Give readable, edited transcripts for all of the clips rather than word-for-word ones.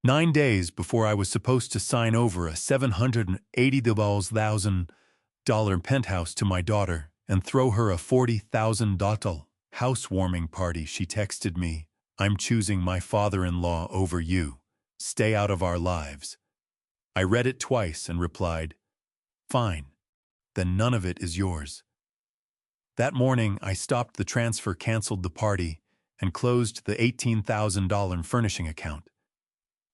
9 days before I was supposed to sign over a $780,000 penthouse to my daughter and throw her a $40,000 housewarming party, she texted me, "I'm choosing my father-in-law over you. Stay out of our lives." I read it twice and replied, "Fine, then none of it is yours." That morning, I stopped the transfer, canceled the party, and closed the $18,000 furnishing account.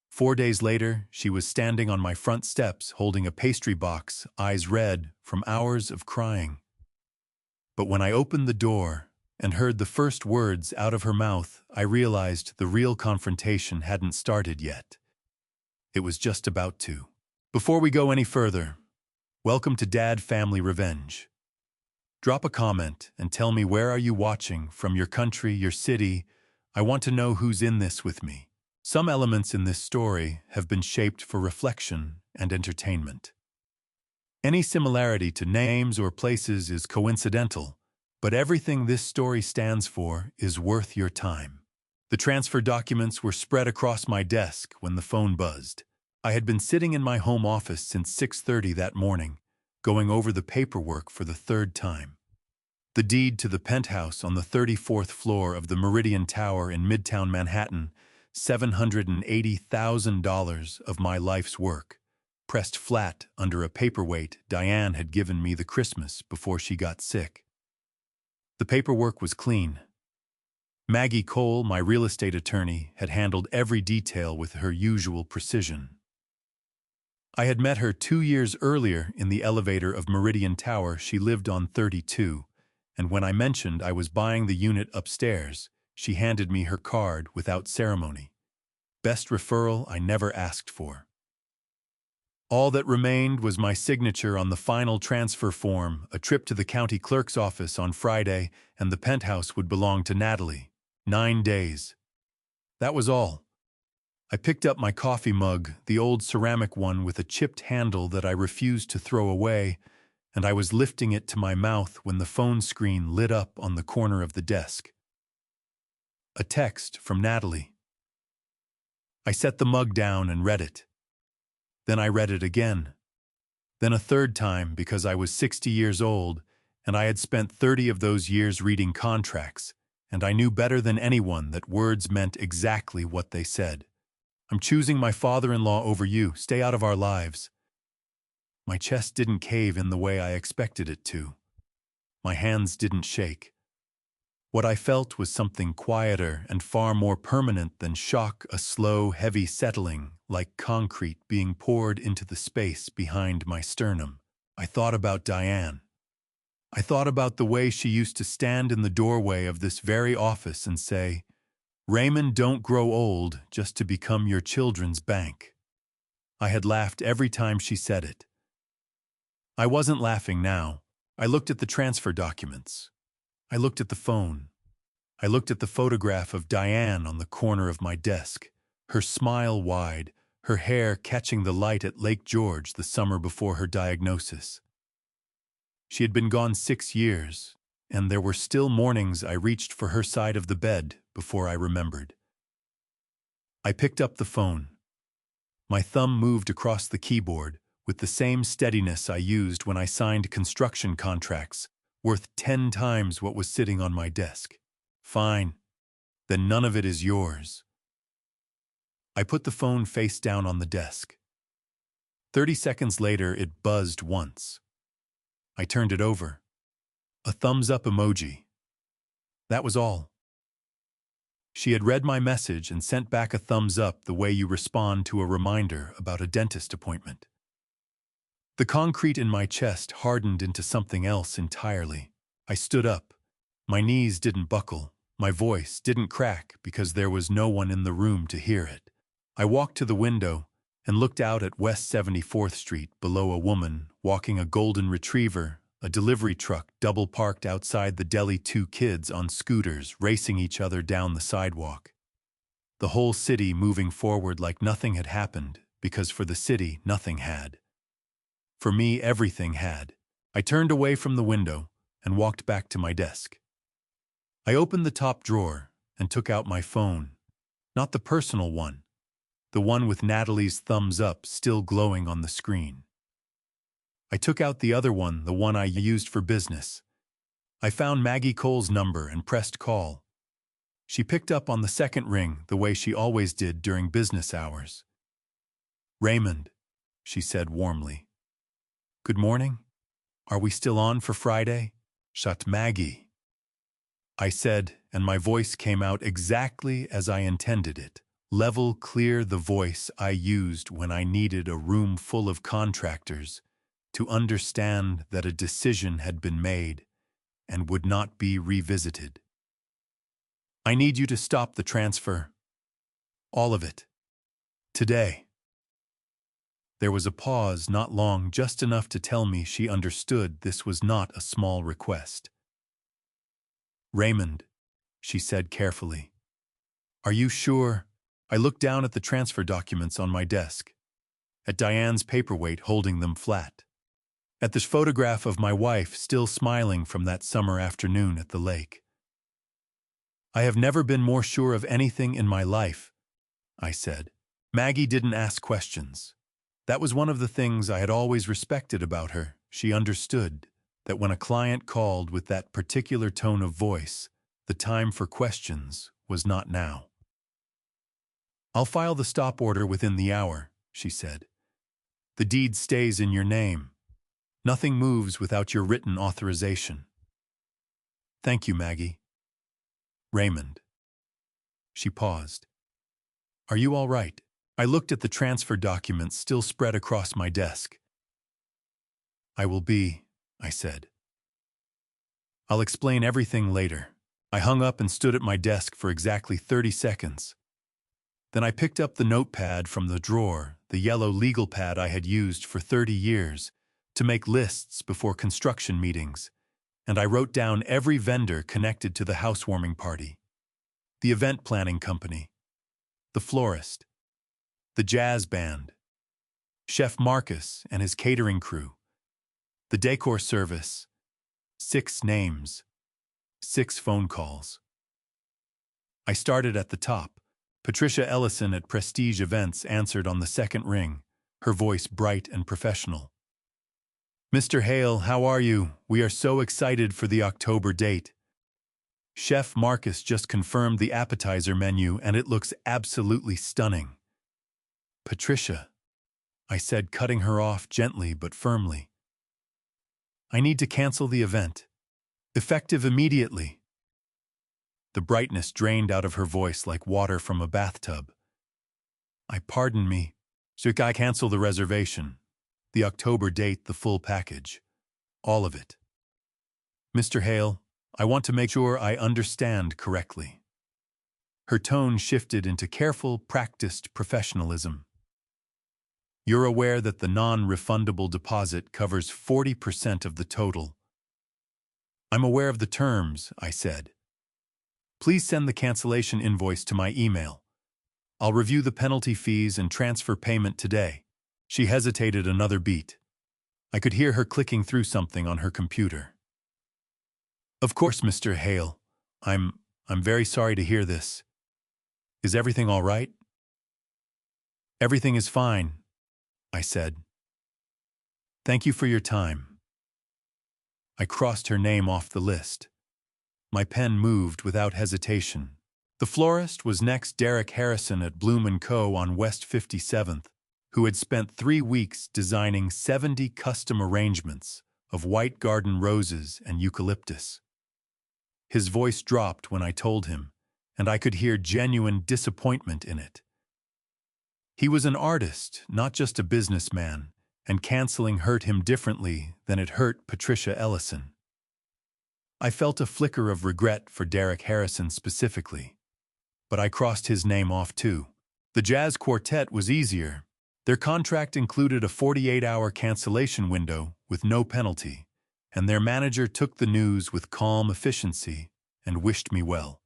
4 days later, she was standing on my front steps holding a pastry box, eyes red from hours of crying. But when I opened the door and heard the first words out of her mouth, I realized the real confrontation hadn't started yet. It was just about to. Before we go any further, welcome to Dad Family Revenge. Drop a comment and tell me, where are you watching from, your country, your city? I want to know who's in this with me. Some elements in this story have been shaped for reflection and entertainment. Any similarity to names or places is coincidental, but everything this story stands for is worth your time. The transfer documents were spread across my desk when the phone buzzed. I had been sitting in my home office since 6:30 that morning, going over the paperwork for the third time. The deed to the penthouse on the 34th floor of the Meridian Tower in Midtown Manhattan, $780,000 of my life's work, pressed flat under a paperweight Diane had given me the Christmas before she got sick. The paperwork was clean. Maggie Cole, my real estate attorney, had handled every detail with her usual precision. I had met her 2 years earlier in the elevator of Meridian Tower. She lived on 32, and when I mentioned I was buying the unit upstairs, she handed me her card without ceremony. Best referral I never asked for. All that remained was my signature on the final transfer form, a trip to the county clerk's office on Friday, and the penthouse would belong to Natalie. 9 days. That was all. I picked up my coffee mug, the old ceramic one with a chipped handle that I refused to throw away, and I was lifting it to my mouth when the phone screen lit up on the corner of the desk. A text from Natalie. I set the mug down and read it. Then I read it again. Then a third time, because I was 60 years old, and I had spent 30 of those years reading contracts, and I knew better than anyone that words meant exactly what they said. "I'm choosing my father-in-law over you. Stay out of our lives." My chest didn't cave in the way I expected it to. My hands didn't shake. What I felt was something quieter and far more permanent than shock, a slow, heavy settling, like concrete being poured into the space behind my sternum. I thought about Diane. I thought about the way she used to stand in the doorway of this very office and say, "Raymond, don't grow old just to become your children's bank." I had laughed every time she said it. I wasn't laughing now. I looked at the transfer documents. I looked at the phone. I looked at the photograph of Diane on the corner of my desk, her smile wide, her hair catching the light at Lake George the summer before her diagnosis. She had been gone 6 years, and there were still mornings I reached for her side of the bed before I remembered. I picked up the phone. My thumb moved across the keyboard with the same steadiness I used when I signed construction contracts, worth 10 times what was sitting on my desk. "Fine. Then none of it is yours." I put the phone face down on the desk. 30 seconds later, it buzzed once. I turned it over. A thumbs-up emoji. That was all. She had read my message and sent back a thumbs up, the way you respond to a reminder about a dentist appointment. The concrete in my chest hardened into something else entirely. I stood up. My knees didn't buckle. My voice didn't crack because there was no one in the room to hear it. I walked to the window and looked out at West 74th Street below, a woman walking a golden retriever, a delivery truck double parked outside the deli, 2 kids on scooters racing each other down the sidewalk. The whole city moving forward like nothing had happened, because for the city, nothing had. For me, everything had. I turned away from the window and walked back to my desk. I opened the top drawer and took out my phone, not the personal one, the one with Natalie's thumbs up still glowing on the screen. I took out the other one, the one I used for business. I found Maggie Cole's number and pressed call. She picked up on the second ring the way she always did during business hours. "Raymond," she said warmly. "Good morning. Are we still on for Friday?" "Shut Maggie," I said, and my voice came out exactly as I intended it. Level, clear, the voice I used when I needed a room full of contractors to understand that a decision had been made and would not be revisited. "I need you to stop the transfer. All of it. Today." There was a pause, not long, just enough to tell me she understood this was not a small request. "Raymond," she said carefully. "Are you sure?" I looked down at the transfer documents on my desk, at Diane's paperweight holding them flat, at the photograph of my wife still smiling from that summer afternoon at the lake. "I have never been more sure of anything in my life," I said. Maggie didn't ask questions. That was one of the things I had always respected about her. She understood that when a client called with that particular tone of voice, the time for questions was not now. "I'll file the stop order within the hour," she said. "The deed stays in your name. Nothing moves without your written authorization." "Thank you, Maggie." "Raymond." She paused. "Are you all right?" I looked at the transfer documents still spread across my desk. "I will be," I said. "I'll explain everything later." I hung up and stood at my desk for exactly 30 seconds. Then I picked up the notepad from the drawer, the yellow legal pad I had used for 30 years, to make lists before construction meetings, and I wrote down every vendor connected to the housewarming party, the event planning company, the florist, the jazz band, Chef Marcus and his catering crew, the decor service. 6 names, 6 phone calls. I started at the top. Patricia Ellison at Prestige Events answered on the second ring, her voice bright and professional. "Mr. Hale, how are you? We are so excited for the October date. Chef Marcus just confirmed the appetizer menu and it looks absolutely stunning." "Patricia," I said, cutting her off gently but firmly. "I need to cancel the event. Effective immediately." The brightness drained out of her voice like water from a bathtub. Pardon me. Should I cancel the reservation? The October date, the full package. All of it." "Mr. Hale, I want to make sure I understand correctly." Her tone shifted into careful, practiced professionalism. "You're aware that the non-refundable deposit covers 40% of the total?" "I'm aware of the terms," I said. "Please send the cancellation invoice to my email. I'll review the penalty fees and transfer payment today." She hesitated another beat. I could hear her clicking through something on her computer. "Of course, Mr. Hale. I'm very sorry to hear this. Is everything all right?" "Everything is fine," I said. "Thank you for your time." I crossed her name off the list. My pen moved without hesitation. The florist was next. Derek Harrison at Bloom & Co. on West 57th, who had spent 3 weeks designing 70 custom arrangements of white garden roses and eucalyptus. His voice dropped when I told him, and I could hear genuine disappointment in it. He was an artist, not just a businessman, and canceling hurt him differently than it hurt Patricia Ellison. I felt a flicker of regret for Derek Harrison specifically, but I crossed his name off too. The jazz quartet was easier. Their contract included a 48-hour cancellation window with no penalty, and their manager took the news with calm efficiency and wished me well.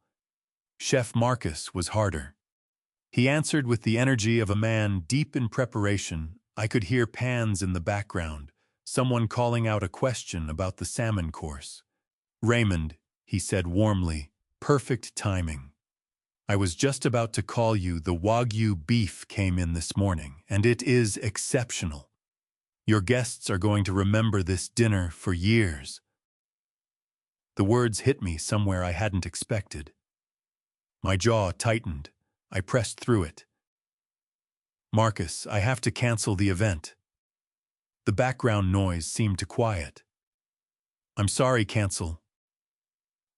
Chef Marcus was harder. He answered with the energy of a man deep in preparation. I could hear pans in the background, someone calling out a question about the salmon course. "Raymond," he said warmly, "perfect timing." I was just about to call you. The Wagyu beef came in this morning, and it is exceptional. Your guests are going to remember this dinner for years. The words hit me somewhere I hadn't expected. My jaw tightened. I pressed through it. Marcus, I have to cancel the event. The background noise seemed to quiet. I'm sorry, cancel.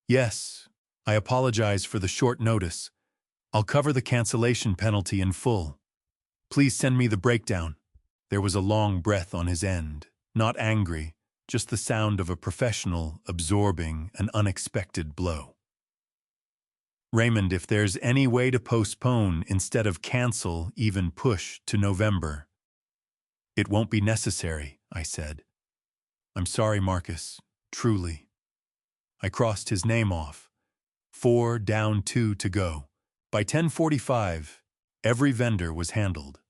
Yes, I apologize for the short notice. I'll cover the cancellation penalty in full. Please send me the breakdown. There was a long breath on his end, not angry, just the sound of a professional absorbing an unexpected blow. Raymond, if there's any way to postpone instead of cancel, even push to November. It won't be necessary, I said. I'm sorry, Marcus, truly. I crossed his name off. 4 down, 2 to go. By 10:45, every vendor was handled.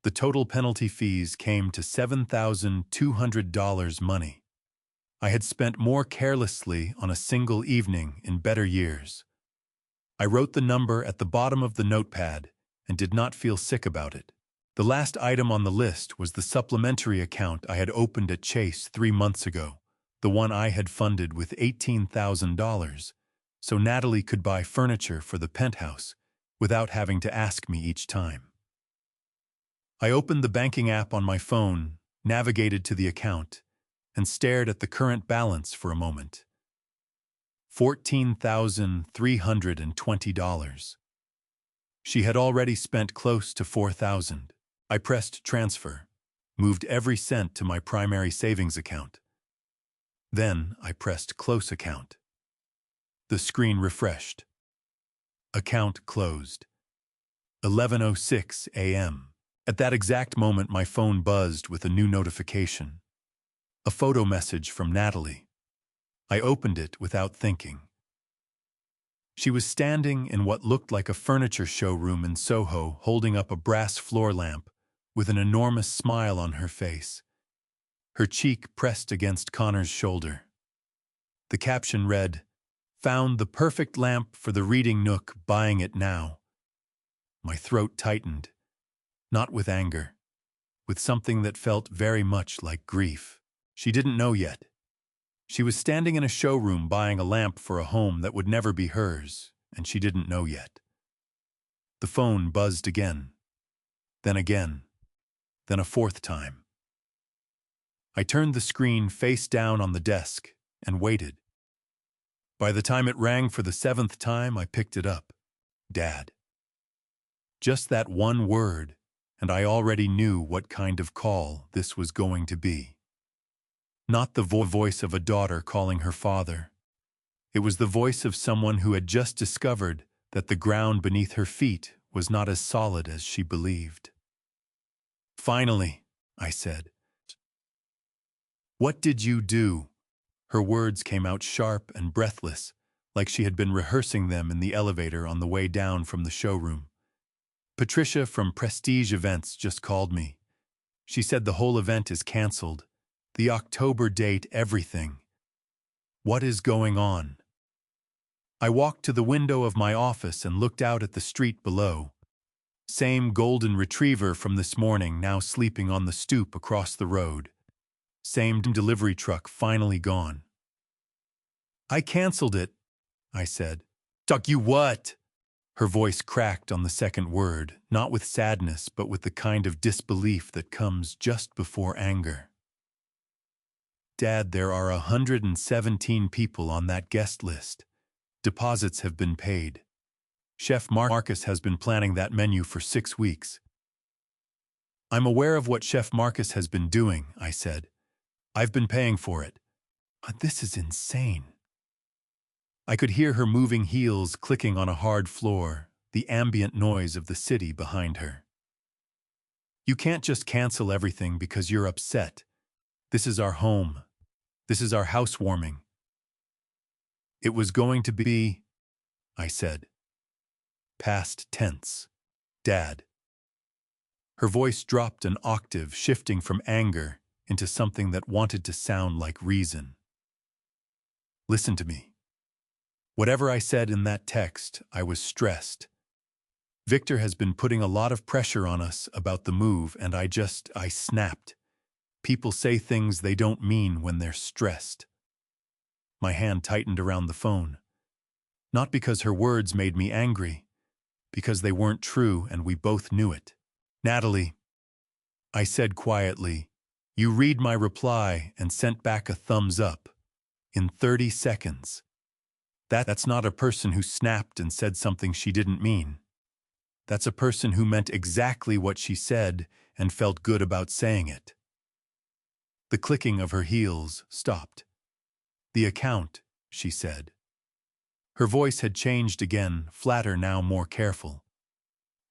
The total penalty fees came to $7,200 money. I had spent more carelessly on a single evening in better years. I wrote the number at the bottom of the notepad and did not feel sick about it. The last item on the list was the supplementary account I had opened at Chase 3 months ago, the one I had funded with $18,000, so Natalie could buy furniture for the penthouse without having to ask me each time. I opened the banking app on my phone, navigated to the account, and stared at the current balance for a moment. $14,320. She had already spent close to $4,000. I pressed transfer, moved every cent to my primary savings account. Then I pressed close account. The screen refreshed. Account closed. 11:06 a.m. At that exact moment, my phone buzzed with a new notification. A photo message from Natalie. I opened it without thinking. She was standing in what looked like a furniture showroom in Soho, holding up a brass floor lamp with an enormous smile on her face. Her cheek pressed against Connor's shoulder. The caption read, "Found the perfect lamp for the reading nook, buying it now." My throat tightened. Not with anger, with something that felt very much like grief. She didn't know yet. She was standing in a showroom buying a lamp for a home that would never be hers, and she didn't know yet. The phone buzzed again, then a fourth time. I turned the screen face down on the desk and waited. By the time it rang for the 7th time, I picked it up. Dad. Just that one word, and I already knew what kind of call this was going to be. Not the voice of a daughter calling her father. It was the voice of someone who had just discovered that the ground beneath her feet was not as solid as she believed. "Finally," I said. "What did you do?" Her words came out sharp and breathless, like she had been rehearsing them in the elevator on the way down from the showroom. "Patricia from Prestige Events just called me. She said the whole event is canceled. The October date, everything. What is going on?" I walked to the window of my office and looked out at the street below. Same golden retriever from this morning now sleeping on the stoop across the road. Same delivery truck finally gone. "I canceled it," I said. "Duck, you what?" Her voice cracked on the second word, not with sadness, but with the kind of disbelief that comes just before anger. "Dad, there are 117 people on that guest list. Deposits have been paid. Chef Marcus has been planning that menu for 6 weeks." "I'm aware of what Chef Marcus has been doing," I said. "I've been paying for it." This is insane." I could hear her moving heels clicking on a hard floor, the ambient noise of the city behind her. "You can't just cancel everything because you're upset. This is our home. This is our housewarming." "It was going to be," I said. "Past tense. Dad." Her voice dropped an octave, shifting from anger into something that wanted to sound like reason. "Listen to me. Whatever I said in that text, I was stressed. Victor has been putting a lot of pressure on us about the move, and I snapped. People say things they don't mean when they're stressed. My hand tightened around the phone. Not because her words made me angry, because they weren't true and we both knew it. Natalie, I said quietly, you read my reply and sent back a thumbs up. In 30 seconds. That's not a person who snapped and said something she didn't mean. That's a person who meant exactly what she said and felt good about saying it. The clicking of her heels stopped. The account, she said. Her voice had changed again, flatter now, more careful.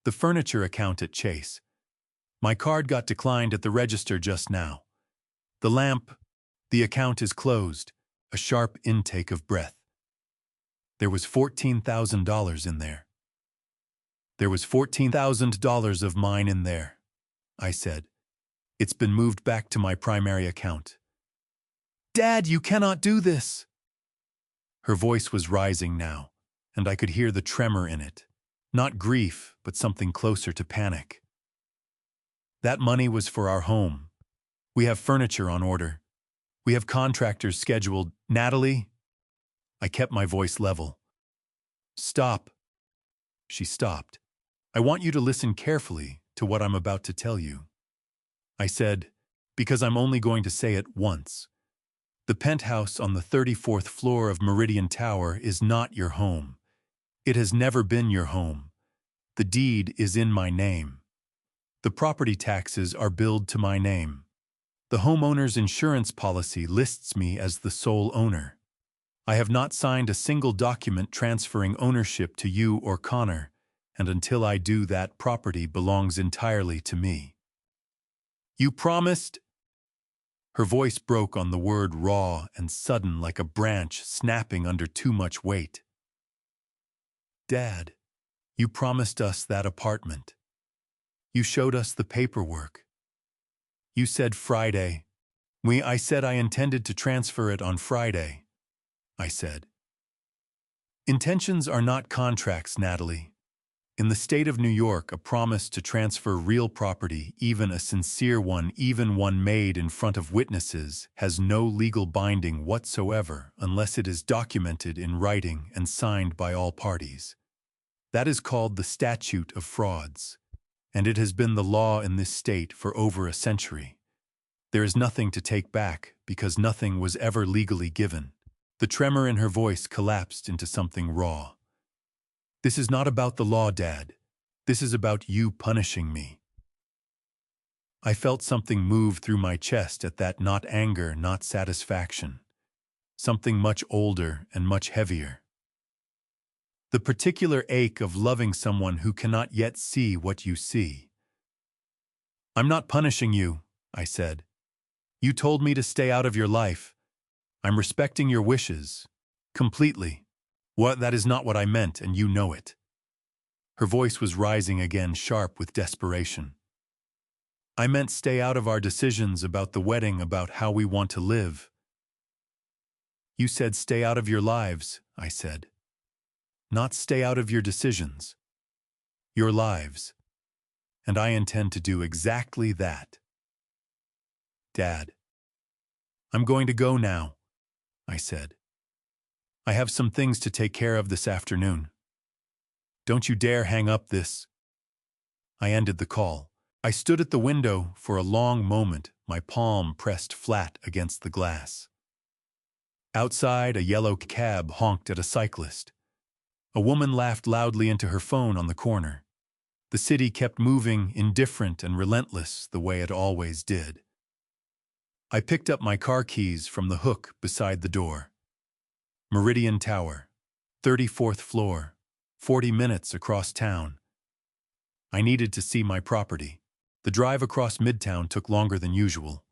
The furniture account at Chase. My card got declined at the register just now. The lamp, the account is closed. A sharp intake of breath. There was $14,000 in there. There was $14,000 of mine in there, I said. It's been moved back to my primary account. Dad, you cannot do this. Her voice was rising now, and I could hear the tremor in it. Not grief, but something closer to panic. That money was for our home. We have furniture on order. We have contractors scheduled. Natalie? I kept my voice level. Stop. She stopped. I want you to listen carefully to what I'm about to tell you. I said, because I'm only going to say it once. The penthouse on the 34th floor of Meridian Tower is not your home. It has never been your home. The deed is in my name. The property taxes are billed to my name. The homeowner's insurance policy lists me as the sole owner. I have not signed a single document transferring ownership to you or Connor, and until I do, that property belongs entirely to me. You promised? Her voice broke on the word, raw and sudden, like a branch snapping under too much weight. Dad, you promised us that apartment. You showed us the paperwork. You said Friday. I said I intended to transfer it on Friday. I said. Intentions are not contracts, Natalie. In the state of New York, a promise to transfer real property, even a sincere one, even one made in front of witnesses, has no legal binding whatsoever unless it is documented in writing and signed by all parties. That is called the statute of frauds, and it has been the law in this state for over a century. There is nothing to take back because nothing was ever legally given. The tremor in her voice collapsed into something raw. This is not about the law, Dad. This is about you punishing me. I felt something move through my chest at that, not anger, not satisfaction. Something much older and much heavier. The particular ache of loving someone who cannot yet see what you see. I'm not punishing you, I said. You told me to stay out of your life. I'm respecting your wishes. Completely. That is not what I meant, and you know it. Her voice was rising again, sharp with desperation. I meant stay out of our decisions about the wedding, about how we want to live. You said stay out of your lives, I said. Not stay out of your decisions. Your lives. And I intend to do exactly that. Dad. I'm going to go now, I said. I have some things to take care of this afternoon. Don't you dare hang up this. I ended the call. I stood at the window for a long moment, my palm pressed flat against the glass. Outside, a yellow cab honked at a cyclist. A woman laughed loudly into her phone on the corner. The city kept moving, indifferent and relentless, the way it always did. I picked up my car keys from the hook beside the door. Meridian Tower, 34th floor, 40 minutes across town. I needed to see my property. The drive across Midtown took longer than usual.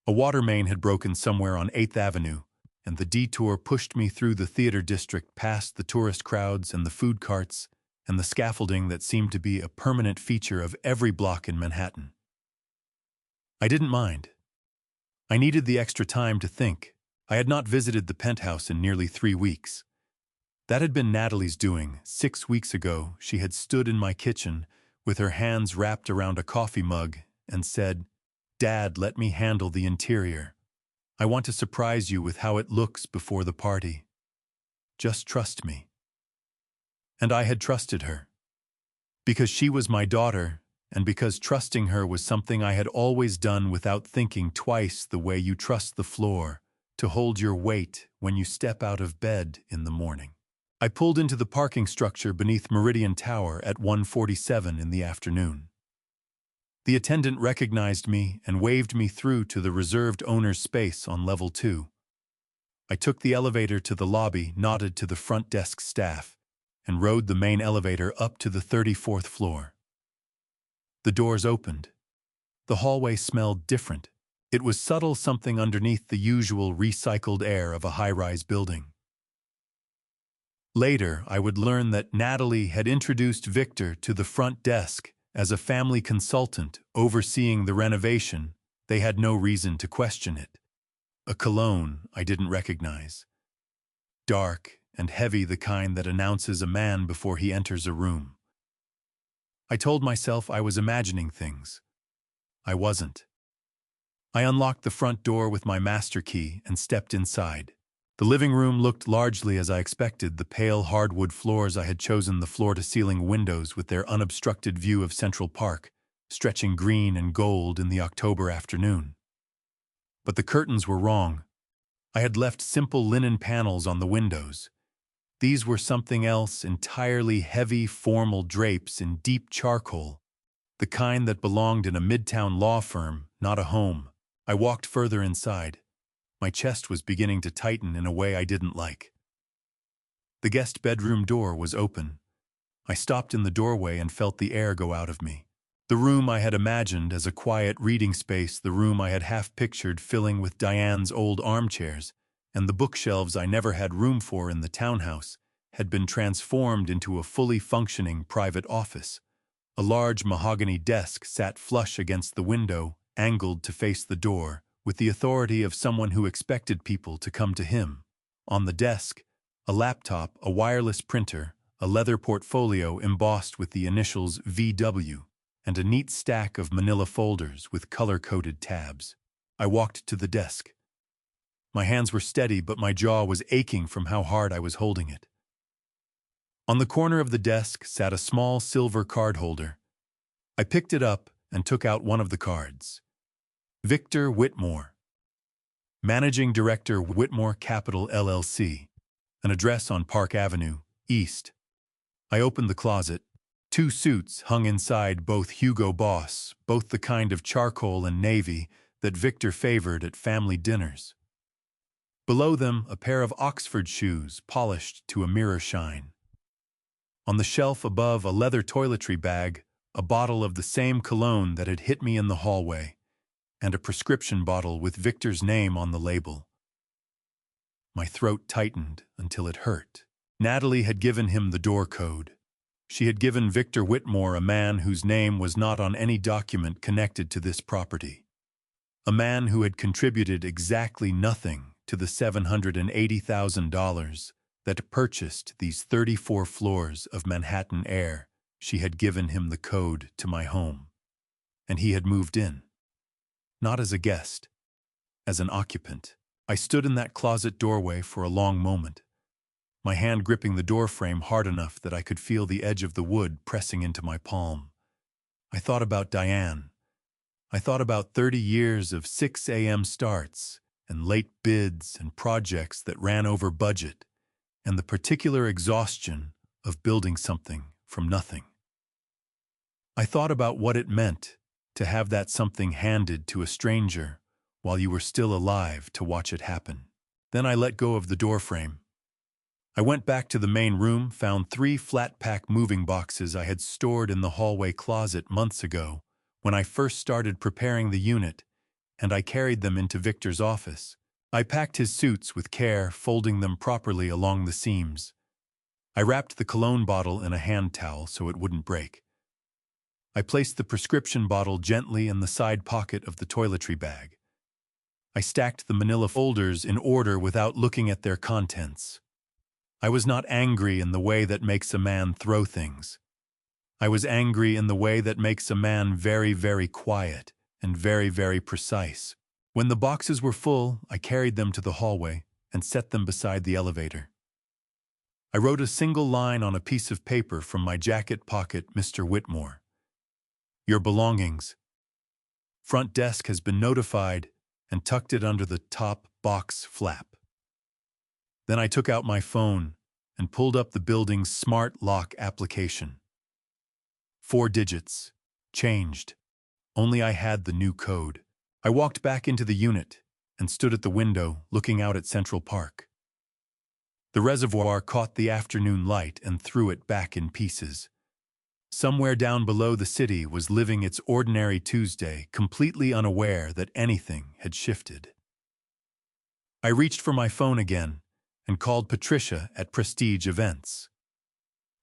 A water main had broken somewhere on 8th Avenue, and the detour pushed me through the theater district, past the tourist crowds and the food carts and the scaffolding that seemed to be a permanent feature of every block in Manhattan. I didn't mind. I needed the extra time to think. I had not visited the penthouse in nearly 3 weeks. That had been Natalie's doing. 6 weeks ago, she had stood in my kitchen with her hands wrapped around a coffee mug and said, "Dad, let me handle the interior. I want to surprise you with how it looks before the party. Just trust me." And I had trusted her. Because she was my daughter, and because trusting her was something I had always done without thinking twice, the way you trust the floor to hold your weight when you step out of bed in the morning. I pulled into the parking structure beneath Meridian Tower at 1:47 in the afternoon. The attendant recognized me and waved me through to the reserved owner's space on level 2. I took the elevator to the lobby, nodded to the front desk staff, and rode the main elevator up to the 34th floor. The doors opened. The hallway smelled different. It was subtle, something underneath the usual recycled air of a high-rise building. Later, I would learn that Natalie had introduced Victor to the front desk as a family consultant overseeing the renovation. They had no reason to question it. A cologne I didn't recognize. Dark and heavy, the kind that announces a man before he enters a room. I told myself I was imagining things. I wasn't. I unlocked the front door with my master key and stepped inside. The living room looked largely as I expected, the pale hardwood floors. I had chosen the floor-to-ceiling windows with their unobstructed view of Central Park, stretching green and gold in the October afternoon. But the curtains were wrong. I had left simple linen panels on the windows. These were something else entirely: heavy, formal drapes in deep charcoal, the kind that belonged in a midtown law firm, not a home. I walked further inside. My chest was beginning to tighten in a way I didn't like. The guest bedroom door was open. I stopped in the doorway and felt the air go out of me. The room I had imagined as a quiet reading space, the room I had half-pictured filling with Diane's old armchairs and the bookshelves I never had room for in the townhouse, had been transformed into a fully functioning private office. A large mahogany desk sat flush against the window, angled to face the door, with the authority of someone who expected people to come to him. On the desk, a laptop, a wireless printer, a leather portfolio embossed with the initials VW, and a neat stack of manila folders with color-coded tabs. I walked to the desk. My hands were steady, but my jaw was aching from how hard I was holding it. On the corner of the desk sat a small silver card holder. I picked it up and took out one of the cards. Victor Whitmore, Managing Director, Whitmore Capital LLC, an address on Park Avenue, East. I opened the closet. 2 suits hung inside, both Hugo Boss, both the kind of charcoal and navy that Victor favored at family dinners. Below them, a pair of Oxford shoes, polished to a mirror shine. On the shelf above, a leather toiletry bag, a bottle of the same cologne that had hit me in the hallway, and a prescription bottle with Victor's name on the label. My throat tightened until it hurt. Natalie had given him the door code. She had given Victor Whitmore, a man whose name was not on any document connected to this property. A man who had contributed exactly nothing to the $780,000 that purchased these 34 floors of Manhattan air. She had given him the code to my home. And he had moved in. Not as a guest, as an occupant. I stood in that closet doorway for a long moment, my hand gripping the doorframe hard enough that I could feel the edge of the wood pressing into my palm. I thought about Diane. I thought about 30 years of 6 a.m. starts and late bids and projects that ran over budget, and the particular exhaustion of building something from nothing. I thought about what it meant to have that something handed to a stranger while you were still alive to watch it happen. Then I let go of the doorframe. I went back to the main room, found 3 flat-pack moving boxes I had stored in the hallway closet months ago when I first started preparing the unit, and I carried them into Victor's office. I packed his suits with care, folding them properly along the seams. I wrapped the cologne bottle in a hand towel so it wouldn't break. I placed the prescription bottle gently in the side pocket of the toiletry bag. I stacked the manila folders in order without looking at their contents. I was not angry in the way that makes a man throw things. I was angry in the way that makes a man very, very quiet and very, very precise. When the boxes were full, I carried them to the hallway and set them beside the elevator. I wrote a single line on a piece of paper from my jacket pocket, Mr. Whitmore. Your belongings. Front desk has been notified, and tucked it under the top box flap. Then I took out my phone and pulled up the building's smart lock application. 4 digits. Changed. Only I had the new code. I walked back into the unit and stood at the window looking out at Central Park. The reservoir caught the afternoon light and threw it back in pieces. Somewhere down below the city was living its ordinary Tuesday, completely unaware that anything had shifted. I reached for my phone again and called Patricia at Prestige Events.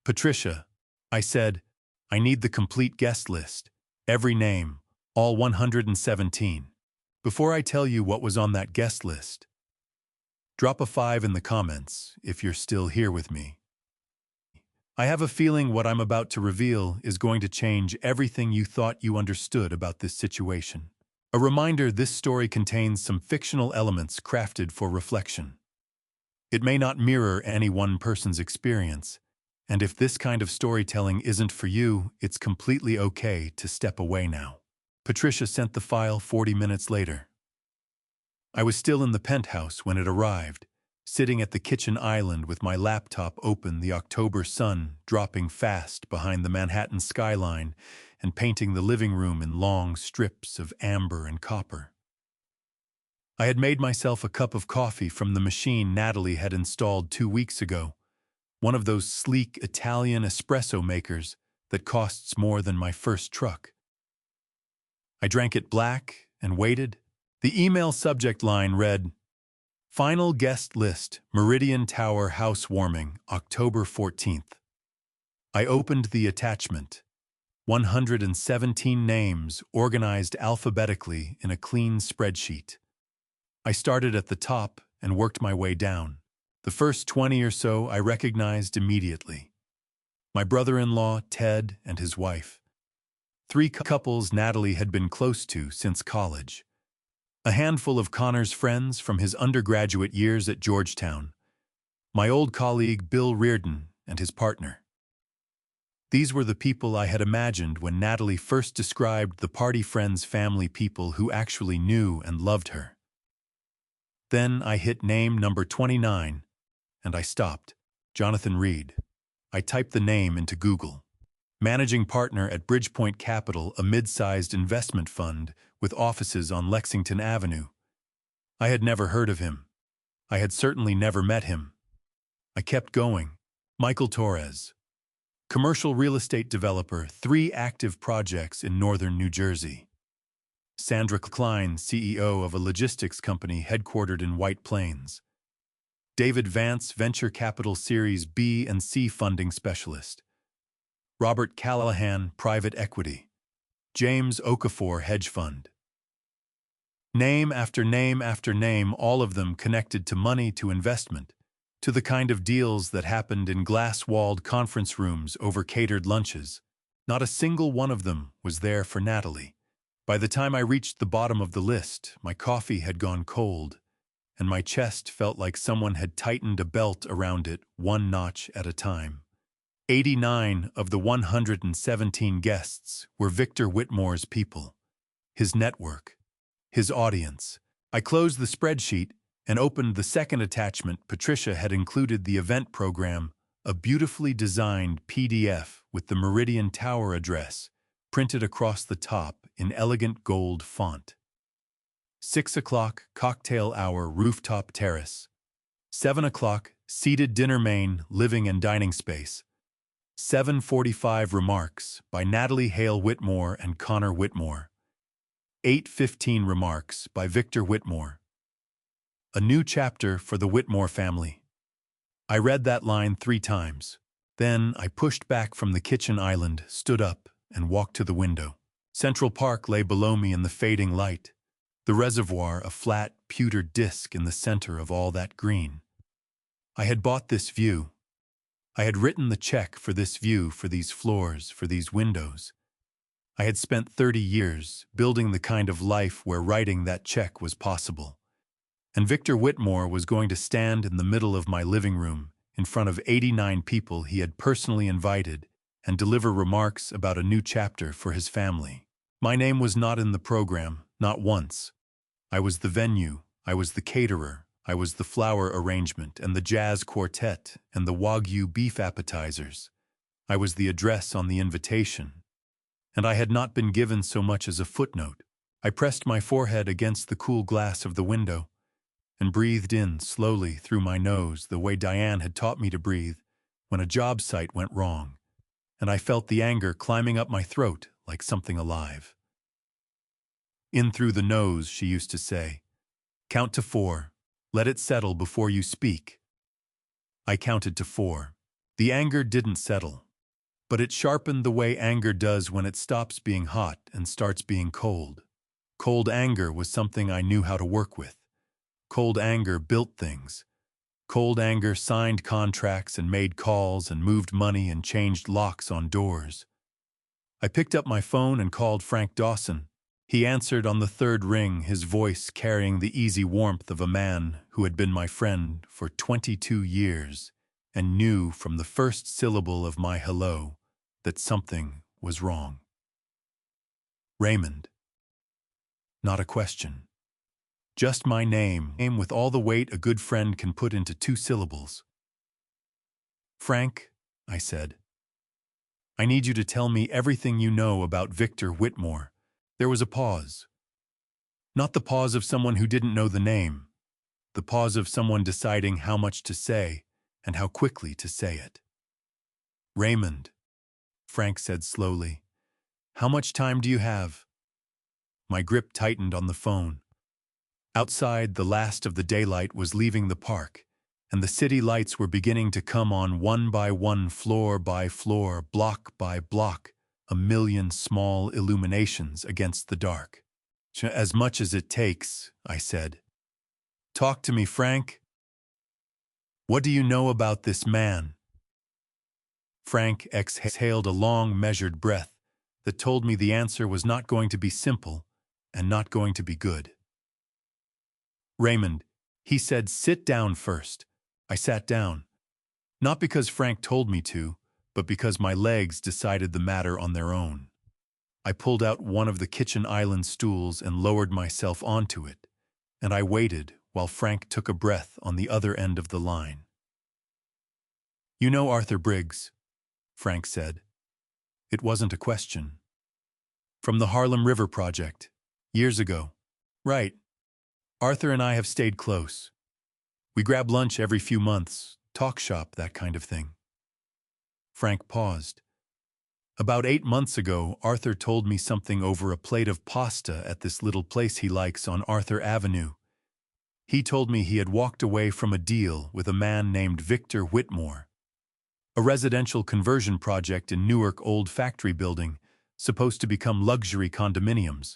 Patricia, I said, I need the complete guest list, every name, all 117. Before I tell you what was on that guest list, drop a 5 in the comments if you're still here with me. I have a feeling what I'm about to reveal is going to change everything you thought you understood about this situation. A reminder, this story contains some fictional elements crafted for reflection. It may not mirror any one person's experience, and if this kind of storytelling isn't for you, it's completely okay to step away now. Patricia sent the file 40 minutes later. I was still in the penthouse when it arrived, sitting at the kitchen island with my laptop open, the October sun dropping fast behind the Manhattan skyline and painting the living room in long strips of amber and copper. I had made myself a cup of coffee from the machine Natalie had installed 2 weeks ago, one of those sleek Italian espresso makers that costs more than my first truck. I drank it black and waited. The email subject line read, Final guest list, Meridian Tower housewarming, October 14th. I opened the attachment. 117 names organized alphabetically in a clean spreadsheet. I started at the top and worked my way down. The first 20 or so I recognized immediately. My brother-in-law, Ted, and his wife. 3 couples Natalie had been close to since college. A handful of Connor's friends from his undergraduate years at Georgetown. My old colleague Bill Reardon and his partner. These were the people I had imagined when Natalie first described the party friends, family people who actually knew and loved her. Then I hit name number 29, and I stopped. Jonathan Reed. I typed the name into Google. Managing partner at Bridgepoint Capital, a mid-sized investment fund with offices on Lexington Avenue. I had never heard of him. I had certainly never met him. I kept going. Michael Torres. Commercial real estate developer, 3 active projects in northern New Jersey. Sandra Klein, CEO of a logistics company headquartered in White Plains. David Vance, venture capital Series B and C funding specialist. Robert Callahan, private equity. James Okafor, hedge fund. Name after name after name, all of them connected to money, to investment, to the kind of deals that happened in glass-walled conference rooms over catered lunches. Not a single one of them was there for Natalie. By the time I reached the bottom of the list, my coffee had gone cold, and my chest felt like someone had tightened a belt around it 1 notch at a time. 89 of the 117 guests were Victor Whitmore's people, his network, his audience. I closed the spreadsheet and opened the second attachment. Patricia had included the event program, a beautifully designed PDF with the Meridian Tower address printed across the top in elegant gold font. 6 o'clock, cocktail hour, rooftop terrace. 7 o'clock, seated dinner, main, living and dining space. 7:45 remarks by Natalie Hale Whitmore and Connor Whitmore. 8:15 remarks by Victor Whitmore. A new chapter for the Whitmore family. I read that line 3 times. Then I pushed back from the kitchen island, stood up, and walked to the window. Central Park lay below me in the fading light, the reservoir a flat, pewter disk in the center of all that green. I had bought this view. I had written the check for this view, for these floors, for these windows. I had spent 30 years building the kind of life where writing that check was possible. And Victor Whitmore was going to stand in the middle of my living room in front of 89 people he had personally invited and deliver remarks about a new chapter for his family. My name was not in the program, not once. I was the venue, I was the caterer, I was the flower arrangement and the jazz quartet and the Wagyu beef appetizers. I was the address on the invitation. And I had not been given so much as a footnote. I pressed my forehead against the cool glass of the window and breathed in slowly through my nose the way Diane had taught me to breathe when a job site went wrong, and I felt the anger climbing up my throat like something alive. In through the nose, she used to say. Count to 4. Let it settle before you speak. I counted to 4. The anger didn't settle, but it sharpened the way anger does when it stops being hot and starts being cold. Cold anger was something I knew how to work with. Cold anger built things. Cold anger signed contracts and made calls and moved money and changed locks on doors. I picked up my phone and called Frank Dawson. He answered on the third ring, his voice carrying the easy warmth of a man who had been my friend for 22 years and knew from the first syllable of my hello that something was wrong. Raymond. Not a question. Just my name with all the weight a good friend can put into 2 syllables. Frank, I said, I need you to tell me everything you know about Victor Whitmore. There was a pause. Not the pause of someone who didn't know the name, the pause of someone deciding how much to say and how quickly to say it. Raymond, Frank said slowly, how much time do you have? My grip tightened on the phone. Outside, the last of the daylight was leaving the park, and the city lights were beginning to come on one by one, floor by floor, block by block, a million small illuminations against the dark. As much as it takes, I said. Talk to me, Frank. What do you know about this man? Frank exhaled a long, measured breath that told me the answer was not going to be simple and not going to be good. Raymond, he said, sit down first. I sat down. Not because Frank told me to, but because my legs decided the matter on their own. I pulled out one of the kitchen island stools and lowered myself onto it, and I waited while Frank took a breath on the other end of the line. You know Arthur Briggs, Frank said. It wasn't a question. From the Harlem River Project, years ago. Right. Arthur and I have stayed close. We grab lunch every few months, talk shop, that kind of thing. Frank paused. About 8 months ago, Arthur told me something over a plate of pasta at this little place he likes on Arthur Avenue. He told me he had walked away from a deal with a man named Victor Whitmore. A residential conversion project in Newark old factory building, supposed to become luxury condominiums.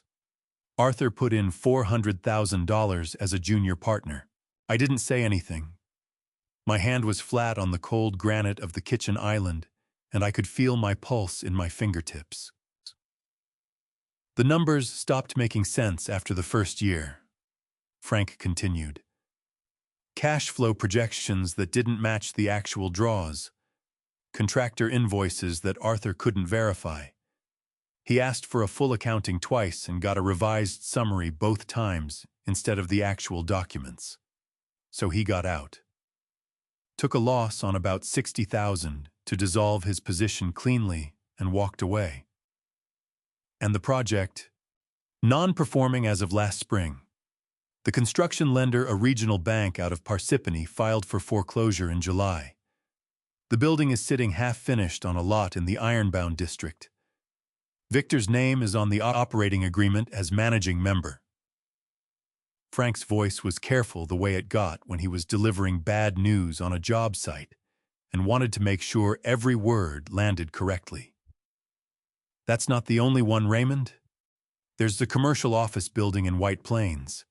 Arthur put in $400,000 as a junior partner. I didn't say anything. My hand was flat on the cold granite of the kitchen island, and I could feel my pulse in my fingertips. The numbers stopped making sense after the first year, Frank continued. Cash flow projections that didn't match the actual draws. Contractor invoices that Arthur couldn't verify. He asked for a full accounting twice and got a revised summary both times instead of the actual documents. So he got out. Took a loss on about $60,000 to dissolve his position cleanly and walked away. And the project, non-performing as of last spring. The construction lender, a regional bank out of Parsippany, filed for foreclosure in July. The building is sitting half-finished on a lot in the Ironbound district. Victor's name is on the operating agreement as managing member. Frank's voice was careful the way it got when he was delivering bad news on a job site and wanted to make sure every word landed correctly. That's not the only one, Raymond. There's the commercial office building in White Plains.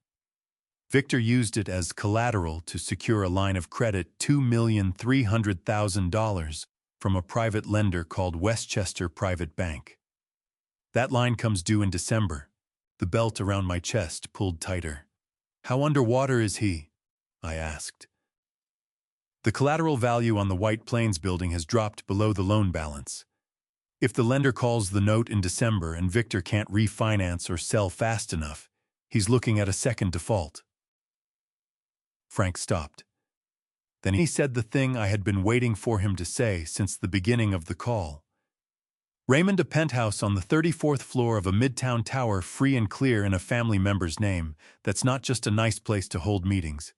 Victor used it as collateral to secure a line of credit $2,300,000 from a private lender called Westchester Private Bank. That line comes due in December. The belt around my chest pulled tighter. How underwater is he? I asked. The collateral value on the White Plains building has dropped below the loan balance. If the lender calls the note in December and Victor can't refinance or sell fast enough, he's looking at a second default. Frank stopped. Then he said the thing I had been waiting for him to say since the beginning of the call. Raymond, a penthouse on the 34th floor of a midtown tower, free and clear in a family member's name, that's not just a nice place to hold meetings.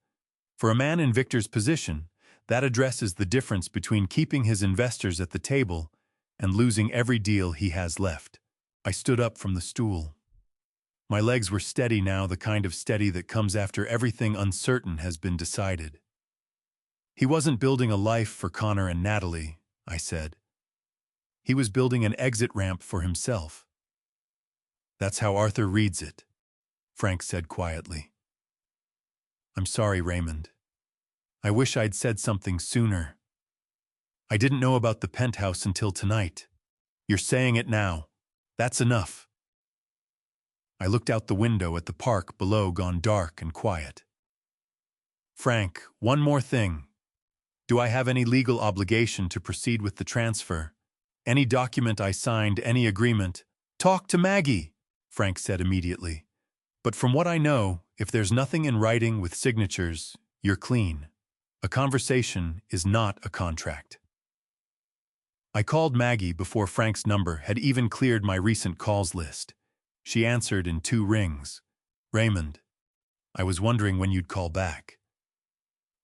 For a man in Victor's position, that address is the difference between keeping his investors at the table and losing every deal he has left. I stood up from the stool. My legs were steady now, the kind of steady that comes after everything uncertain has been decided. He wasn't building a life for Connor and Natalie, I said. He was building an exit ramp for himself. That's how Arthur reads it, Frank said quietly. I'm sorry, Raymond. I wish I'd said something sooner. I didn't know about the penthouse until tonight. You're saying it now. That's enough. I looked out the window at the park below, gone dark and quiet. Frank, one more thing. Do I have any legal obligation to proceed with the transfer? Any document I signed, any agreement? Talk to Maggie, Frank said immediately. But from what I know, if there's nothing in writing with signatures, you're clean. A conversation is not a contract. I called Maggie before Frank's number had even cleared my recent calls list. She answered in 2 rings. Raymond, I was wondering when you'd call back.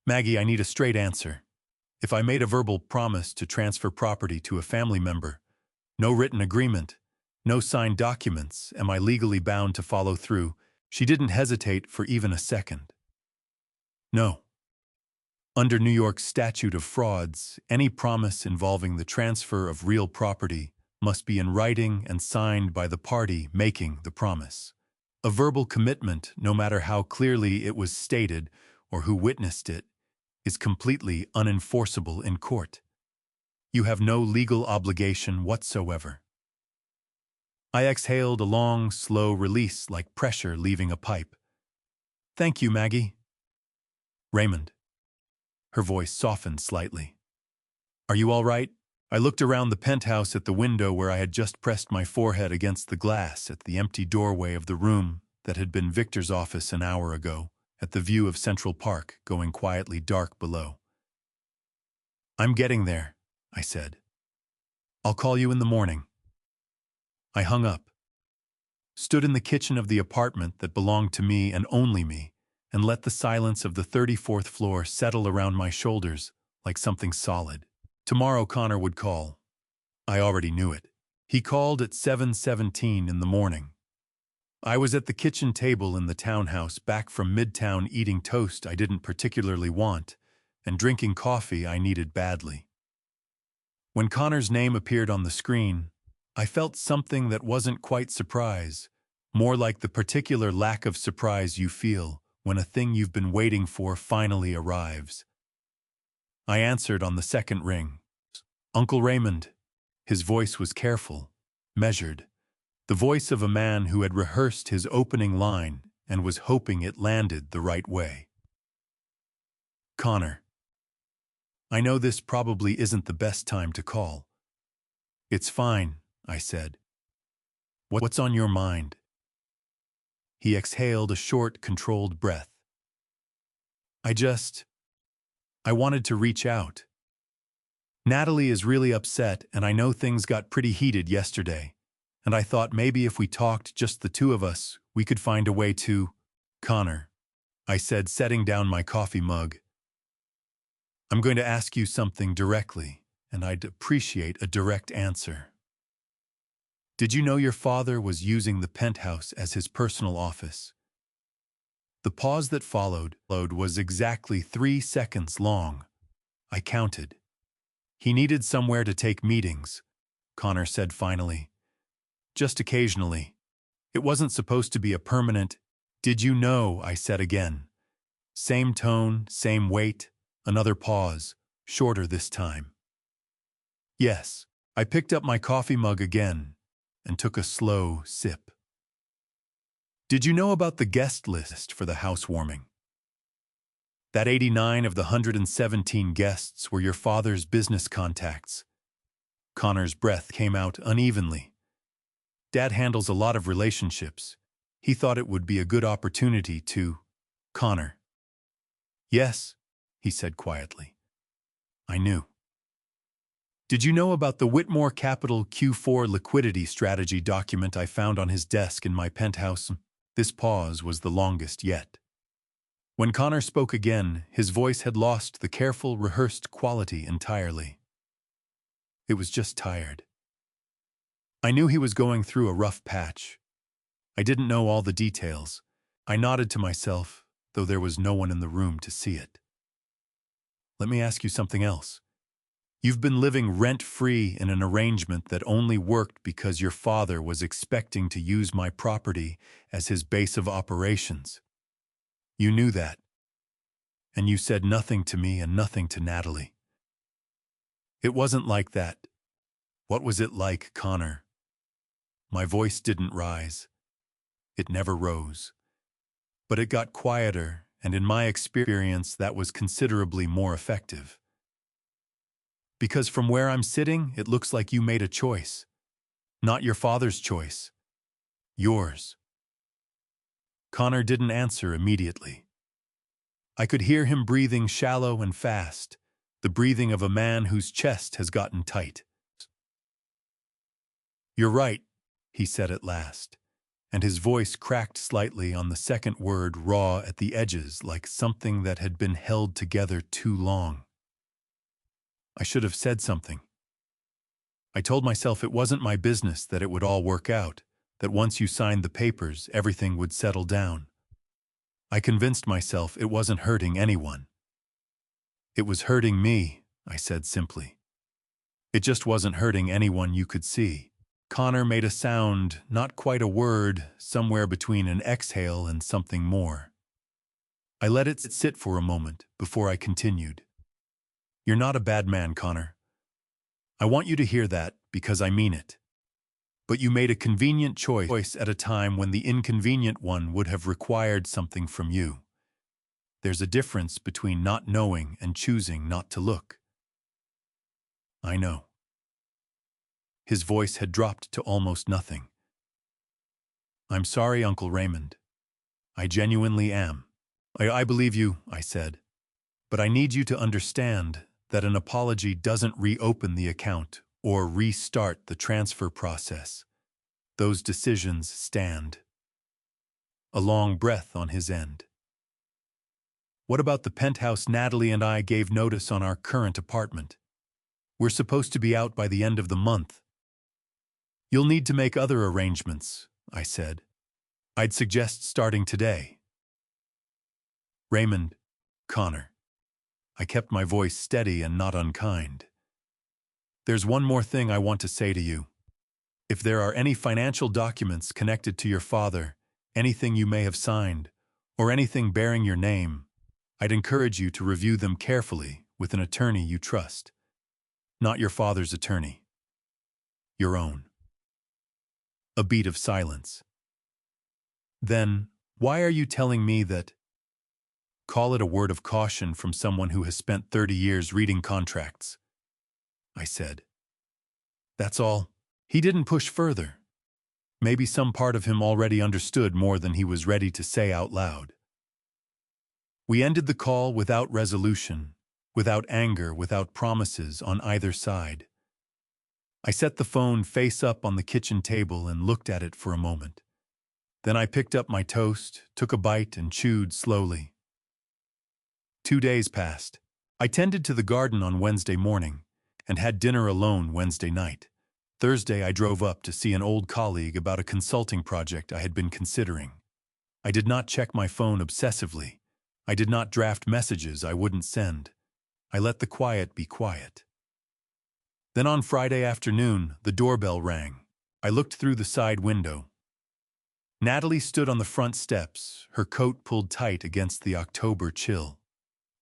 Maggie, I need a straight answer. If I made a verbal promise to transfer property to a family member, no written agreement, no signed documents, am I legally bound to follow through? She didn't hesitate for even a second. No. Under New York's statute of frauds, any promise involving the transfer of real property must be in writing and signed by the party making the promise. A verbal commitment, no matter how clearly it was stated or who witnessed it, is completely unenforceable in court. You have no legal obligation whatsoever. I exhaled a long, slow release like pressure leaving a pipe. Thank you, Maggie. Raymond. Her voice softened slightly. Are you all right? I looked around the penthouse at the window where I had just pressed my forehead against the glass, at the empty doorway of the room that had been Victor's office an hour ago, at the view of Central Park going quietly dark below. I'm getting there, I said. I'll call you in the morning. I hung up, stood in the kitchen of the apartment that belonged to me and only me, and let the silence of the 34th floor settle around my shoulders like something solid. Tomorrow Connor would call. I already knew it. He called at 7:17 in the morning. I was at the kitchen table in the townhouse back from Midtown eating toast I didn't particularly want and drinking coffee I needed badly. When Connor's name appeared on the screen, I felt something that wasn't quite surprise, more like the particular lack of surprise you feel when a thing you've been waiting for finally arrives. I answered on the second ring. Uncle Raymond. His voice was careful, measured, the voice of a man who had rehearsed his opening line and was hoping it landed the right way. Connor. I know this probably isn't the best time to call. It's fine, I said. What's on your mind? He exhaled a short, controlled breath. I wanted to reach out. Natalie is really upset, and I know things got pretty heated yesterday, and I thought maybe if we talked, just the two of us, we could find a way to… Connor, I said, setting down my coffee mug. I'm going to ask you something directly, and I'd appreciate a direct answer. Did you know your father was using the penthouse as his personal office? The pause that followed was exactly 3 seconds long. I counted. He needed somewhere to take meetings, Connor said finally. Just occasionally. It wasn't supposed to be a permanent… Did you know, I said again, Same tone, same weight, another pause, shorter this time. Yes, I picked up my coffee mug again and took a slow sip. Did you know about the guest list for the housewarming? That 89 of the 117 guests were your father's business contacts. Connor's breath came out unevenly. Dad handles a lot of relationships. He thought it would be a good opportunity to... Connor. Yes, he said quietly. I knew. Did you know about the Whitmore Capital Q4 liquidity strategy document I found on his desk in my penthouse? This pause was the longest yet. When Connor spoke again, his voice had lost the careful, rehearsed quality entirely. It was just tired. I knew he was going through a rough patch. I didn't know all the details. I nodded to myself, though there was no one in the room to see it. Let me ask you something else. You've been living rent-free in an arrangement that only worked because your father was expecting to use my property as his base of operations. You knew that. And you said nothing to me and nothing to Natalie. It wasn't like that. What was it like, Connor? My voice didn't rise. It never rose. But it got quieter, and in my experience, that was considerably more effective. Because from where I'm sitting, it looks like you made a choice. Not your father's choice. Yours. Connor didn't answer immediately. I could hear him breathing shallow and fast, the breathing of a man whose chest has gotten tight. You're right, he said at last, and his voice cracked slightly on the second word, raw at the edges, like something that had been held together too long. I should have said something. I told myself it wasn't my business, that it would all work out, that once you signed the papers, everything would settle down. I convinced myself it wasn't hurting anyone. It was hurting me, I said simply. It just wasn't hurting anyone you could see. Connor made a sound, not quite a word, somewhere between an exhale and something more. I let it sit for a moment before I continued. You're not a bad man, Connor. I want you to hear that because I mean it. But you made a convenient choice at a time when the inconvenient one would have required something from you. There's a difference between not knowing and choosing not to look. I know. His voice had dropped to almost nothing. I'm sorry, Uncle Raymond. I genuinely am. I believe you, I said. But I need you to understand that an apology doesn't reopen the account or restart the transfer process. Those decisions stand. A long breath on his end. What about the penthouse? Natalie and I gave notice on our current apartment. We're supposed to be out by the end of the month. You'll need to make other arrangements, I said. I'd suggest starting today. Raymond, Connor. I kept my voice steady and not unkind. There's one more thing I want to say to you. If there are any financial documents connected to your father, anything you may have signed, or anything bearing your name, I'd encourage you to review them carefully with an attorney you trust. Not your father's attorney. Your own. A beat of silence. Then, why are you telling me that? Call it a word of caution from someone who has spent 30 years reading contracts, I said. That's all. He didn't push further. Maybe some part of him already understood more than he was ready to say out loud. We ended the call without resolution, without anger, without promises on either side. I set the phone face up on the kitchen table and looked at it for a moment. Then I picked up my toast, took a bite, and chewed slowly. 2 days passed. I tended to the garden on Wednesday morning and had dinner alone Wednesday night. Thursday, I drove up to see an old colleague about a consulting project I had been considering. I did not check my phone obsessively. I did not draft messages I wouldn't send. I let the quiet be quiet. Then on Friday afternoon, the doorbell rang. I looked through the side window. Natalie stood on the front steps, her coat pulled tight against the October chill.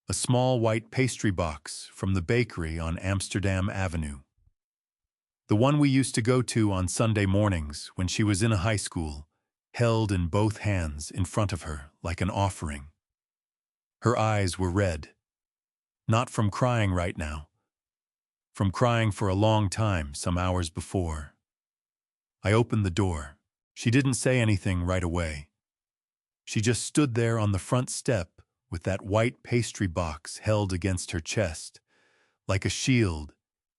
A small white pastry box from the bakery on Amsterdam Avenue. The one we used to go to on Sunday mornings when she was in a high school, held in both hands in front of her like an offering. Her eyes were red. Not from crying right now. From crying for a long time some hours before. I opened the door. She didn't say anything right away. She just stood there on the front step with that white pastry box held against her chest, like a shield,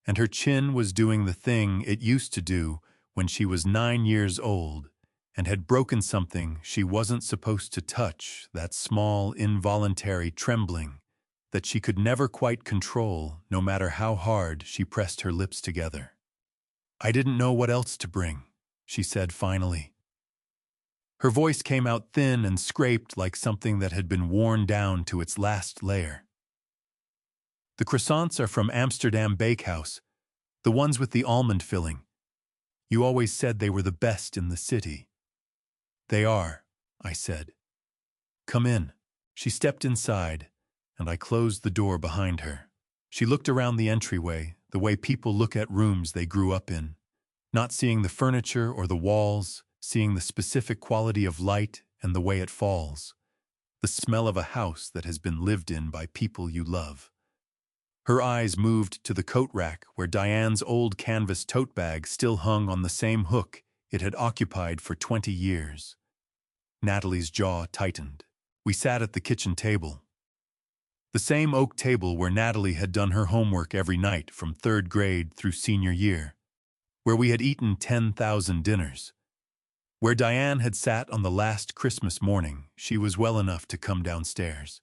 and her chin was doing the thing it used to do when she was 9 years old and had broken something she wasn't supposed to touch, that small, involuntary trembling that she could never quite control no matter how hard she pressed her lips together. "I didn't know what else to bring," she said finally. Her voice came out thin and scraped like something that had been worn down to its last layer. "The croissants are from Amsterdam Bakehouse, the ones with the almond filling. You always said they were the best in the city." "They are," I said. "Come in." She stepped inside, and I closed the door behind her. She looked around the entryway, the way people look at rooms they grew up in, not seeing the furniture or the walls, seeing the specific quality of light and the way it falls, the smell of a house that has been lived in by people you love. Her eyes moved to the coat rack where Diane's old canvas tote bag still hung on the same hook it had occupied for 20 years. Natalie's jaw tightened. We sat at the kitchen table. The same oak table where Natalie had done her homework every night from 3rd grade through senior year, where we had eaten 10,000 dinners, where Diane had sat on the last Christmas morning she was well enough to come downstairs.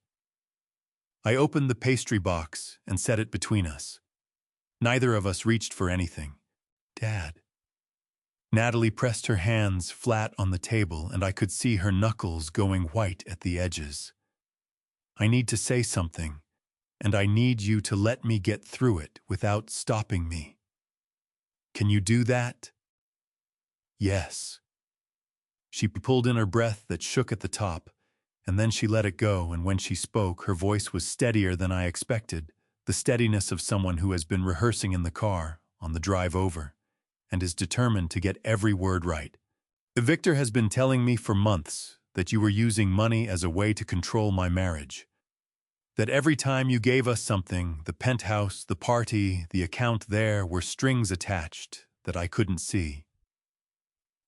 I opened the pastry box and set it between us. Neither of us reached for anything. "Dad." Natalie pressed her hands flat on the table and I could see her knuckles going white at the edges. "I need to say something, and I need you to let me get through it without stopping me. Can you do that?" "Yes." She pulled in her breath that shook at the top, and then she let it go, and when she spoke, her voice was steadier than I expected, the steadiness of someone who has been rehearsing in the car on the drive over and is determined to get every word right. "Victor has been telling me for months that you were using money as a way to control my marriage. That every time you gave us something, the penthouse, the party, the account there, were strings attached that I couldn't see.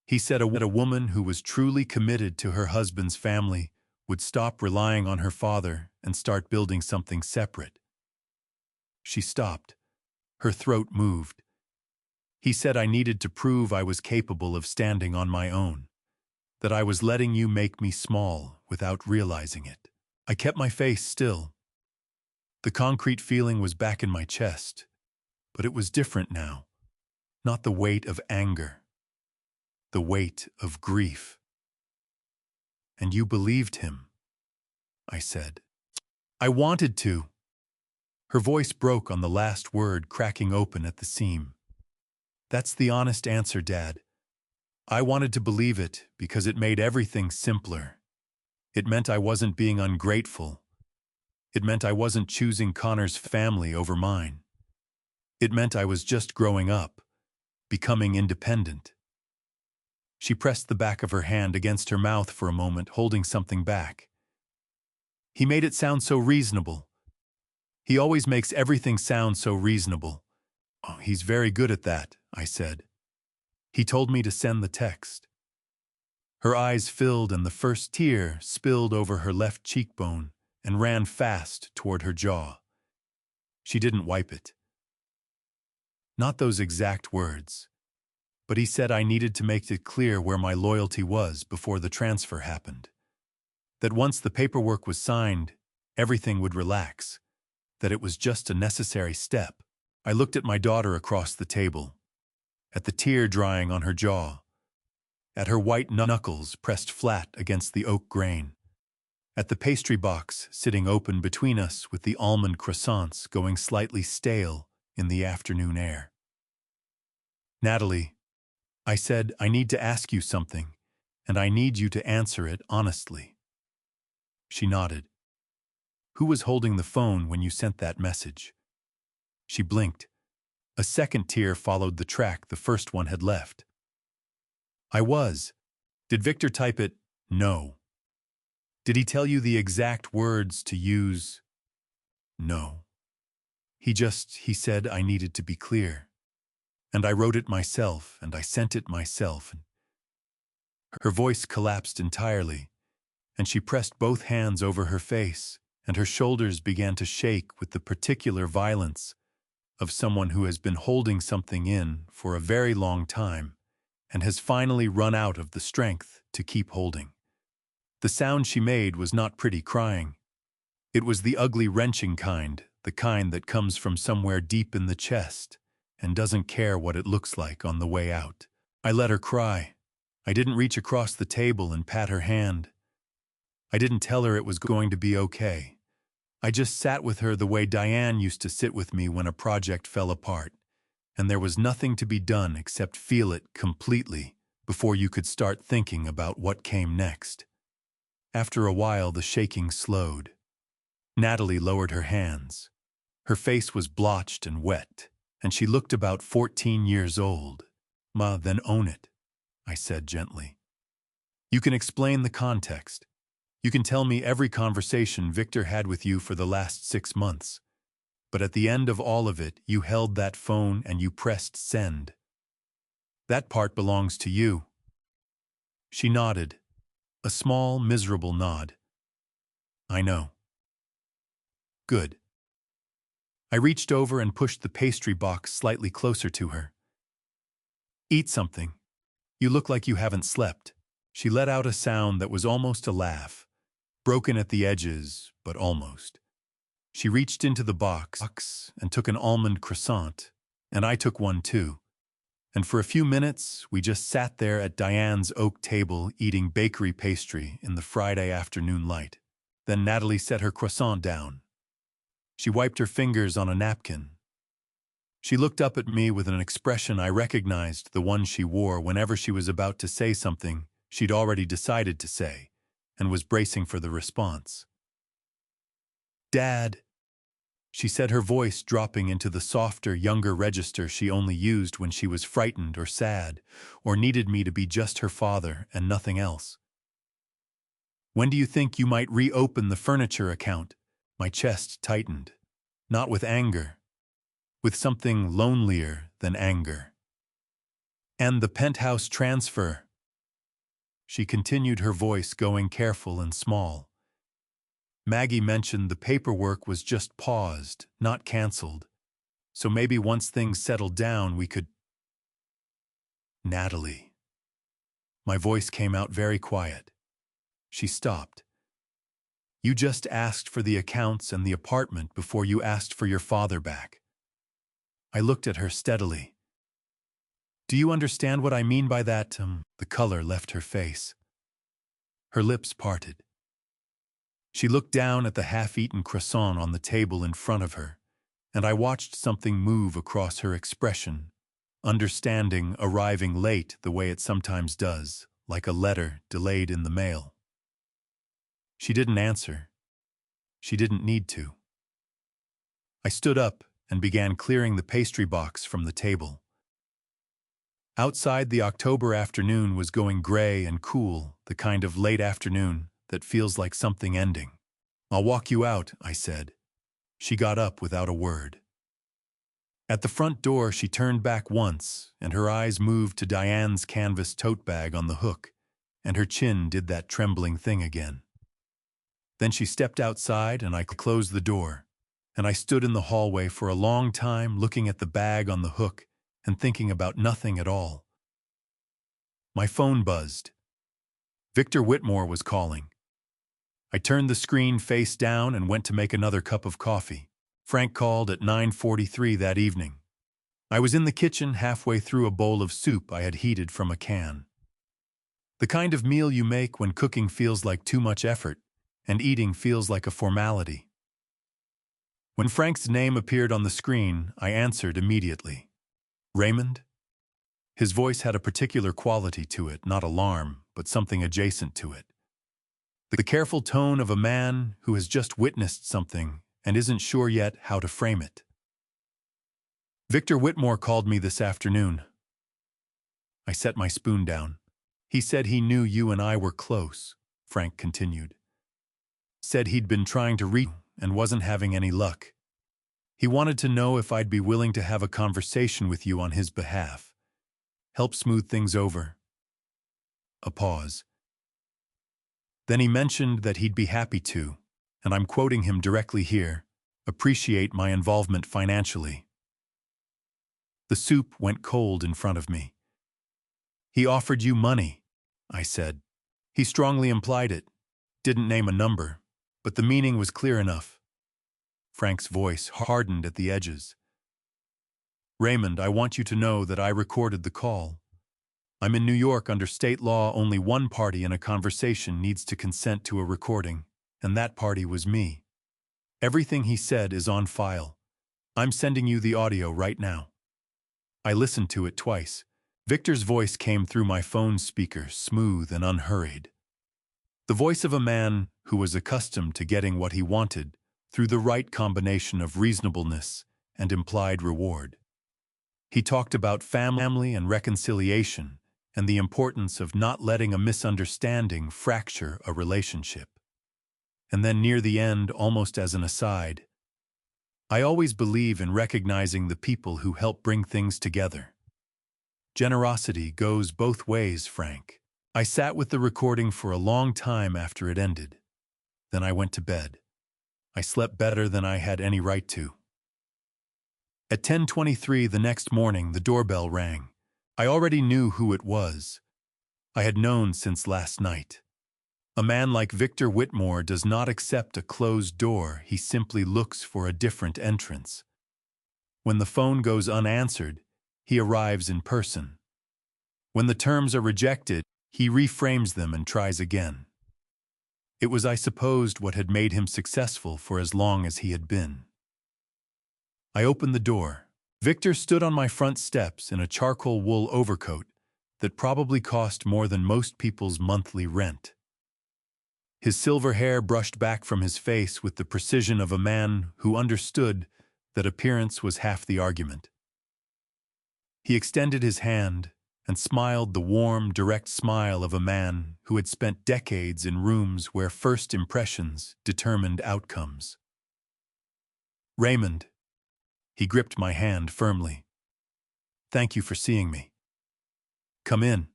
He said a woman who was truly committed to her husband's family would stop relying on her father and start building something separate." She stopped. Her throat moved. "He said I needed to prove I was capable of standing on my own, that I was letting you make me small without realizing it." I kept my face still. The concrete feeling was back in my chest, but it was different now. Not the weight of anger, the weight of grief. "And you believed him," I said. "I wanted to." Her voice broke on the last word, cracking open at the seam. "That's the honest answer, Dad. I wanted to believe it because it made everything simpler. It meant I wasn't being ungrateful. It meant I wasn't choosing Connor's family over mine. It meant I was just growing up, becoming independent." She pressed the back of her hand against her mouth for a moment, holding something back. "He made it sound so reasonable. He always makes everything sound so reasonable." "Oh, he's very good at that," I said. "He told me to send the text." Her eyes filled and the first tear spilled over her left cheekbone and ran fast toward her jaw. She didn't wipe it. "Not those exact words, but he said I needed to make it clear where my loyalty was before the transfer happened. That once the paperwork was signed, everything would relax. That it was just a necessary step." I looked at my daughter across the table, at the tear drying on her jaw, at her white knuckles pressed flat against the oak grain, at the pastry box sitting open between us with the almond croissants going slightly stale in the afternoon air. "Natalie," I said, "I need to ask you something, and I need you to answer it honestly." She nodded. "Who was holding the phone when you sent that message?" She blinked. A second tear followed the track the first one had left. "I was. Did Victor type it?" "No." "Did he tell you the exact words to use?" "No. He said I needed to be clear. And I wrote it myself, and I sent it myself." Her voice collapsed entirely, and she pressed both hands over her face, and her shoulders began to shake with the particular violence of someone who has been holding something in for a very long time and has finally run out of the strength to keep holding. The sound she made was not pretty crying. It was the ugly wrenching kind, the kind that comes from somewhere deep in the chest and doesn't care what it looks like on the way out. I let her cry. I didn't reach across the table and pat her hand. I didn't tell her it was going to be okay. I just sat with her the way Diane used to sit with me when a project fell apart, and there was nothing to be done except feel it completely before you could start thinking about what came next. After a while, the shaking slowed. Natalie lowered her hands. Her face was blotched and wet, and she looked about 14 years old. "Ma, then own it," I said gently. "You can explain the context. You can tell me every conversation Victor had with you for the last 6 months. But at the end of all of it, you held that phone and you pressed send. That part belongs to you." She nodded, a small, miserable nod. "I know." "Good." I reached over and pushed the pastry box slightly closer to her. "Eat something. You look like you haven't slept." She let out a sound that was almost a laugh, broken at the edges, but almost. She reached into the box and took an almond croissant, and I took one too. And for a few minutes, we just sat there at Diane's oak table eating bakery pastry in the Friday afternoon light. Then Natalie set her croissant down. She wiped her fingers on a napkin. She looked up at me with an expression I recognized, the one she wore whenever she was about to say something she'd already decided to say, and was bracing for the response. "Dad," she said, her voice dropping into the softer, younger register she only used when she was frightened or sad, or needed me to be just her father and nothing else. "When do you think you might reopen the furniture account?" My chest tightened, not with anger, with something lonelier than anger. "And the penthouse transfer," she continued, her voice going careful and small. "Maggie mentioned the paperwork was just paused, not canceled. So maybe once things settled down, we could—" "Natalie." My voice came out very quiet. She stopped. "You just asked for the accounts and the apartment before you asked for your father back." I looked at her steadily. "Do you understand what I mean by that?" The color left her face. Her lips parted. She looked down at the half-eaten croissant on the table in front of her, and I watched something move across her expression, understanding arriving late the way it sometimes does, like a letter delayed in the mail. She didn't answer. She didn't need to. I stood up and began clearing the pastry box from the table. Outside, the October afternoon was going gray and cool, the kind of late afternoon that feels like something ending. "I'll walk you out," I said. She got up without a word. At the front door, she turned back once, and her eyes moved to Diane's canvas tote bag on the hook, and her chin did that trembling thing again. Then she stepped outside, and I closed the door, and I stood in the hallway for a long time looking at the bag on the hook and thinking about nothing at all. My phone buzzed. Victor Whitmore was calling. I turned the screen face down and went to make another cup of coffee. Frank called at 9:43 that evening. I was in the kitchen halfway through a bowl of soup I had heated from a can. The kind of meal you make when cooking feels like too much effort and eating feels like a formality. When Frank's name appeared on the screen, I answered immediately. "Raymond?" His voice had a particular quality to it, not alarm, but something adjacent to it. The careful tone of a man who has just witnessed something and isn't sure yet how to frame it. Victor Whitmore called me this afternoon. I set my spoon down. He said he knew you and I were close, Frank continued. Said he'd been trying to reach you and wasn't having any luck. He wanted to know if I'd be willing to have a conversation with you on his behalf. Help smooth things over. A pause. Then he mentioned that he'd be happy to, and I'm quoting him directly here, appreciate my involvement financially. The soup went cold in front of me. He offered you money, I said. He strongly implied it, didn't name a number, but the meaning was clear enough. Frank's voice hardened at the edges. Raymond, I want you to know that I recorded the call. I'm in New York under state law. Only one party in a conversation needs to consent to a recording, and that party was me. Everything he said is on file. I'm sending you the audio right now. I listened to it twice. Victor's voice came through my phone speaker, smooth and unhurried. The voice of a man who was accustomed to getting what he wanted through the right combination of reasonableness and implied reward. He talked about family and reconciliation and the importance of not letting a misunderstanding fracture a relationship. And then near the end, almost as an aside, I always believe in recognizing the people who help bring things together. Generosity goes both ways, Frank. I sat with the recording for a long time after it ended. Then I went to bed. I slept better than I had any right to. At 10:23 the next morning, the doorbell rang. I already knew who it was. I had known since last night. A man like Victor Whitmore does not accept a closed door. He simply looks for a different entrance. When the phone goes unanswered, he arrives in person. When the terms are rejected, he reframes them and tries again. It was, I supposed, what had made him successful for as long as he had been. I opened the door. Victor stood on my front steps in a charcoal wool overcoat that probably cost more than most people's monthly rent. His silver hair brushed back from his face with the precision of a man who understood that appearance was half the argument. He extended his hand and smiled the warm, direct smile of a man who had spent decades in rooms where first impressions determined outcomes. Raymond. He gripped my hand firmly. Thank you for seeing me. Come in,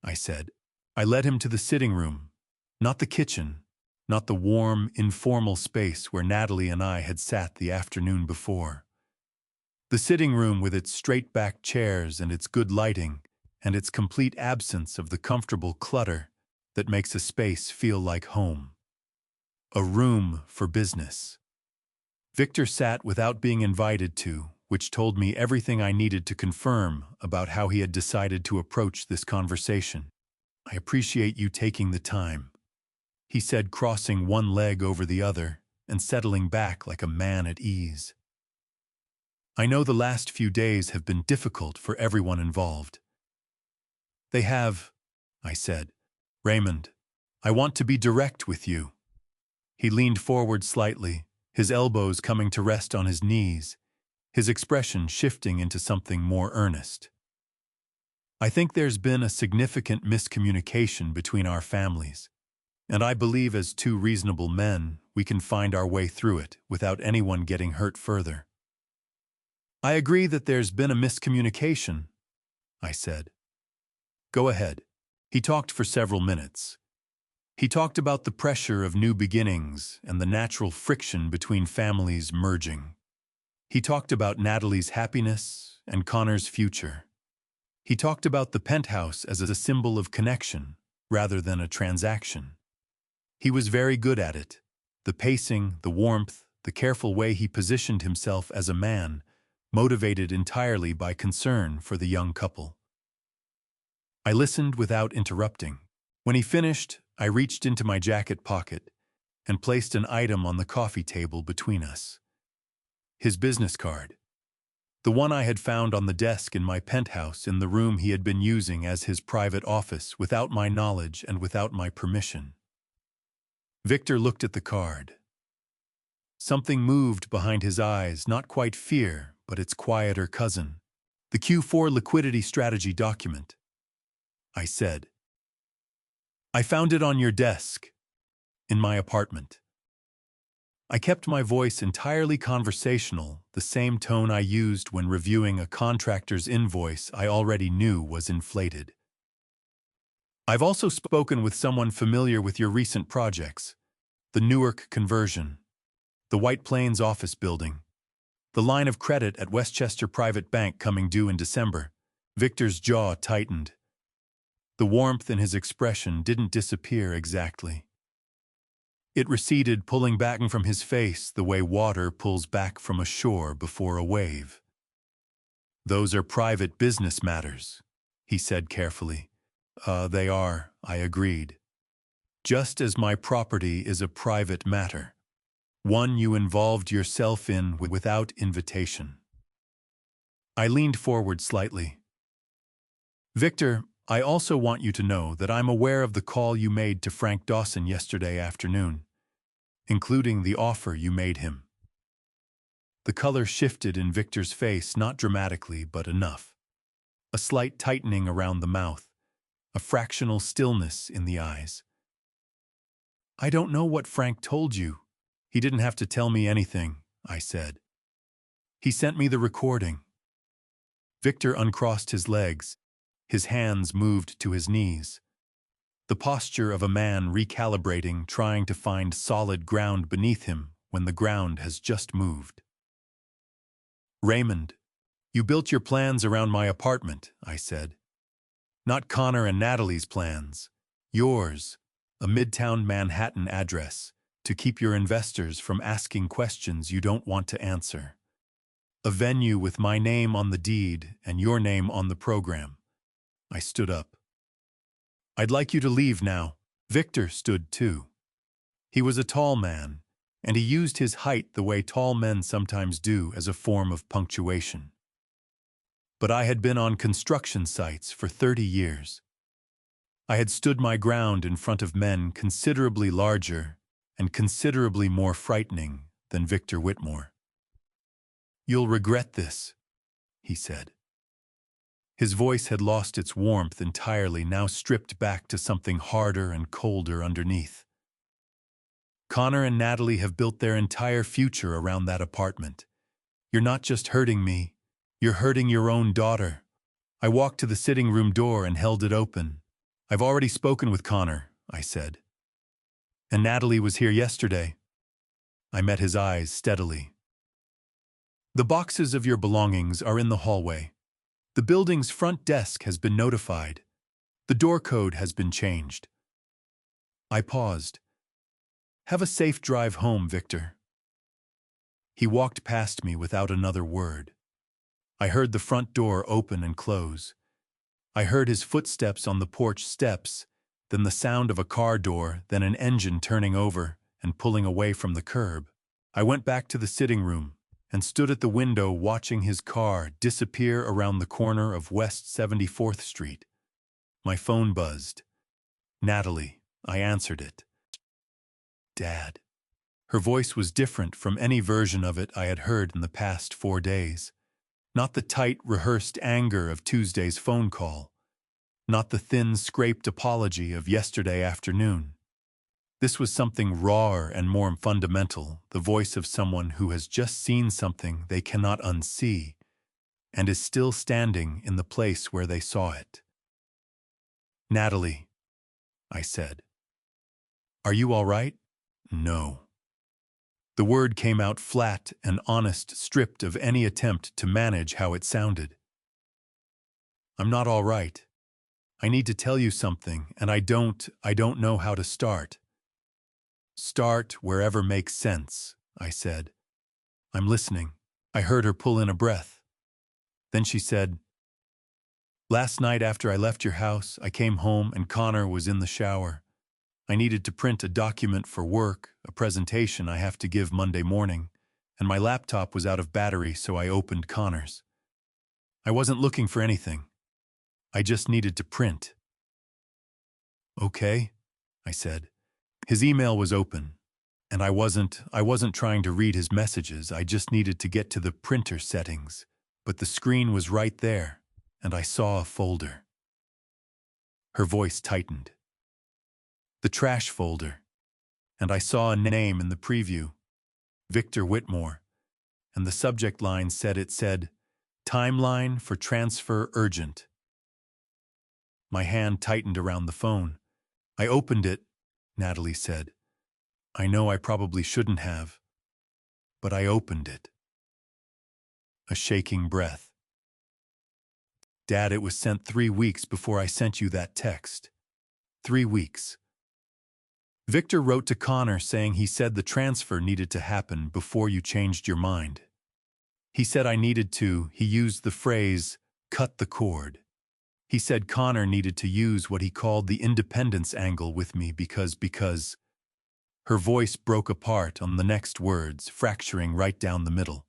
I said. I led him to the sitting room, not the kitchen, not the warm, informal space where Natalie and I had sat the afternoon before. The sitting room with its straight-backed chairs and its good lighting and its complete absence of the comfortable clutter that makes a space feel like home. A room for business. Victor sat without being invited to, which told me everything I needed to confirm about how he had decided to approach this conversation. I appreciate you taking the time, he said, crossing one leg over the other and settling back like a man at ease. I know the last few days have been difficult for everyone involved. They have, I said. Raymond, I want to be direct with you. He leaned forward slightly, his elbows coming to rest on his knees, his expression shifting into something more earnest. I think there's been a significant miscommunication between our families, and I believe as two reasonable men we can find our way through it without anyone getting hurt further. I agree that there's been a miscommunication, I said. Go ahead. He talked for several minutes. He talked about the pressure of new beginnings and the natural friction between families merging. He talked about Natalie's happiness and Connor's future. He talked about the penthouse as a symbol of connection rather than a transaction. He was very good at it. The pacing, the warmth, the careful way he positioned himself as a man, motivated entirely by concern for the young couple. I listened without interrupting. When he finished, I reached into my jacket pocket and placed an item on the coffee table between us. His business card. The one I had found on the desk in my penthouse in the room he had been using as his private office without my knowledge and without my permission. Victor looked at the card. Something moved behind his eyes, not quite fear, but its quieter cousin. The Q4 liquidity strategy document. I said. I found it on your desk, in my apartment. I kept my voice entirely conversational, the same tone I used when reviewing a contractor's invoice I already knew was inflated. I've also spoken with someone familiar with your recent projects, the Newark conversion, the White Plains office building, the line of credit at Westchester Private Bank coming due in December. Victor's jaw tightened. The warmth in his expression didn't disappear exactly. It receded, pulling back from his face the way water pulls back from a shore before a wave. Those are private business matters, he said carefully. They are, I agreed. Just as my property is a private matter. One you involved yourself in without invitation. I leaned forward slightly. Victor, I also want you to know that I'm aware of the call you made to Frank Dawson yesterday afternoon, including the offer you made him. The color shifted in Victor's face, not dramatically, but enough. A slight tightening around the mouth, a fractional stillness in the eyes. I don't know what Frank told you. He didn't have to tell me anything, I said. He sent me the recording. Victor uncrossed his legs. His hands moved to his knees. The posture of a man recalibrating, trying to find solid ground beneath him when the ground has just moved. Raymond, you built your plans around my apartment, I said. Not Connor and Natalie's plans. Yours, a Midtown Manhattan address, to keep your investors from asking questions you don't want to answer. A venue with my name on the deed and your name on the program. I stood up. I'd like you to leave now. Victor stood too. He was a tall man, and he used his height the way tall men sometimes do as a form of punctuation. But I had been on construction sites for 30 years. I had stood my ground in front of men considerably larger and considerably more frightening than Victor Whitmore. You'll regret this, he said. His voice had lost its warmth entirely, now stripped back to something harder and colder underneath. Connor and Natalie have built their entire future around that apartment. You're not just hurting me, you're hurting your own daughter. I walked to the sitting room door and held it open. I've already spoken with Connor, I said. And Natalie was here yesterday. I met his eyes steadily. The boxes of your belongings are in the hallway. The building's front desk has been notified. The door code has been changed. I paused. Have a safe drive home, Victor. He walked past me without another word. I heard the front door open and close. I heard his footsteps on the porch steps, then the sound of a car door, then an engine turning over and pulling away from the curb. I went back to the sitting room and stood at the window watching his car disappear around the corner of West 74th Street. My phone buzzed. Natalie. I answered it. Dad. Her voice was different from any version of it I had heard in the past 4 days. Not the tight, rehearsed anger of Tuesday's phone call. Not the thin, scraped apology of yesterday afternoon. This was something rawer and more fundamental, the voice of someone who has just seen something they cannot unsee and is still standing in the place where they saw it. Natalie, I said. Are you all right? No. The word came out flat and honest, stripped of any attempt to manage how it sounded. I'm not all right. I need to tell you something, and I don't know how to start. Start wherever makes sense, I said. I'm listening. I heard her pull in a breath. Then she said, Last night after I left your house, I came home and Connor was in the shower. I needed to print a document for work, a presentation I have to give Monday morning, and my laptop was out of battery, so I opened Connor's. I wasn't looking for anything. I just needed to print. Okay, I said. His email was open, and I wasn't trying to read his messages. I just needed to get to the printer settings. But the screen was right there, and I saw a folder. Her voice tightened. The trash folder. And I saw a name in the preview, Victor Whitmore, and the subject line said, "Timeline for transfer urgent." My hand tightened around the phone. I opened it, Natalie said. I know I probably shouldn't have, but I opened it. A shaking breath. Dad, it was sent 3 weeks before I sent you that text. 3 weeks. Victor wrote to Connor saying he said the transfer needed to happen before you changed your mind. He said I needed to, he used the phrase, cut the cord. He said Connor needed to use what he called the independence angle with me because... Her voice broke apart on the next words, fracturing right down the middle.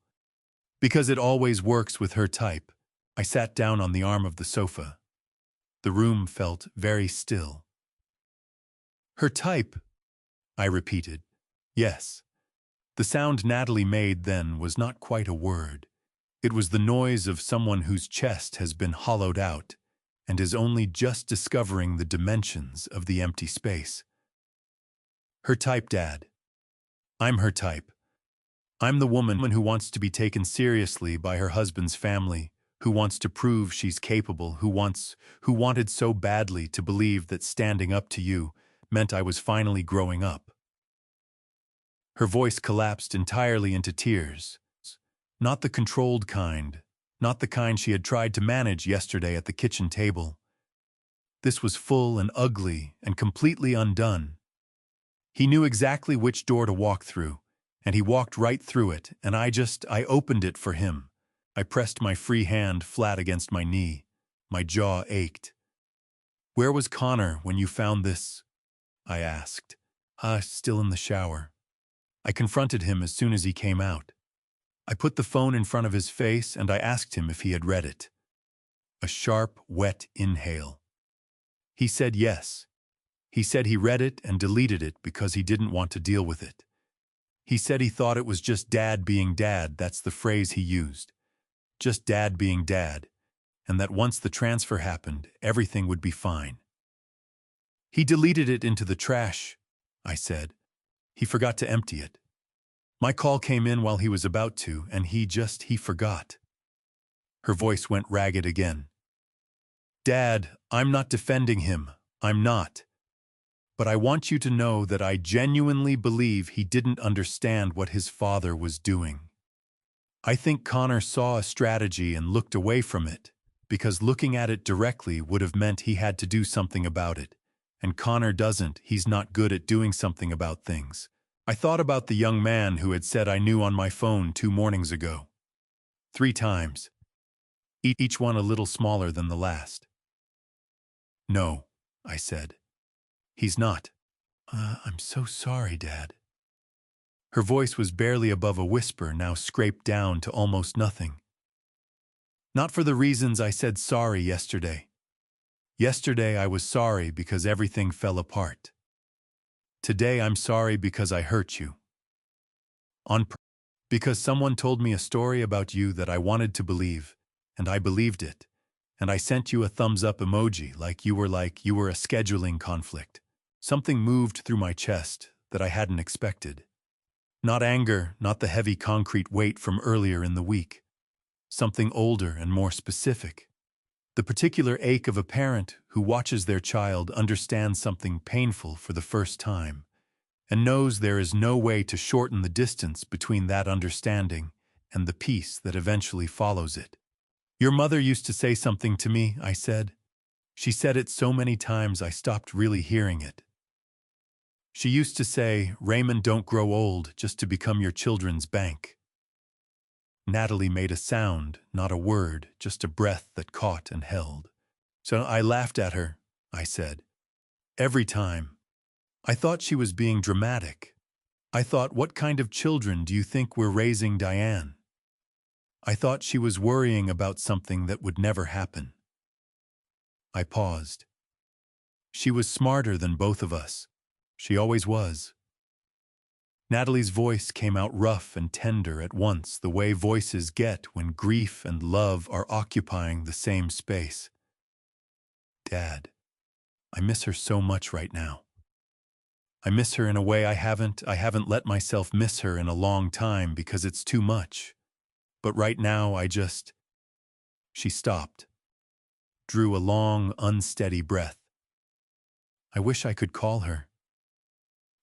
Because it always works with her type. I sat down on the arm of the sofa. The room felt very still. Her type, I repeated. Yes. The sound Natalie made then was not quite a word. It was the noise of someone whose chest has been hollowed out and is only just discovering the dimensions of the empty space. Her type, Dad. I'm her type. I'm the woman who wants to be taken seriously by her husband's family, who wants to prove she's capable, who wanted so badly to believe that standing up to you meant I was finally growing up. Her voice collapsed entirely into tears. Not the controlled kind, not the kind she had tried to manage yesterday at the kitchen table. This was full and ugly and completely undone. He knew exactly which door to walk through, and he walked right through it, and I opened it for him. I pressed my free hand flat against my knee. My jaw ached. Where was Connor when you found this? I asked. Still in the shower. I confronted him as soon as he came out. I put the phone in front of his face and I asked him if he had read it. A sharp, wet inhale. He said yes. He said he read it and deleted it because he didn't want to deal with it. He said he thought it was just Dad being Dad, that's the phrase he used. Just Dad being Dad, and that once the transfer happened, everything would be fine. He deleted it into the trash, I said. He forgot to empty it. My call came in while he was about to, and he forgot. Her voice went ragged again. Dad, I'm not defending him. I'm not. But I want you to know that I genuinely believe he didn't understand what his father was doing. I think Connor saw a strategy and looked away from it, because looking at it directly would have meant he had to do something about it. And Connor doesn't, he's not good at doing something about things. I thought about the young man who had said I knew on my phone 2 mornings ago. 3 times. Each one a little smaller than the last. No, I said. He's not. I'm so sorry, Dad. Her voice was barely above a whisper, now scraped down to almost nothing. Not for the reasons I said sorry yesterday. Yesterday I was sorry because everything fell apart. Today I'm sorry because I hurt you. Because someone told me a story about you that I wanted to believe, and I believed it, and I sent you a thumbs-up emoji like you were a scheduling conflict. Something moved through my chest that I hadn't expected. Not anger, not the heavy concrete weight from earlier in the week. Something older and more specific. The particular ache of a parent who watches their child understand something painful for the first time and knows there is no way to shorten the distance between that understanding and the peace that eventually follows it. Your mother used to say something to me, I said. She said it so many times I stopped really hearing it. She used to say, Raymond, don't grow old just to become your children's bank. Natalie made a sound, not a word, just a breath that caught and held. So I laughed at her, I said. Every time. I thought she was being dramatic. I thought, what kind of children do you think we're raising, Diane? I thought she was worrying about something that would never happen. I paused. She was smarter than both of us. She always was. Natalie's voice came out rough and tender at once, the way voices get when grief and love are occupying the same space. Dad, I miss her so much right now. I miss her in a way I haven't let myself miss her in a long time because it's too much. But right now She stopped, drew a long, unsteady breath. I wish I could call her.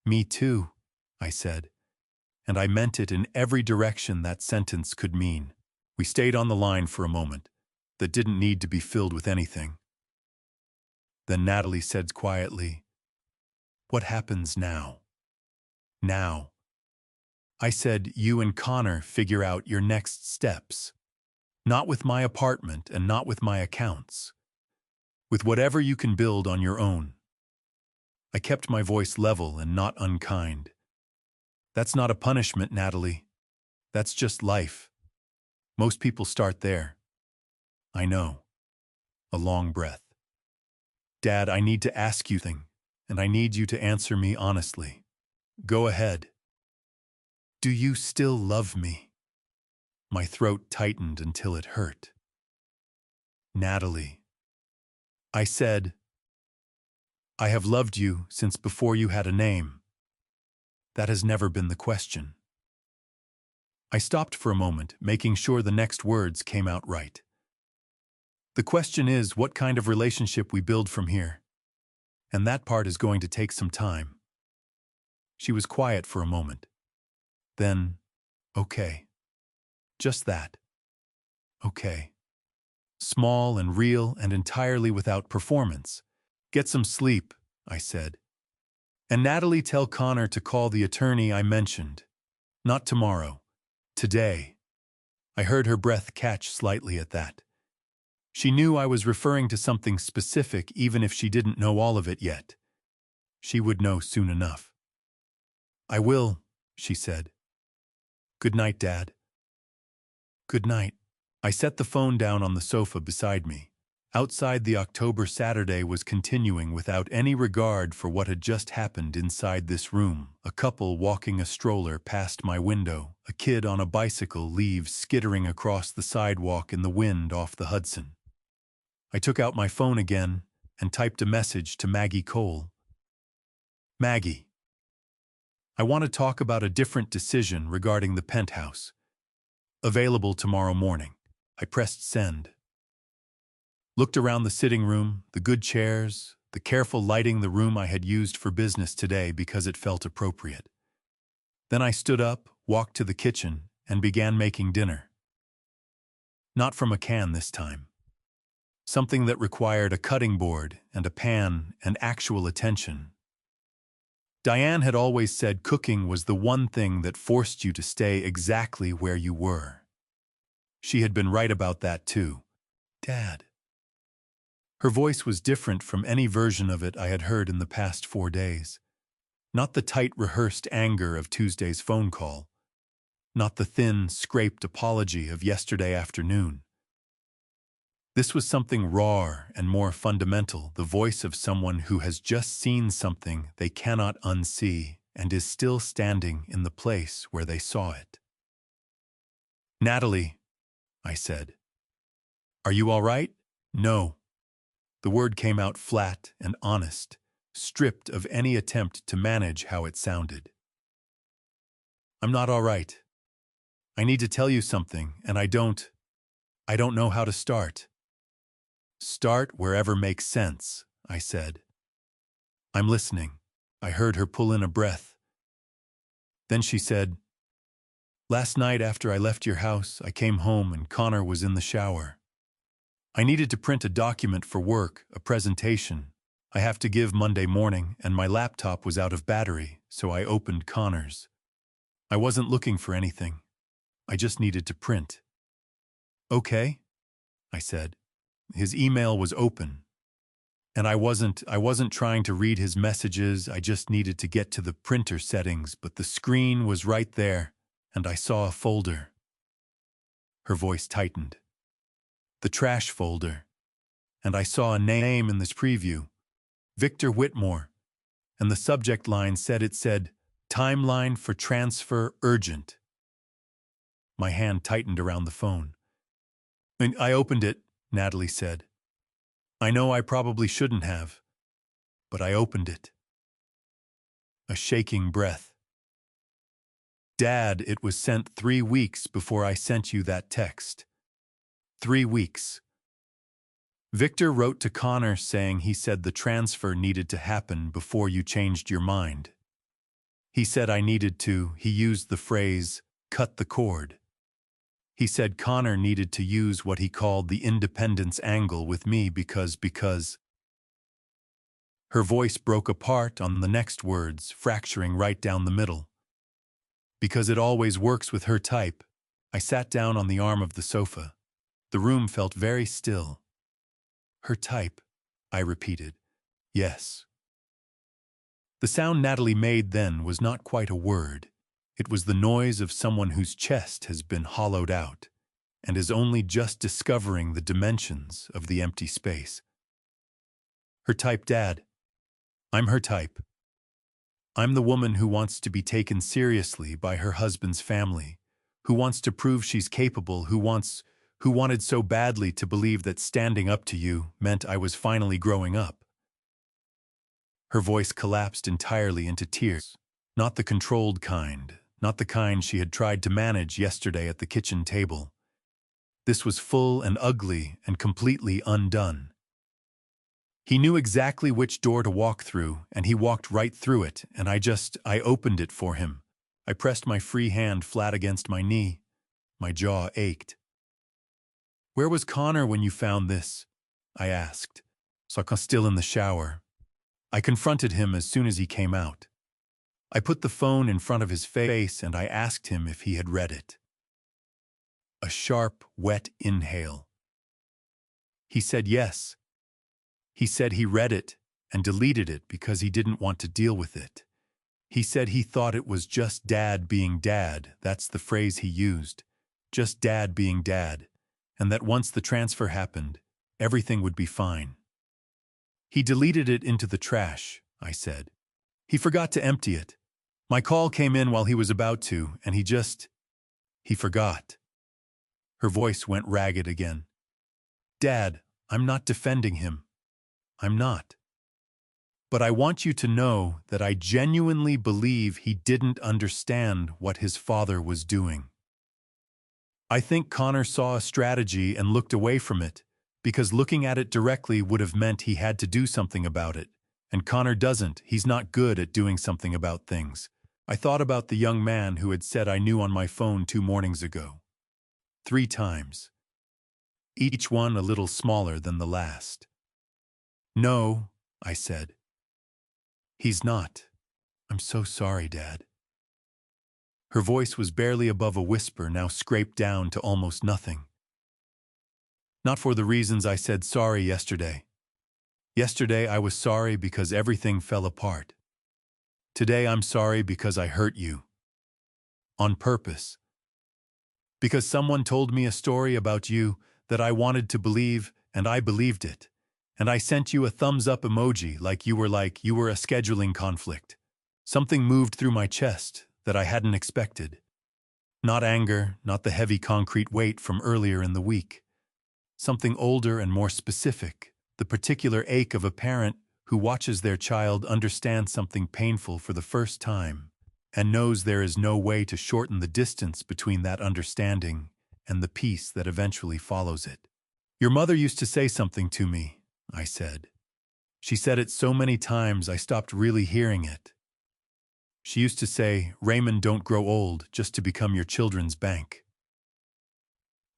Me too, I said, and I meant it in every direction that sentence could mean. We stayed on the line for a moment that didn't need to be filled with anything. Then Natalie said quietly, "What happens now?" Now. I said, "You and Connor figure out your next steps. Not with my apartment and not with my accounts. With whatever you can build on your own." I kept my voice level and not unkind. "That's not a punishment, Natalie. That's just life. Most people start there." "I know." A long breath. "Dad, I need to ask you something, and I need you to answer me honestly. Go ahead. Do you still love me?" My throat tightened until it hurt. "Natalie," I said, "I have loved you since before you had a name. That has never been the question." I stopped for a moment, making sure the next words came out right. "The question is what kind of relationship we build from here. And that part is going to take some time." She was quiet for a moment. Then, "Okay. Just that. Okay. Small and real and entirely without performance. Get some sleep," I said. "And Natalie, tell Connor to call the attorney I mentioned. Not tomorrow. Today." I heard her breath catch slightly at that. She knew I was referring to something specific even if she didn't know all of it yet. She would know soon enough. "I will," she said. "Good night, Dad." "Good night." I set the phone down on the sofa beside me. Outside, the October Saturday was continuing without any regard for what had just happened inside this room. A couple walking a stroller past my window, a kid on a bicycle, leaves skittering across the sidewalk in the wind off the Hudson. I took out my phone again and typed a message to Maggie Cole. "Maggie, I want to talk about a different decision regarding the penthouse. Available tomorrow morning." I pressed send. Looked around the sitting room, the good chairs, the careful lighting, the room I had used for business today because it felt appropriate. Then I stood up, walked to the kitchen, and began making dinner. Not from a can this time. Something that required a cutting board and a pan and actual attention. Diane had always said cooking was the one thing that forced you to stay exactly where you were. She had been right about that too. "Dad." Her voice was different from any version of it I had heard in the past 4 days. Not the tight, rehearsed anger of Tuesday's phone call. Not the thin, scraped apology of yesterday afternoon. This was something raw and more fundamental, the voice of someone who has just seen something they cannot unsee and is still standing in the place where they saw it. "Natalie," I said. "Are you all right?" "No." The word came out flat and honest, stripped of any attempt to manage how it sounded. "I'm not all right. I need to tell you something, and I don't know how to start." "Start wherever makes sense," I said. "I'm listening." I heard her pull in a breath. Then she said, "Last night after I left your house, I came home and Connor was in the shower. I needed to print a document for work, a presentation. I have to give Monday morning, and my laptop was out of battery, so I opened Connor's. I wasn't looking for anything. I just needed to print." "Okay," I said. His email was open. And I wasn't trying to read his messages, I just needed to get to the printer settings, but the screen was right there, and I saw a folder. Her voice tightened. The trash folder. And I saw a name in this preview. Victor Whitmore. And the subject line said, "Timeline for transfer urgent." My hand tightened around the phone. "And I opened it," Natalie said. "I know I probably shouldn't have, but I opened it." A shaking breath. "Dad, it was sent 3 weeks before I sent you that text. 3 weeks. Victor wrote to Connor saying he said the transfer needed to happen before you changed your mind. He said I needed to, he used the phrase, cut the cord. He said Connor needed to use what he called the independence angle with me because... Her voice broke apart on the next words, fracturing right down the middle. Because it always works with her type. I sat down on the arm of the sofa. The room felt very still. Her type, I repeated. Yes. The sound Natalie made then was not quite a word. It was the noise of someone whose chest has been hollowed out and is only just discovering the dimensions of the empty space. Her type, Dad. I'm her type. I'm the woman who wants to be taken seriously by her husband's family, who wants to prove she's capable, who wanted so badly to believe that standing up to you meant I was finally growing up. Her voice collapsed entirely into tears, not the controlled kind, not the kind she had tried to manage yesterday at the kitchen table. This was full and ugly and completely undone. He knew exactly which door to walk through, and he walked right through it, and I opened it for him. I pressed my free hand flat against my knee. My jaw ached. "Where was Connor when you found this?" I asked, still in the shower. I confronted him as soon as he came out. I put the phone in front of his face and I asked him if he had read it. A sharp, wet inhale. He said yes. He said he read it and deleted it because he didn't want to deal with it. He said he thought it was just Dad being Dad, that's the phrase he used, just Dad being Dad, and that once the transfer happened, everything would be fine. He deleted it into the trash, I said. He forgot to empty it. My call came in while he was about to, and he forgot. Her voice went ragged again. Dad, I'm not defending him. I'm not. But I want you to know that I genuinely believe he didn't understand what his father was doing. I think Connor saw a strategy and looked away from it, because looking at it directly would have meant he had to do something about it. And Connor doesn't. He's not good at doing something about things. I thought about the young man who had said I knew on my phone 2 mornings ago. 3 times. Each one a little smaller than the last. No, I said. He's not. I'm so sorry, Dad. Her voice was barely above a whisper, now scraped down to almost nothing. Not for the reasons I said sorry yesterday. Yesterday I was sorry because everything fell apart. Today I'm sorry because I hurt you. On purpose. Because someone told me a story about you that I wanted to believe, and I believed it. And I sent you a thumbs-up emoji like you were a scheduling conflict. Something moved through my chest that I hadn't expected. Not anger, not the heavy concrete weight from earlier in the week. Something older and more specific, the particular ache of a parent who watches their child understand something painful for the first time and knows there is no way to shorten the distance between that understanding and the peace that eventually follows it. Your mother used to say something to me, I said. She said it so many times I stopped really hearing it. She used to say, Raymond, don't grow old just to become your children's bank.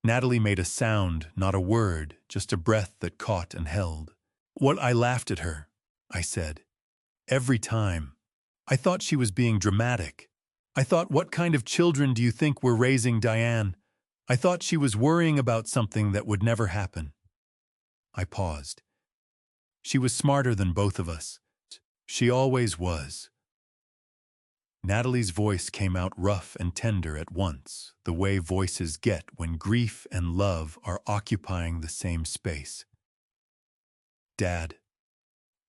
Natalie made a sound, not a word, just a breath that caught and held. I laughed at her, I said. Every time. I thought she was being dramatic. I thought, what kind of children do you think we're raising, Diane? I thought she was worrying about something that would never happen. I paused. She was smarter than both of us. She always was. Natalie's voice came out rough and tender at once, the way voices get when grief and love are occupying the same space. Dad,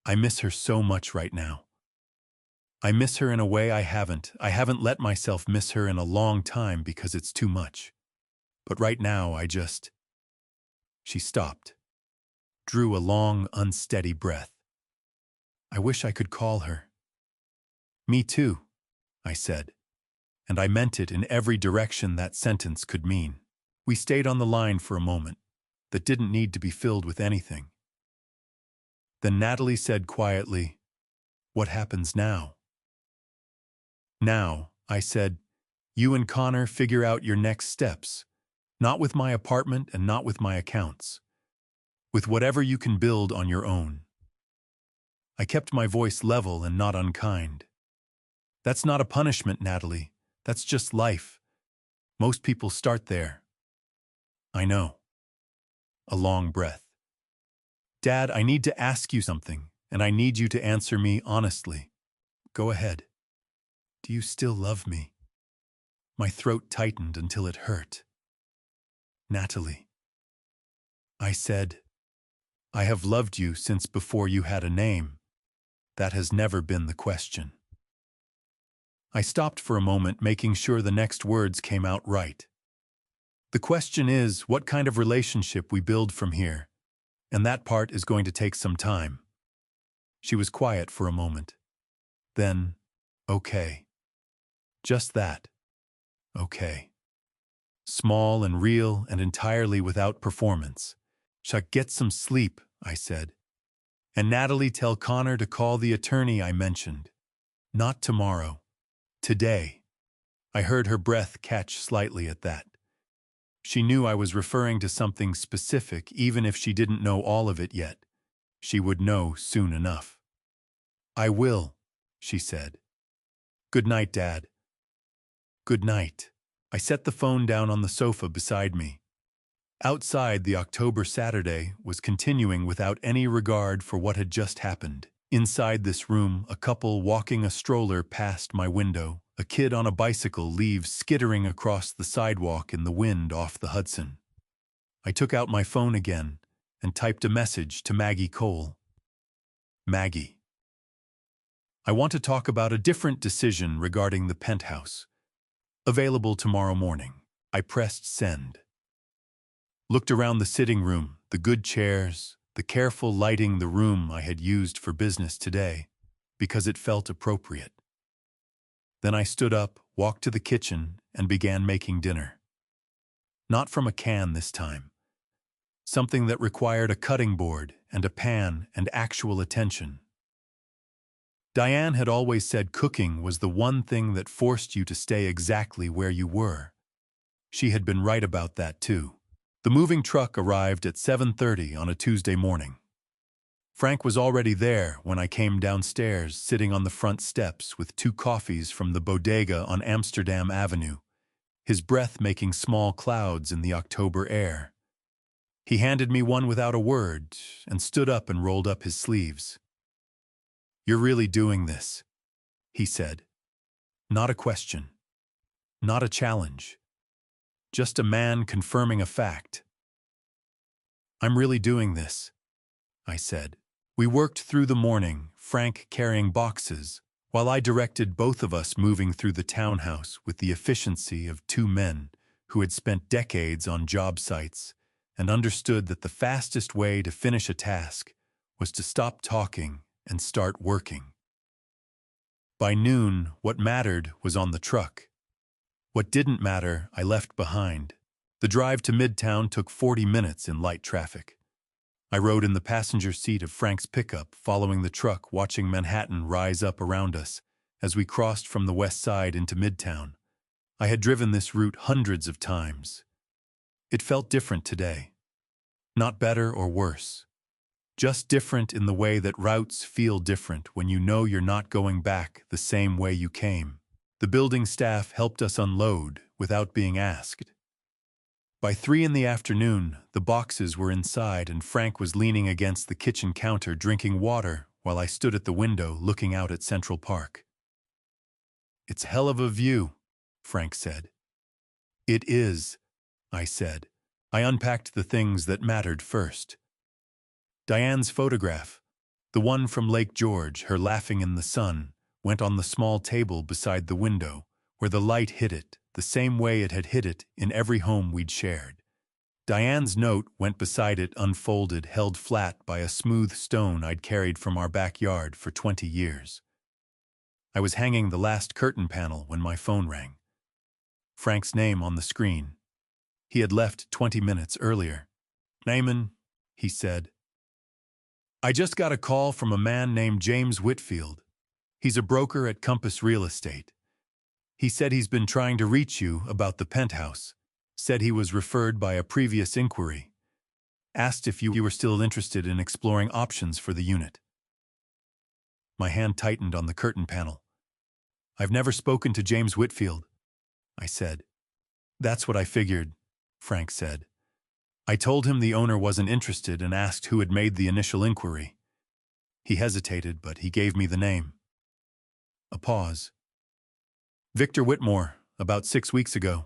I miss her so much right now. I miss her in a way I haven't let myself miss her in a long time because it's too much. But right now She stopped, drew a long, unsteady breath. I wish I could call her. Me too, I said, and I meant it in every direction that sentence could mean. We stayed on the line for a moment that didn't need to be filled with anything. Then Natalie said quietly, "What happens now?" "Now," I said, "you and Connor figure out your next steps, not with my apartment and not with my accounts, with whatever you can build on your own." I kept my voice level and not unkind. "That's not a punishment, Natalie. That's just life. Most people start there." "I know." A long breath. "Dad, I need to ask you something, and I need you to answer me honestly." "Go ahead." "Do you still love me?" My throat tightened until it hurt. "Natalie," I said, "I have loved you since before you had a name. That has never been the question." I stopped for a moment, making sure the next words came out right. "The question is what kind of relationship we build from here, and that part is going to take some time." She was quiet for a moment. Then, "Okay." Just that. Okay. Small and real and entirely without performance. "Chuck, get some sleep," I said. "And Natalie, tell Connor to call the attorney I mentioned. Not tomorrow. Today." I heard her breath catch slightly at that. She knew I was referring to something specific, even if she didn't know all of it yet. She would know soon enough. "I will," she said. "Good night, Dad." "Good night." I set the phone down on the sofa beside me. Outside, the October Saturday was continuing without any regard for what had just happened. Inside this room, a couple walking a stroller past my window, a kid on a bicycle, leaves skittering across the sidewalk in the wind off the Hudson. I took out my phone again and typed a message to Maggie Cole. "Maggie, I want to talk about a different decision regarding the penthouse. Available tomorrow morning." I pressed send. Looked around the sitting room, the good chairs, the careful lighting, the room I had used for business today, because it felt appropriate. Then I stood up, walked to the kitchen, and began making dinner. Not from a can this time. Something that required a cutting board and a pan and actual attention. Diane had always said cooking was the one thing that forced you to stay exactly where you were. She had been right about that too. The moving truck arrived at 7:30 on a Tuesday morning. Frank was already there when I came downstairs, sitting on the front steps with 2 coffees from the bodega on Amsterdam Avenue, his breath making small clouds in the October air. He handed me one without a word and stood up and rolled up his sleeves. "You're really doing this," he said. Not a question. Not a challenge. Just a man confirming a fact. "I'm really doing this," I said. We worked through the morning, Frank carrying boxes, while I directed both of us moving through the townhouse with the efficiency of 2 men who had spent decades on job sites and understood that the fastest way to finish a task was to stop talking and start working. By noon, what mattered was on the truck. What didn't matter, I left behind. The drive to Midtown took 40 minutes in light traffic. I rode in the passenger seat of Frank's pickup, following the truck, watching Manhattan rise up around us as we crossed from the west side into Midtown. I had driven this route hundreds of times. It felt different today. Not better or worse. Just different in the way that routes feel different when you know you're not going back the same way you came. The building staff helped us unload without being asked. By 3 in the afternoon, the boxes were inside and Frank was leaning against the kitchen counter drinking water while I stood at the window looking out at Central Park. It's a hell of a view, Frank said. It is, I said. I unpacked the things that mattered first. Diane's photograph, the one from Lake George, her laughing in the sun, went on the small table beside the window, where the light hit it, the same way it had hit it in every home we'd shared. Diane's note went beside it, unfolded, held flat by a smooth stone I'd carried from our backyard for 20 years. I was hanging the last curtain panel when my phone rang. Frank's name on the screen. He had left 20 minutes earlier. Raymond, he said. I just got a call from a man named James Whitfield. He's a broker at Compass Real Estate. He said he's been trying to reach you about the penthouse. Said he was referred by a previous inquiry. Asked if you were still interested in exploring options for the unit. My hand tightened on the curtain panel. I've never spoken to James Whitfield, I said. That's what I figured, Frank said. I told him the owner wasn't interested and asked who had made the initial inquiry. He hesitated, but he gave me the name. A pause. Victor Whitmore, about 6 weeks ago.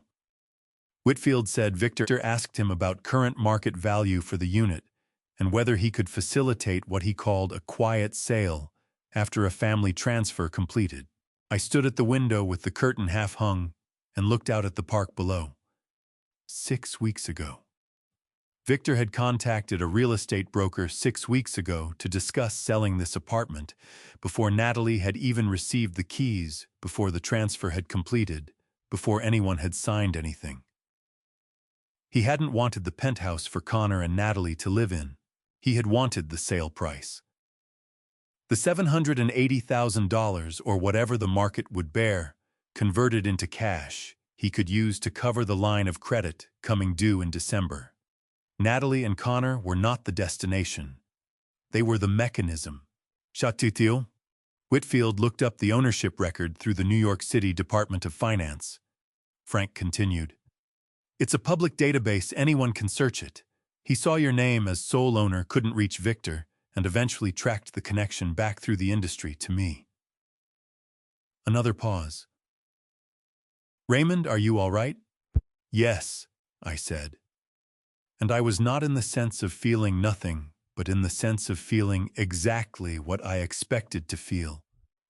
Whitfield said Victor asked him about current market value for the unit and whether he could facilitate what he called a quiet sale after a family transfer completed. I stood at the window with the curtain half hung and looked out at the park below. 6 weeks ago. Victor had contacted a real estate broker 6 weeks ago to discuss selling this apartment before Natalie had even received the keys, before the transfer had completed, before anyone had signed anything. He hadn't wanted the penthouse for Connor and Natalie to live in. He had wanted the sale price. The $780,000, or whatever the market would bear, converted into cash, he could use to cover the line of credit coming due in December. Natalie and Connor were not the destination. They were the mechanism. Chatitio? Whitfield looked up the ownership record through the New York City Department of Finance. Frank continued. It's a public database, anyone can search it. He saw your name as sole owner, couldn't reach Victor, and eventually tracked the connection back through the industry to me. Another pause. Raymond, are you all right? Yes, I said. And I was not in the sense of feeling nothing, but in the sense of feeling exactly what I expected to feel,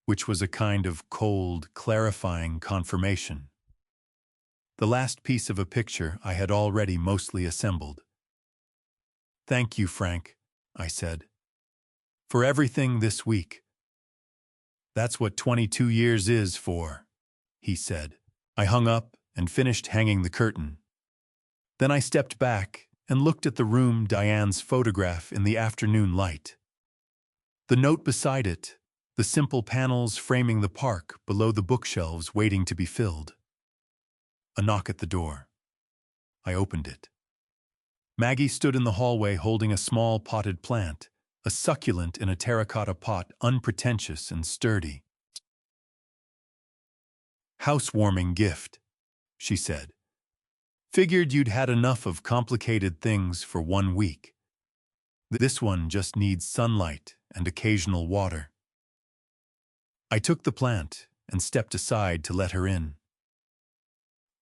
which was a kind of cold, clarifying confirmation. The last piece of a picture I had already mostly assembled. Thank you, Frank, I said, for everything this week. That's what 22 years is for, he said. I hung up and finished hanging the curtain. Then I stepped back and looked at the room, Diane's photograph in the afternoon light. The note beside it, the simple panels framing the park below the bookshelves waiting to be filled. A knock at the door. I opened it. Maggie stood in the hallway holding a small potted plant, a succulent in a terracotta pot, unpretentious and sturdy. Housewarming gift, she said. Figured you'd had enough of complicated things for 1 week. This one just needs sunlight and occasional water. I took the plant and stepped aside to let her in.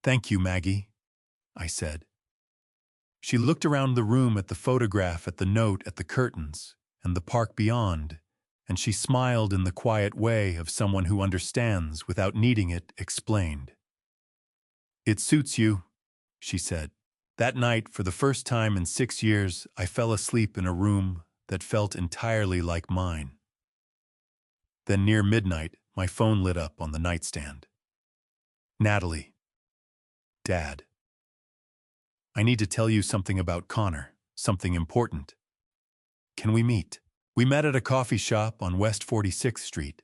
Thank you, Maggie, I said. She looked around the room at the photograph, at the note, at the curtains, and the park beyond, and she smiled in the quiet way of someone who understands without needing it explained. It suits you, she said. That night, for the first time in 6 years, I fell asleep in a room that felt entirely like mine. Then near midnight, my phone lit up on the nightstand. Natalie. Dad. I need to tell you something about Connor, something important. Can we meet? We met at a coffee shop on West 46th Street.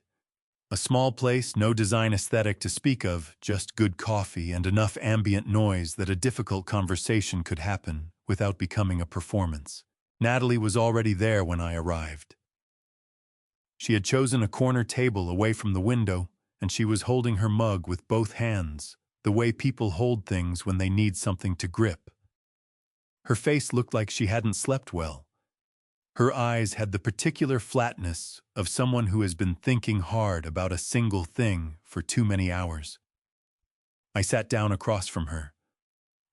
A small place, no design aesthetic to speak of, just good coffee and enough ambient noise that a difficult conversation could happen without becoming a performance. Natalie was already there when I arrived. She had chosen a corner table away from the window, and she was holding her mug with both hands, the way people hold things when they need something to grip. Her face looked like she hadn't slept well. Her eyes had the particular flatness of someone who has been thinking hard about a single thing for too many hours. I sat down across from her,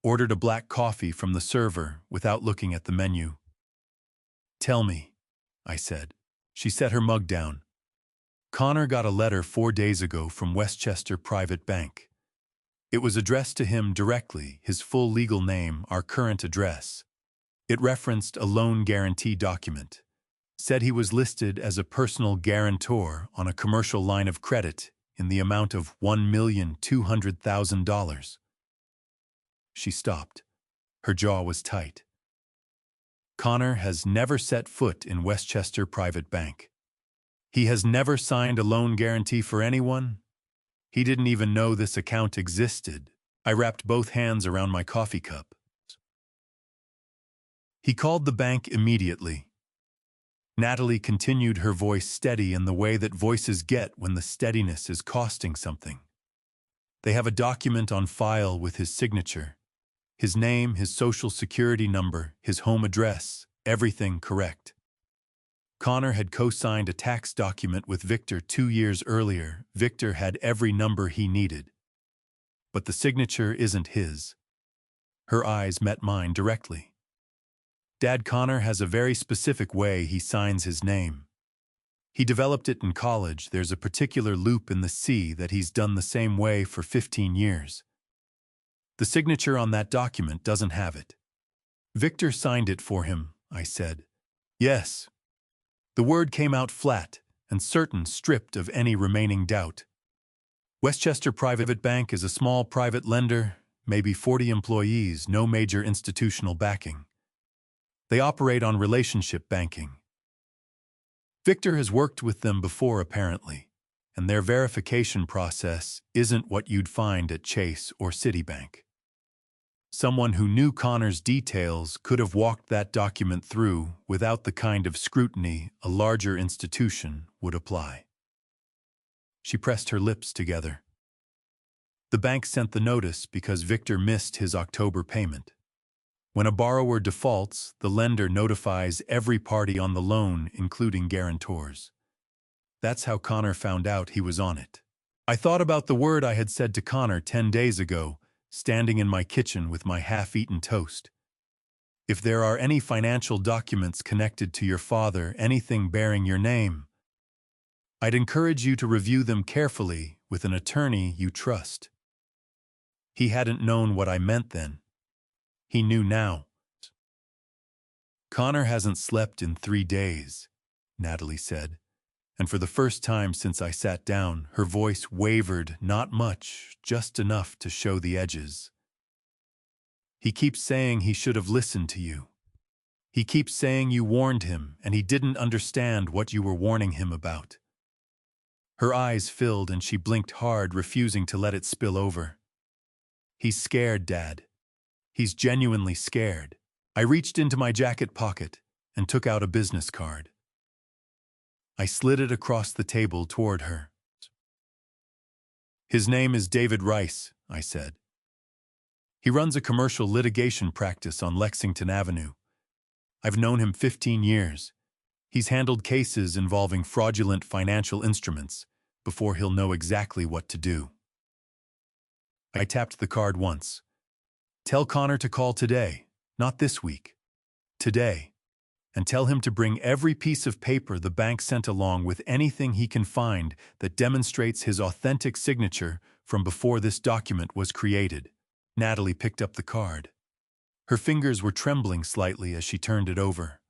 ordered a black coffee from the server without looking at the menu. "Tell me," I said. She set her mug down. "Connor got a letter 4 days ago from Westchester Private Bank. It was addressed to him directly, his full legal name, our current address. It referenced a loan guarantee document. Said he was listed as a personal guarantor on a commercial line of credit in the amount of $1,200,000. She stopped. Her jaw was tight. Connor has never set foot in Westchester Private Bank. He has never signed a loan guarantee for anyone. He didn't even know this account existed. I wrapped both hands around my coffee cup. He called the bank immediately. Natalie continued, her voice steady in the way that voices get when the steadiness is costing something. They have a document on file with his signature. His name, his social security number, his home address, everything correct. Connor had co-signed a tax document with Victor 2 years earlier. Victor had every number he needed. But the signature isn't his. Her eyes met mine directly. Dad, Connor has a very specific way he signs his name. He developed it in college. There's a particular loop in the C that he's done the same way for 15 years. The signature on that document doesn't have it. Victor signed it for him, I said. Yes. The word came out flat and certain, stripped of any remaining doubt. Westchester Private Bank is a small private lender, maybe 40 employees, no major institutional backing. They operate on relationship banking. Victor has worked with them before, apparently, and their verification process isn't what you'd find at Chase or Citibank. Someone who knew Connor's details could have walked that document through without the kind of scrutiny a larger institution would apply. She pressed her lips together. The bank sent the notice because Victor missed his October payment. When a borrower defaults, the lender notifies every party on the loan, including guarantors. That's how Connor found out he was on it. I thought about the word I had said to Connor 10 days ago, standing in my kitchen with my half-eaten toast. If there are any financial documents connected to your father, anything bearing your name, I'd encourage you to review them carefully with an attorney you trust. He hadn't known what I meant then. He knew now. Connor hasn't slept in 3 days, Natalie said, and for the first time since I sat down, her voice wavered, not much, just enough to show the edges. He keeps saying he should have listened to you. He keeps saying you warned him and he didn't understand what you were warning him about. Her eyes filled and she blinked hard, refusing to let it spill over. He's scared, Dad. He's genuinely scared. I reached into my jacket pocket and took out a business card. I slid it across the table toward her. His name is David Rice, I said. He runs a commercial litigation practice on Lexington Avenue. I've known him 15 years. He's handled cases involving fraudulent financial instruments before he'll know exactly what to do. I tapped the card once. Tell Connor to call today, not this week. Today. And tell him to bring every piece of paper the bank sent along with anything he can find that demonstrates his authentic signature from before this document was created. Natalie picked up the card. Her fingers were trembling slightly as she turned it over.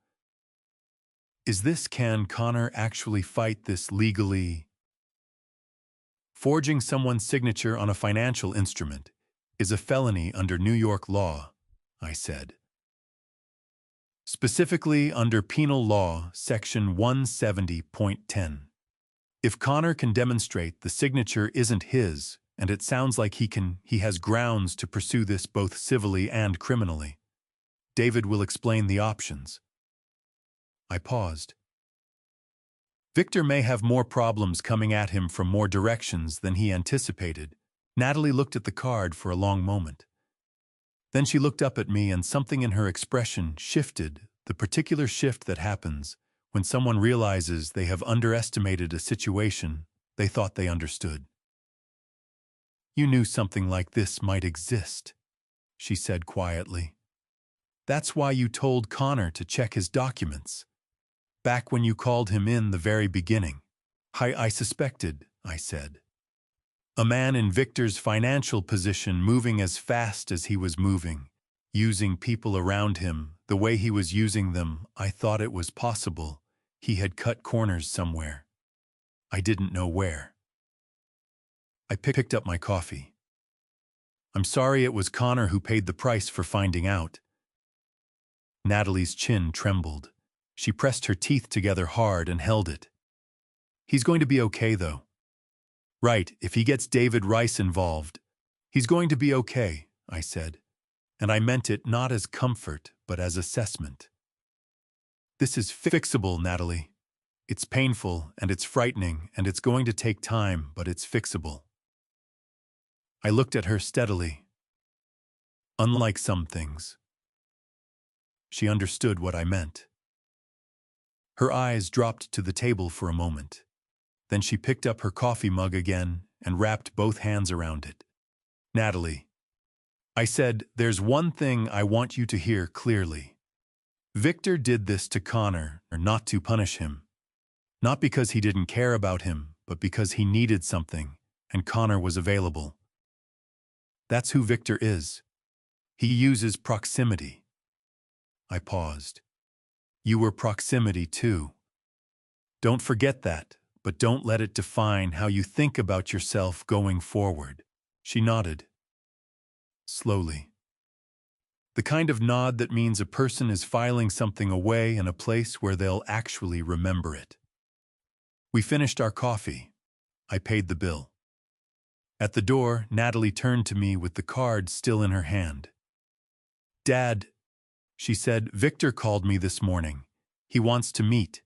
Can Connor actually fight this legally? Forging someone's signature on a financial instrument is a felony under New York law, I said. Specifically under Penal Law, Section 170.10. If Connor can demonstrate the signature isn't his, and it sounds like he has grounds to pursue this both civilly and criminally, David will explain the options. I paused. Victor may have more problems coming at him from more directions than he anticipated. Natalie looked at the card for a long moment. Then she looked up at me and something in her expression shifted, The particular shift that happens when someone realizes they have underestimated a situation they thought they understood. "You knew something like this might exist," she said quietly. "That's why you told Connor to check his documents. Back when you called him in the very beginning." I suspected," I said. "A man in Victor's financial position moving as fast as he was moving, using people around him the way he was using them, I thought it was possible he had cut corners somewhere. I didn't know where." I picked up my coffee. "I'm sorry it was Connor who paid the price for finding out." Natalie's chin trembled. She pressed her teeth together hard and held it. "He's going to be okay, though." "Right, if he gets David Rice involved, he's going to be okay," I said. And I meant it not as comfort, but as assessment. "This is fixable, Natalie. It's painful, and it's frightening, and it's going to take time, but it's fixable." I looked at her steadily. "Unlike some things." She understood what I meant. Her eyes dropped to the table for a moment. Then she picked up her coffee mug again and wrapped both hands around it. "Natalie," I said, "there's one thing I want you to hear clearly. Victor did this to Connor, not to punish him. Not because he didn't care about him, but because he needed something, and Connor was available. That's who Victor is. He uses proximity." I paused. "You were proximity too. Don't forget that, but don't let it define how you think about yourself going forward." She nodded. Slowly. The kind of nod that means a person is filing something away in a place where they'll actually remember it. We finished our coffee. I paid the bill. At the door, Natalie turned to me with the card still in her hand. "Dad," she said, "Victor called me this morning. He wants to meet.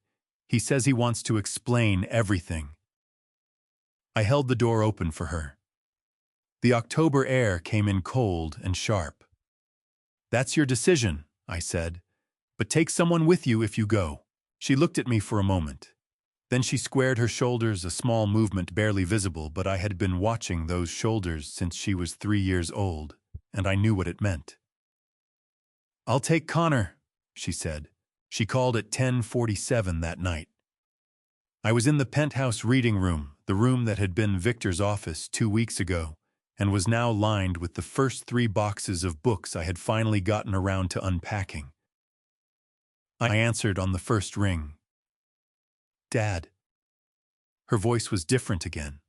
He says he wants to explain everything." I held the door open for her. The October air came in cold and sharp. "That's your decision," I said, "but take someone with you if you go." She looked at me for a moment. Then she squared her shoulders, a small movement barely visible, but I had been watching those shoulders since she was 3 years old, and I knew what it meant. "I'll take Connor," she said. She called at 10:47 that night. I was in the penthouse reading room, the room that had been Victor's office 2 weeks ago, and was now lined with the first 3 boxes of books I had finally gotten around to unpacking. I answered on the first ring. "Dad." Her voice was different again.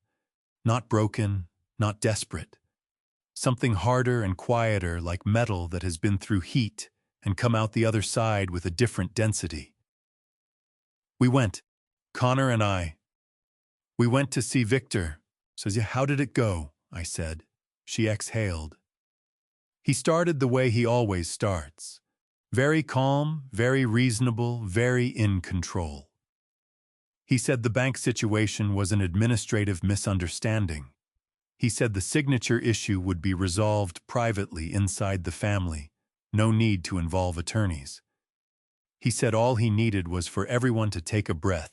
Not broken, not desperate. Something harder and quieter, like metal that has been through heat and come out the other side with a different density. "We went, Connor and I. We went to see Victor." "So how did it go?" I said. She exhaled. "He started the way he always starts. Very calm, very reasonable, very in control. He said the bank situation was an administrative misunderstanding. He said the signature issue would be resolved privately inside the family, no need to involve attorneys. He said all he needed was for everyone to take a breath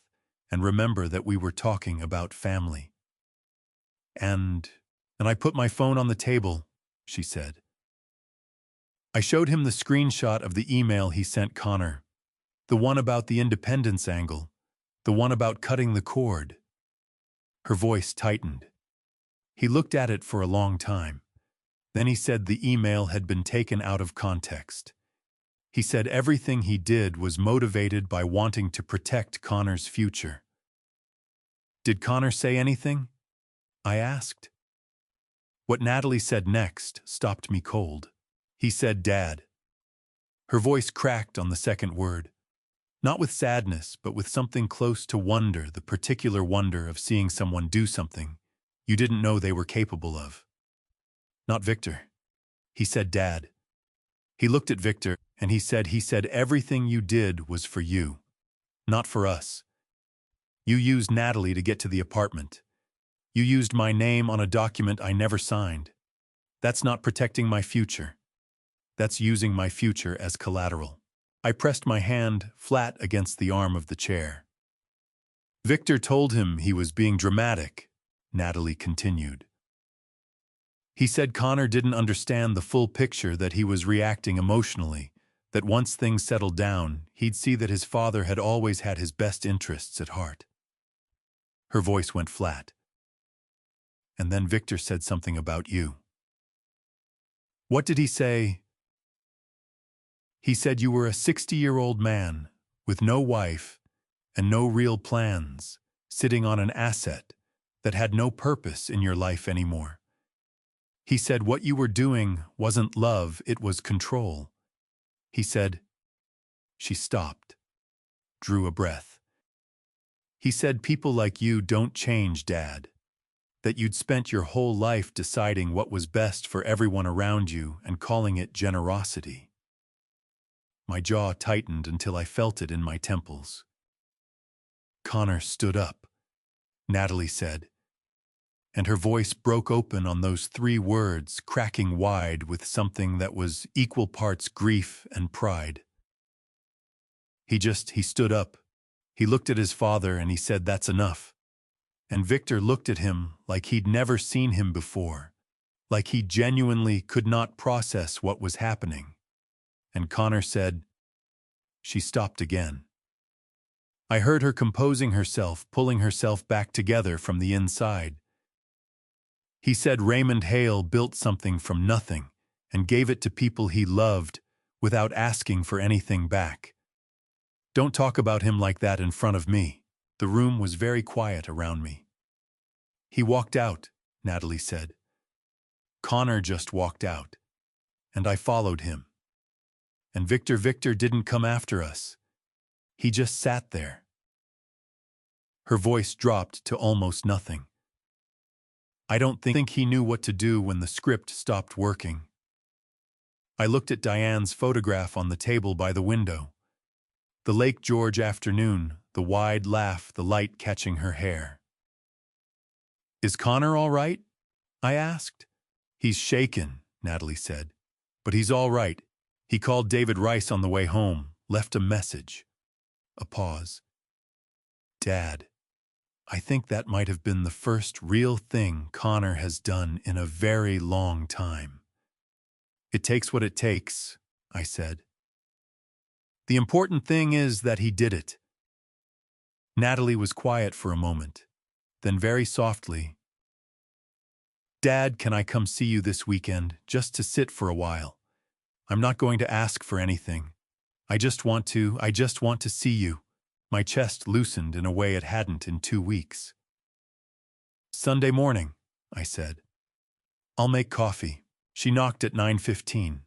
and remember that we were talking about family. And I put my phone on the table," she said. "I showed him the screenshot of the email he sent Connor, the one about the independence angle, the one about cutting the cord." Her voice tightened. He looked at it for a long time. Then he said the email had been taken out of context. He said everything he did was motivated by wanting to protect Connor's future. "Did Connor say anything?" I asked. What Natalie said next stopped me cold. He said, "Dad." Her voice cracked on the second word. Not with sadness, but with something close to wonder, the particular wonder of seeing someone do something you didn't know they were capable of. "Not Victor." He said, "Dad." He looked at Victor, and he said everything you did was for you, not for us. You used Natalie to get to the apartment. You used my name on a document I never signed. That's not protecting my future. That's using my future as collateral. I pressed my hand flat against the arm of the chair. Victor told him he was being dramatic, Natalie continued. He said Connor didn't understand the full picture, that he was reacting emotionally, that once things settled down, he'd see that his father had always had his best interests at heart. Her voice went flat. And then Victor said something about you. What did he say? He said you were a 60-year-old man with no wife and no real plans, sitting on an asset that had no purpose in your life anymore. He said what you were doing wasn't love, it was control. He said, she stopped, drew a breath. He said people like you don't change, Dad. That you'd spent your whole life deciding what was best for everyone around you and calling it generosity. My jaw tightened until I felt it in my temples. Connor stood up, Natalie said, and her voice broke open on those 3 words, cracking wide with something that was equal parts grief and pride. He stood up. He looked at his father and he said, "That's enough." And Victor looked at him like he'd never seen him before, like he genuinely could not process what was happening. And Connor said, she stopped again. I heard her composing herself, pulling herself back together from the inside. He said Raymond Hale built something from nothing and gave it to people he loved without asking for anything back. Don't talk about him like that in front of me. The room was very quiet around me. He walked out, Natalie said. Connor just walked out, and I followed him. And Victor didn't come after us. He just sat there. Her voice dropped to almost nothing. I don't think he knew what to do when the script stopped working. I looked at Diane's photograph on the table by the window. The Lake George afternoon, the wide laugh, the light catching her hair. Is Connor all right? I asked. He's shaken, Natalie said. But he's all right. He called David Rice on the way home, left a message. A pause. Dad, I think that might have been the first real thing Connor has done in a very long time. It takes what it takes, I said. The important thing is that he did it. Natalie was quiet for a moment, then very softly, Dad, can I come see you this weekend, just to sit for a while? I'm not going to ask for anything. I just want to see you. My chest loosened in a way it hadn't in 2 weeks. Sunday morning, I said. I'll make coffee. She knocked at 9:15.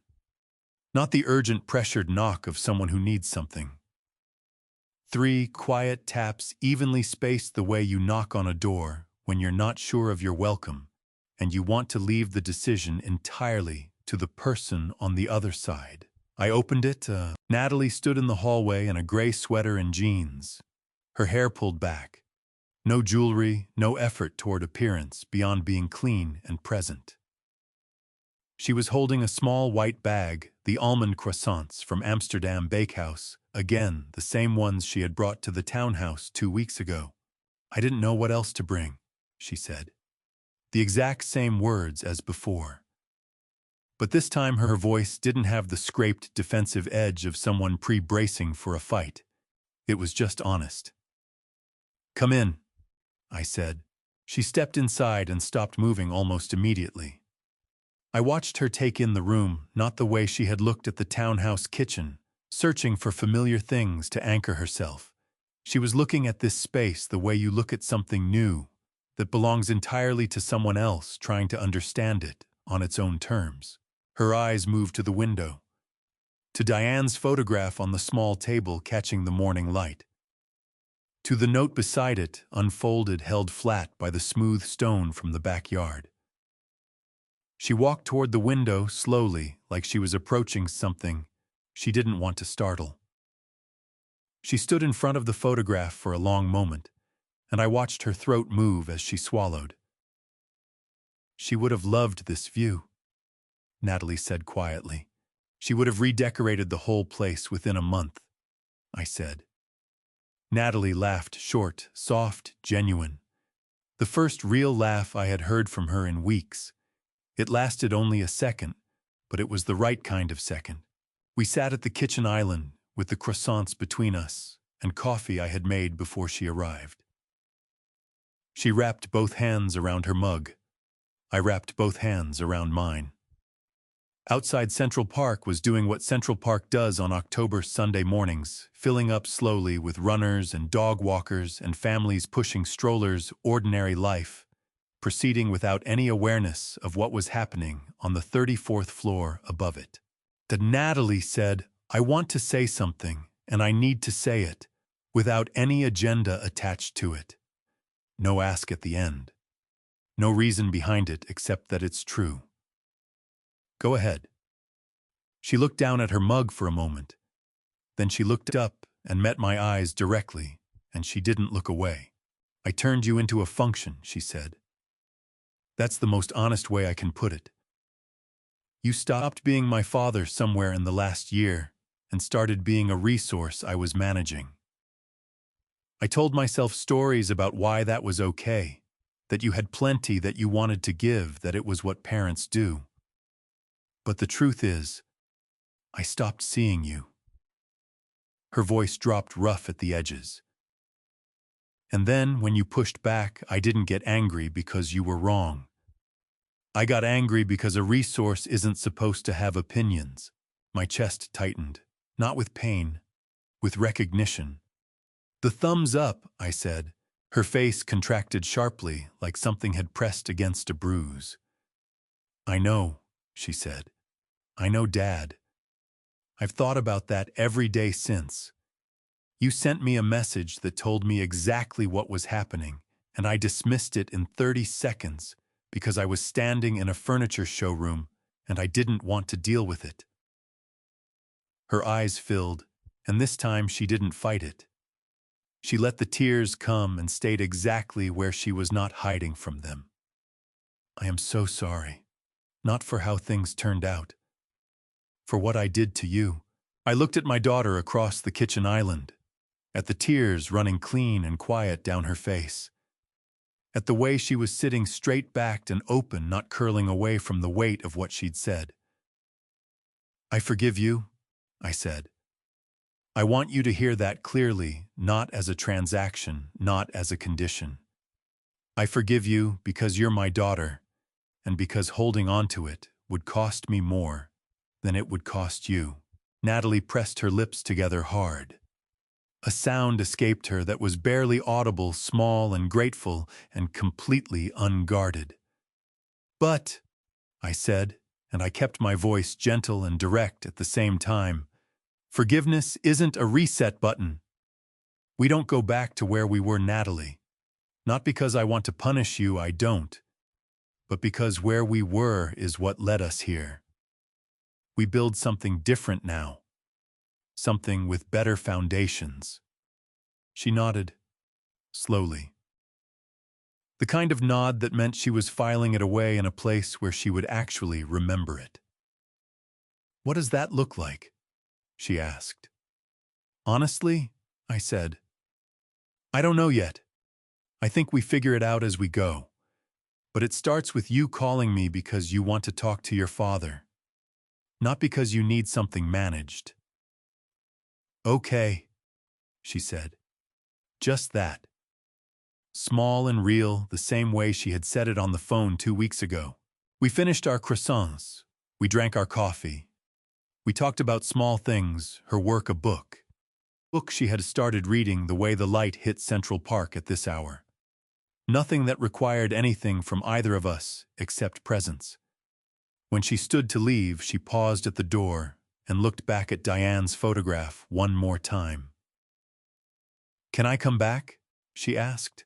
Not the urgent, pressured knock of someone who needs something. 3 quiet taps, evenly spaced the way you knock on a door when you're not sure of your welcome, and you want to leave the decision entirely to the person on the other side. I opened it. Natalie stood in the hallway in a gray sweater and jeans, her hair pulled back. No jewelry, no effort toward appearance beyond being clean and present. She was holding a small white bag, the almond croissants from Amsterdam Bakehouse, again the same ones she had brought to the townhouse 2 weeks ago. I didn't know what else to bring, she said. The exact same words as before. But this time her voice didn't have the scraped, defensive edge of someone pre-bracing for a fight. It was just honest. Come in, I said. She stepped inside and stopped moving almost immediately. I watched her take in the room, not the way she had looked at the townhouse kitchen, searching for familiar things to anchor herself. She was looking at this space the way you look at something new, that belongs entirely to someone else, trying to understand it on its own terms. Her eyes moved to the window, to Diane's photograph on the small table catching the morning light, to the note beside it, unfolded, held flat by the smooth stone from the backyard. She walked toward the window slowly, like she was approaching something she didn't want to startle. She stood in front of the photograph for a long moment, and I watched her throat move as she swallowed. She would have loved this view, Natalie said quietly. She would have redecorated the whole place within a month, I said. Natalie laughed, short, soft, genuine. The first real laugh I had heard from her in weeks. It lasted only a second, but it was the right kind of second. We sat at the kitchen island with the croissants between us and coffee I had made before she arrived. She wrapped both hands around her mug. I wrapped both hands around mine. Outside Central Park was doing what Central Park does on October Sunday mornings, filling up slowly with runners and dog walkers and families pushing strollers, ordinary life, proceeding without any awareness of what was happening on the 34th floor above it. Natalie said, "I want to say something, and I need to say it, without any agenda attached to it. No ask at the end. No reason behind it except that it's true." Go ahead. She looked down at her mug for a moment. Then she looked up and met my eyes directly, and she didn't look away. "I turned you into a function," she said. "That's the most honest way I can put it. You stopped being my father somewhere in the last year and started being a resource I was managing. I told myself stories about why that was okay, that you had plenty that you wanted to give, that it was what parents do. But the truth is, I stopped seeing you." Her voice dropped rough at the edges. "And then, when you pushed back, I didn't get angry because you were wrong. I got angry because a resource isn't supposed to have opinions." My chest tightened, not with pain, with recognition. "The thumbs up," I said. Her face contracted sharply, like something had pressed against a bruise. "I know," she said. "I know, Dad. I've thought about that every day since. You sent me a message that told me exactly what was happening, and I dismissed it in 30 seconds because I was standing in a furniture showroom and I didn't want to deal with it." Her eyes filled, and this time she didn't fight it. She let the tears come and stayed exactly where she was not hiding from them. "I am so sorry. Not for how things turned out. For what I did to you." I looked at my daughter across the kitchen island, at the tears running clean and quiet down her face, at the way she was sitting straight-backed and open, not curling away from the weight of what she'd said. "I forgive you," I said. "I want you to hear that clearly, not as a transaction, not as a condition. I forgive you because you're my daughter, and because holding on to it would cost me more than it would cost you." Natalie pressed her lips together hard. A sound escaped her that was barely audible, small and grateful, and completely unguarded. "But," I said, and I kept my voice gentle and direct at the same time, "forgiveness isn't a reset button. We don't go back to where we were, Natalie. Not because I want to punish you, I don't, but because where we were is what led us here. We build something different now, something with better foundations." She nodded, slowly. The kind of nod that meant she was filing it away in a place where she would actually remember it. "What does that look like?" she asked. "Honestly," I said, "I don't know yet. I think we figure it out as we go. But it starts with you calling me because you want to talk to your father. Not because you need something managed." "Okay," she said. Just that. Small and real, the same way she had said it on the phone 2 weeks ago. We finished our croissants. We drank our coffee. We talked about small things, her work, a book. Book she had started reading the way the light hit Central Park at this hour. Nothing that required anything from either of us except presence. When she stood to leave, she paused at the door and looked back at Diane's photograph one more time. "Can I come back?" she asked.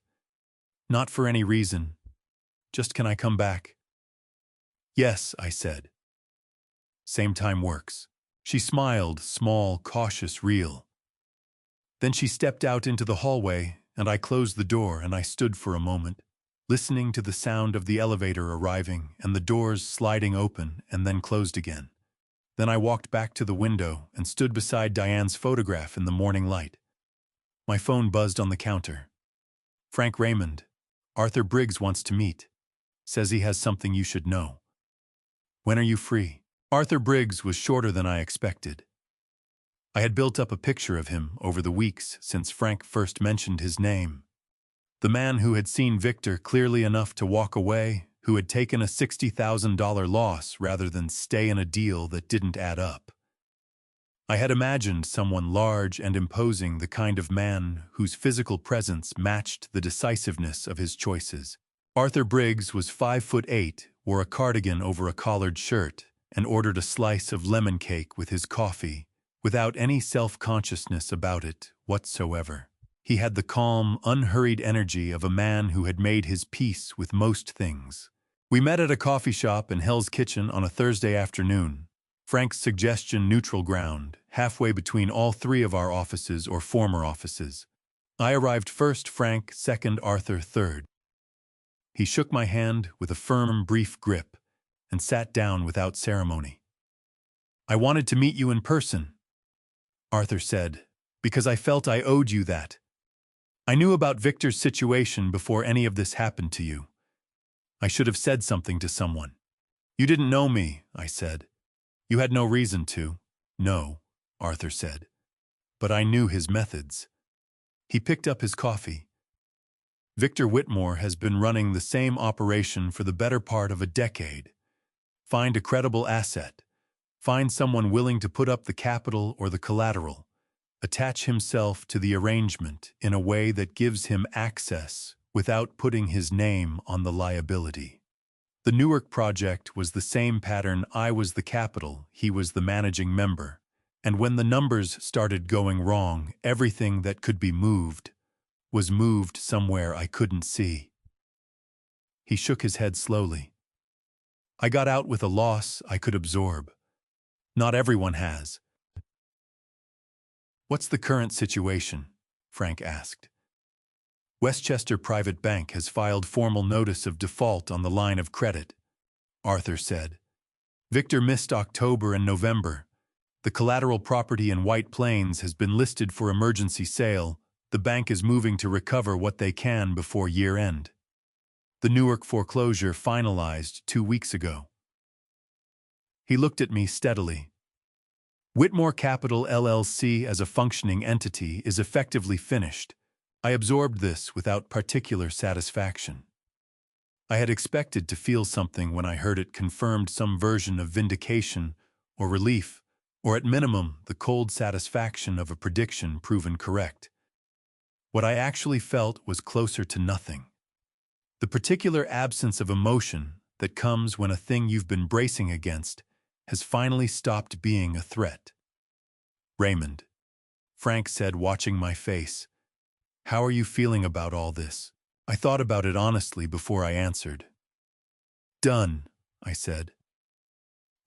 "Not for any reason. Just can I come back?" "Yes," I said. "Same time works." She smiled, small, cautious, real. Then she stepped out into the hallway, and I closed the door and I stood for a moment, listening to the sound of the elevator arriving and the doors sliding open and then closed again. Then I walked back to the window and stood beside Diane's photograph in the morning light. My phone buzzed on the counter. Frank Raymond, Arthur Briggs wants to meet. Says he has something you should know. When are you free? Arthur Briggs was shorter than I expected. I had built up a picture of him over the weeks since Frank first mentioned his name. The man who had seen Victor clearly enough to walk away, who had taken a $60,000 loss rather than stay in a deal that didn't add up. I had imagined someone large and imposing, the kind of man whose physical presence matched the decisiveness of his choices. Arthur Briggs was 5'8", wore a cardigan over a collared shirt, and ordered a slice of lemon cake with his coffee, without any self-consciousness about it whatsoever. He had the calm, unhurried energy of a man who had made his peace with most things. We met at a coffee shop in Hell's Kitchen on a Thursday afternoon. Frank's suggestion neutral ground, halfway between all three of our offices or former offices. I arrived first, Frank second, Arthur third. He shook my hand with a firm, brief grip and sat down without ceremony. I wanted to meet you in person, Arthur said, because I felt I owed you that. I knew about Victor's situation before any of this happened to you. I should have said something to someone. You didn't know me, I said. You had no reason to. No, Arthur said. But I knew his methods. He picked up his coffee. Victor Whitmore has been running the same operation for the better part of a decade. Find a credible asset. Find someone willing to put up the capital or the collateral. Attach himself to the arrangement in a way that gives him access without putting his name on the liability. The Newark project was the same pattern. I was the capital, he was the managing member. And when the numbers started going wrong, everything that could be moved was moved somewhere I couldn't see. He shook his head slowly. I got out with a loss I could absorb. Not everyone has. What's the current situation? Frank asked. Westchester Private Bank has filed formal notice of default on the line of credit, Arthur said. Victor missed October and November. The collateral property in White Plains has been listed for emergency sale. The bank is moving to recover what they can before year-end. The Newark foreclosure finalized 2 weeks ago. He looked at me steadily. Whitmore Capital LLC as a functioning entity is effectively finished. I absorbed this without particular satisfaction. I had expected to feel something when I heard it confirmed, some version of vindication or relief, or at minimum the cold satisfaction of a prediction proven correct. What I actually felt was closer to nothing. The particular absence of emotion that comes when a thing you've been bracing against has finally stopped being a threat. Raymond, Frank said, watching my face. How are you feeling about all this? I thought about it honestly before I answered. Done, I said.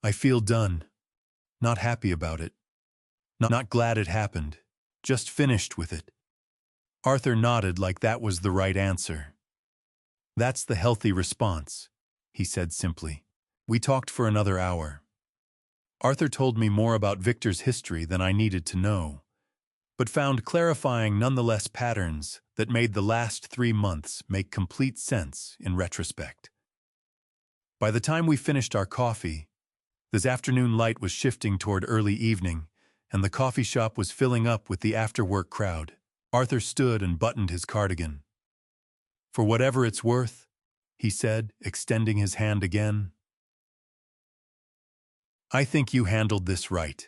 I feel done. Not happy about it. Not glad it happened. Just finished with it. Arthur nodded like that was the right answer. That's the healthy response, he said simply. We talked for another hour. Arthur told me more about Victor's history than I needed to know, but found clarifying nonetheless patterns that made the last 3 months make complete sense in retrospect. By the time we finished our coffee, this afternoon light was shifting toward early evening, and the coffee shop was filling up with the after-work crowd. Arthur stood and buttoned his cardigan. For whatever it's worth, he said, extending his hand again, I think you handled this right.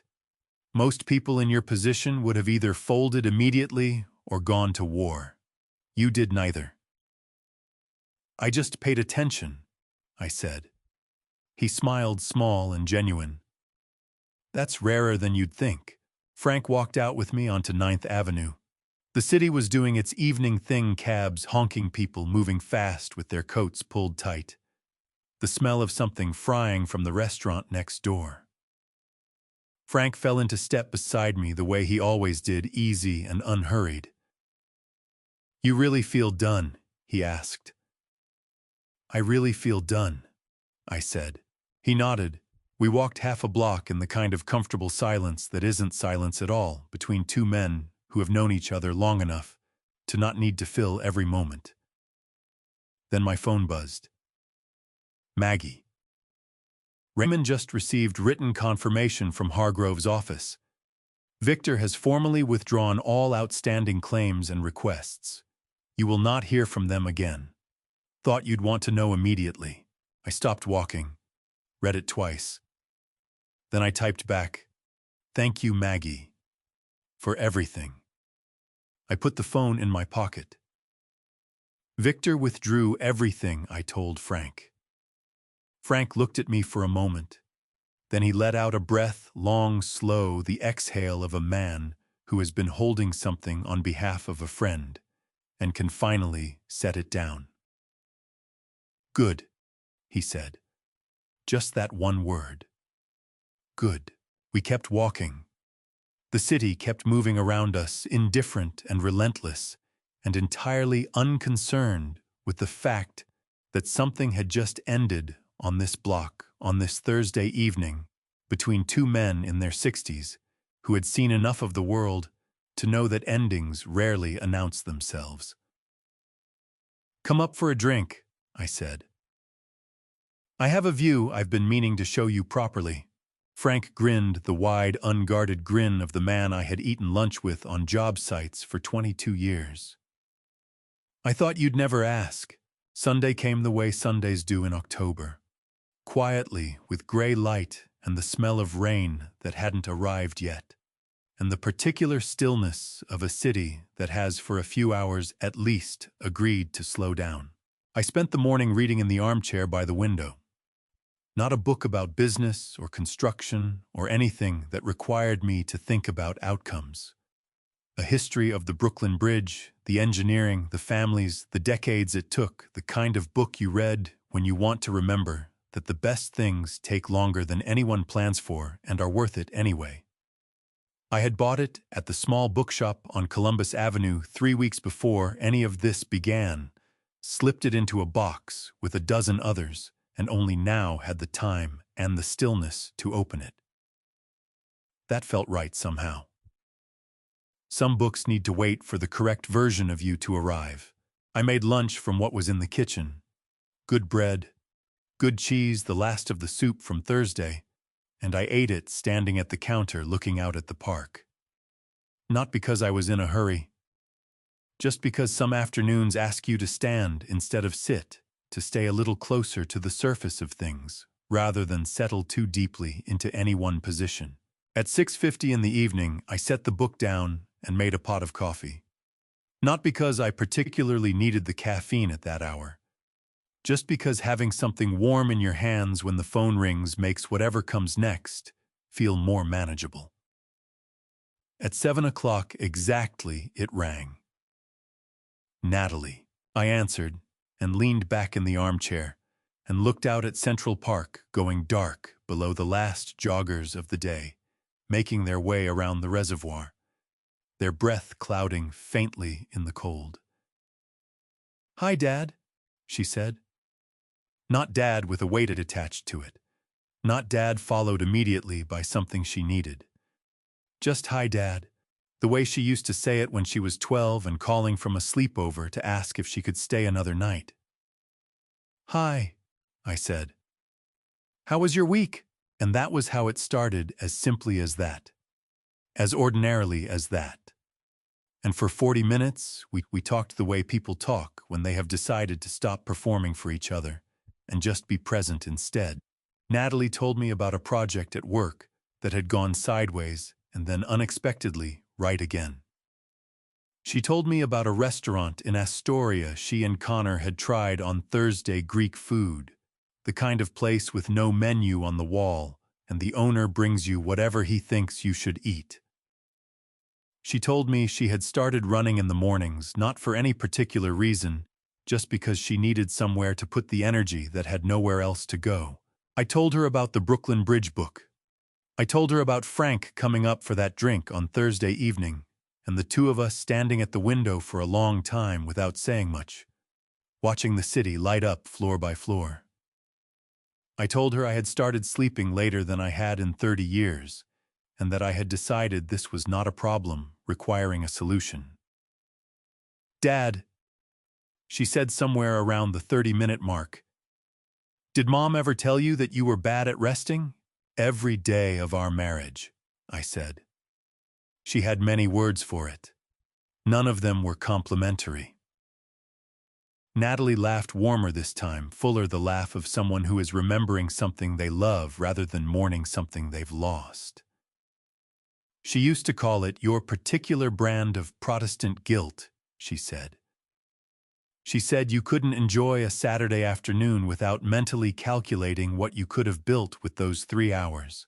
Most people in your position would have either folded immediately or gone to war. You did neither. I just paid attention, I said. He smiled, small and genuine. That's rarer than you'd think. Frank walked out with me onto 9th Avenue. The city was doing its evening thing, cabs honking, people moving fast with their coats pulled tight. The smell of something frying from the restaurant next door. Frank fell into step beside me the way he always did, easy and unhurried. You really feel done? He asked. I really feel done, I said. He nodded, We walked half a block in the kind of comfortable silence that isn't silence at all between two men who have known each other long enough to not need to fill every moment. Then my phone buzzed. Maggie. Raymond just received written confirmation from Hargrove's office. Victor has formally withdrawn all outstanding claims and requests. You will not hear from them again. Thought you'd want to know immediately. I stopped walking, read it twice. Then I typed back, "Thank you, Maggie, for everything." I put the phone in my pocket. Victor withdrew everything, I told Frank. Frank looked at me for a moment. Then he let out a breath, long, slow, the exhale of a man who has been holding something on behalf of a friend and can finally set it down. "Good," he said. Just that one word. Good. We kept walking. The city kept moving around us, indifferent and relentless, and entirely unconcerned with the fact that something had just ended on this block, on this Thursday evening, between two men in their 60s who had seen enough of the world to know that endings rarely announce themselves. "Come up for a drink," I said. "I have a view I've been meaning to show you properly." Frank grinned, the wide, unguarded grin of the man I had eaten lunch with on job sites for 22 years. "I thought you'd never ask." Sunday came the way Sundays do in October. Quietly, with gray light and the smell of rain that hadn't arrived yet, and the particular stillness of a city that has for a few hours at least agreed to slow down. I spent the morning reading in the armchair by the window. Not a book about business or construction or anything that required me to think about outcomes. A history of the Brooklyn Bridge, the engineering, the families, the decades it took, the kind of book you read when you want to remember that the best things take longer than anyone plans for and are worth it anyway. I had bought it at the small bookshop on Columbus Avenue 3 weeks before any of this began, slipped it into a box with a dozen others, and only now had the time and the stillness to open it. That felt right somehow. Some books need to wait for the correct version of you to arrive. I made lunch from what was in the kitchen. Good bread, good cheese, the last of the soup from Thursday, and I ate it standing at the counter looking out at the park. Not because I was in a hurry. Just because some afternoons ask you to stand instead of sit, to stay a little closer to the surface of things, rather than settle too deeply into any one position. At 6:50 in the evening, I set the book down and made a pot of coffee. Not because I particularly needed the caffeine at that hour. Just because having something warm in your hands when the phone rings makes whatever comes next feel more manageable. At 7 o'clock exactly, it rang. "Natalie," I answered, and leaned back in the armchair and looked out at Central Park going dark below the last joggers of the day, making their way around the reservoir, their breath clouding faintly in the cold. "Hi, Dad," she said. Not Dad with a weight attached to it. Not Dad followed immediately by something she needed. Just "Hi, Dad," the way she used to say it when she was 12 and calling from a sleepover to ask if she could stay another night. "Hi," I said. "How was your week?" And that was how it started, as simply as that. As ordinarily as that. And for 40 minutes, we talked the way people talk when they have decided to stop performing for each other and just be present instead. Natalie told me about a project at work that had gone sideways and then unexpectedly right again. She told me about a restaurant in Astoria she and Connor had tried on Thursday, Greek food, the kind of place with no menu on the wall, and the owner brings you whatever he thinks you should eat. She told me she had started running in the mornings, not for any particular reason, just because she needed somewhere to put the energy that had nowhere else to go. I told her about the Brooklyn Bridge book. I told her about Frank coming up for that drink on Thursday evening, and the two of us standing at the window for a long time without saying much, watching the city light up floor by floor. I told her I had started sleeping later than I had in 30 years, and that I had decided this was not a problem requiring a solution. "Dad," she said somewhere around the 30-minute mark, "did Mom ever tell you that you were bad at resting?" "Every day of our marriage," I said. She had many words for it. None of them were complimentary. Natalie laughed warmer this time, fuller the laugh of someone who is remembering something they love rather than mourning something they've lost. She used to call it your particular brand of Protestant guilt, she said. She said you couldn't enjoy a Saturday afternoon without mentally calculating what you could have built with those 3 hours.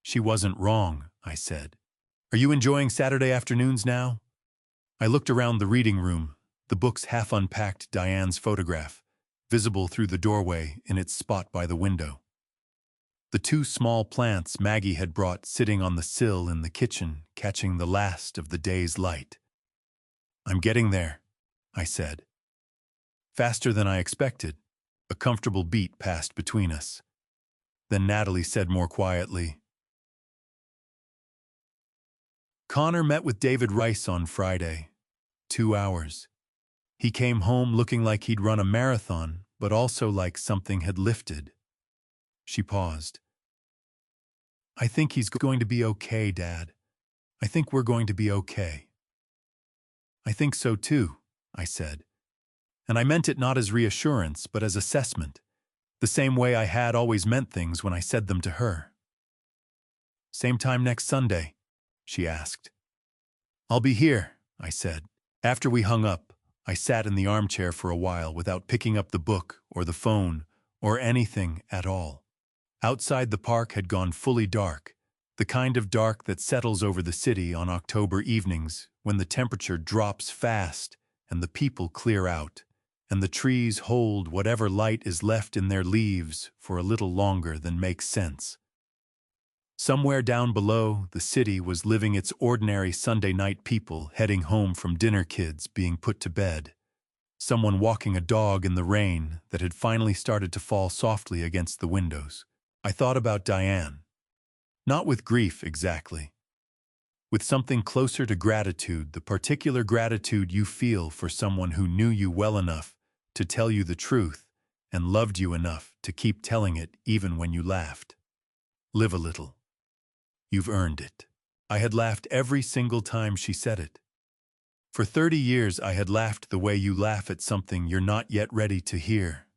She wasn't wrong, I said. Are you enjoying Saturday afternoons now? I looked around the reading room, the books half unpacked, Diane's photograph, visible through the doorway in its spot by the window. The 2 small plants Maggie had brought sitting on the sill in the kitchen, catching the last of the day's light. I'm getting there, I said. Faster than I expected, a comfortable beat passed between us. Then Natalie said more quietly, Connor met with David Rice on Friday. 2 hours. He came home looking like he'd run a marathon, but also like something had lifted. She paused. I think he's going to be okay, Dad. I think we're going to be okay. I think so too, I said. And I meant it not as reassurance, but as assessment, the same way I had always meant things when I said them to her. Same time next Sunday, she asked. I'll be here, I said. After we hung up, I sat in the armchair for a while without picking up the book or the phone or anything at all. Outside the park had gone fully dark, the kind of dark that settles over the city on October evenings when the temperature drops fast and the people clear out, and the trees hold whatever light is left in their leaves for a little longer than makes sense. Somewhere down below, the city was living its ordinary Sunday night people heading home from dinner, kids being put to bed, someone walking a dog in the rain that had finally started to fall softly against the windows. I thought about Diane. Not with grief exactly. With something closer to gratitude, the particular gratitude you feel for someone who knew you well enough to tell you the truth and loved you enough to keep telling it even when you laughed. Live a little. You've earned it. I had laughed every single time she said it. For 30 years I had laughed the way you laugh at something you're not yet ready to hear.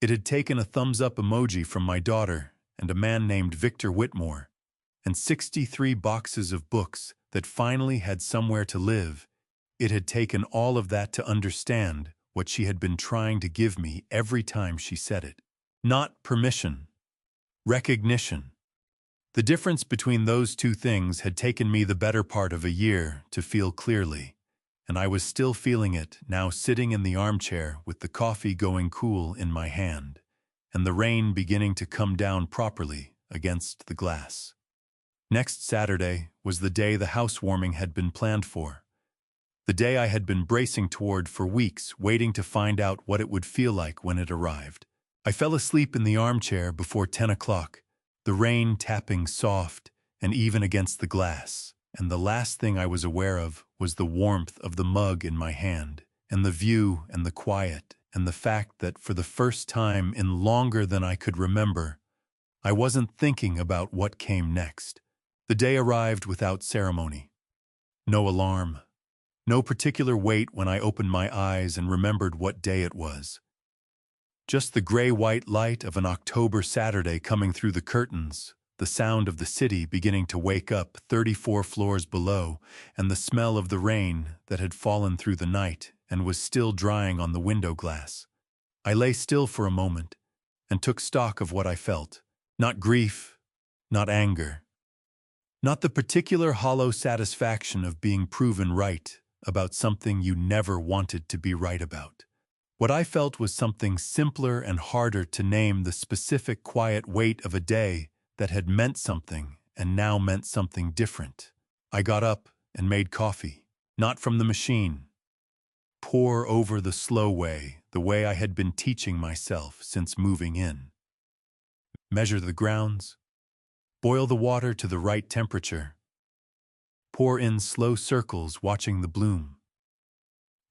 It had taken a thumbs-up emoji from my daughter and a man named Victor Whitmore, and 63 boxes of books that finally had somewhere to live. It had taken all of that to understand what she had been trying to give me every time she said it. Not permission. Recognition. The difference between those 2 things had taken me the better part of a year to feel clearly, and I was still feeling it now, sitting in the armchair with the coffee going cool in my hand, and the rain beginning to come down properly against the glass. Next Saturday was the day the housewarming had been planned for, the day I had been bracing toward for weeks, waiting to find out what it would feel like when it arrived. I fell asleep in the armchair before 10 o'clock, the rain tapping soft and even against the glass, and the last thing I was aware of was the warmth of the mug in my hand, and the view and the quiet, and the fact that for the first time in longer than I could remember, I wasn't thinking about what came next. The day arrived without ceremony. No alarm. No particular weight when I opened my eyes and remembered what day it was. Just the gray-white light of an October Saturday coming through the curtains, the sound of the city beginning to wake up 34 floors below, and the smell of the rain that had fallen through the night and was still drying on the window glass. I lay still for a moment and took stock of what I felt. Not grief, not anger. Not the particular hollow satisfaction of being proven right about something you never wanted to be right about. What I felt was something simpler and harder to name, the specific quiet weight of a day that had meant something and now meant something different. I got up and made coffee, not from the machine. Pour over the slow way, the way I had been teaching myself since moving in. measure the grounds, boil the water to the right temperature, pour in slow circles watching the bloom.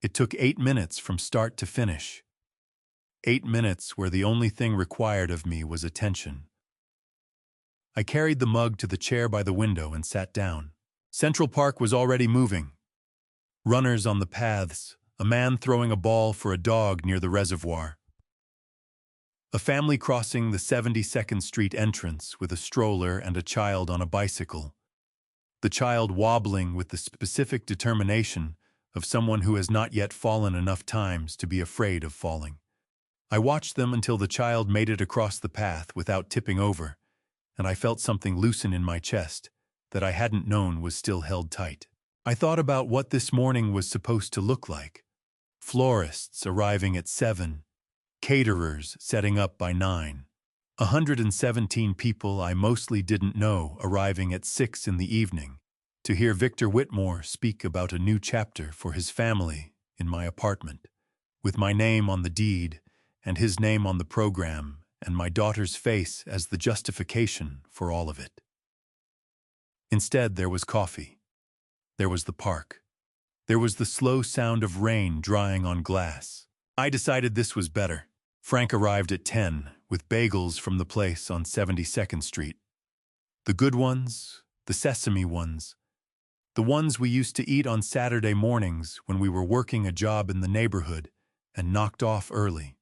It took 8 minutes from start to finish. 8 minutes where the only thing required of me was attention. I carried the mug to the chair by the window and sat down. Central Park was already moving. Runners on the paths, a man throwing a ball for a dog near the reservoir. A family crossing the 72nd Street entrance with a stroller and a child on a bicycle. The child wobbling with the specific determination of someone who has not yet fallen enough times to be afraid of falling. I watched them until the child made it across the path without tipping over, and I felt something loosen in my chest that I hadn't known was still held tight. I thought about what this morning was supposed to look like. Florists arriving at 7, caterers setting up by 9. 117 people I mostly didn't know arriving at 6 in the evening to hear Victor Whitmore speak about a new chapter for his family in my apartment, with my name on the deed and his name on the program and my daughter's face as the justification for all of it. Instead, there was coffee. There was the park. There was the slow sound of rain drying on glass. I decided this was better. Frank arrived at 10 with bagels from the place on 72nd Street. The good ones, the sesame ones, the ones we used to eat on Saturday mornings when we were working a job in the neighborhood and knocked off early.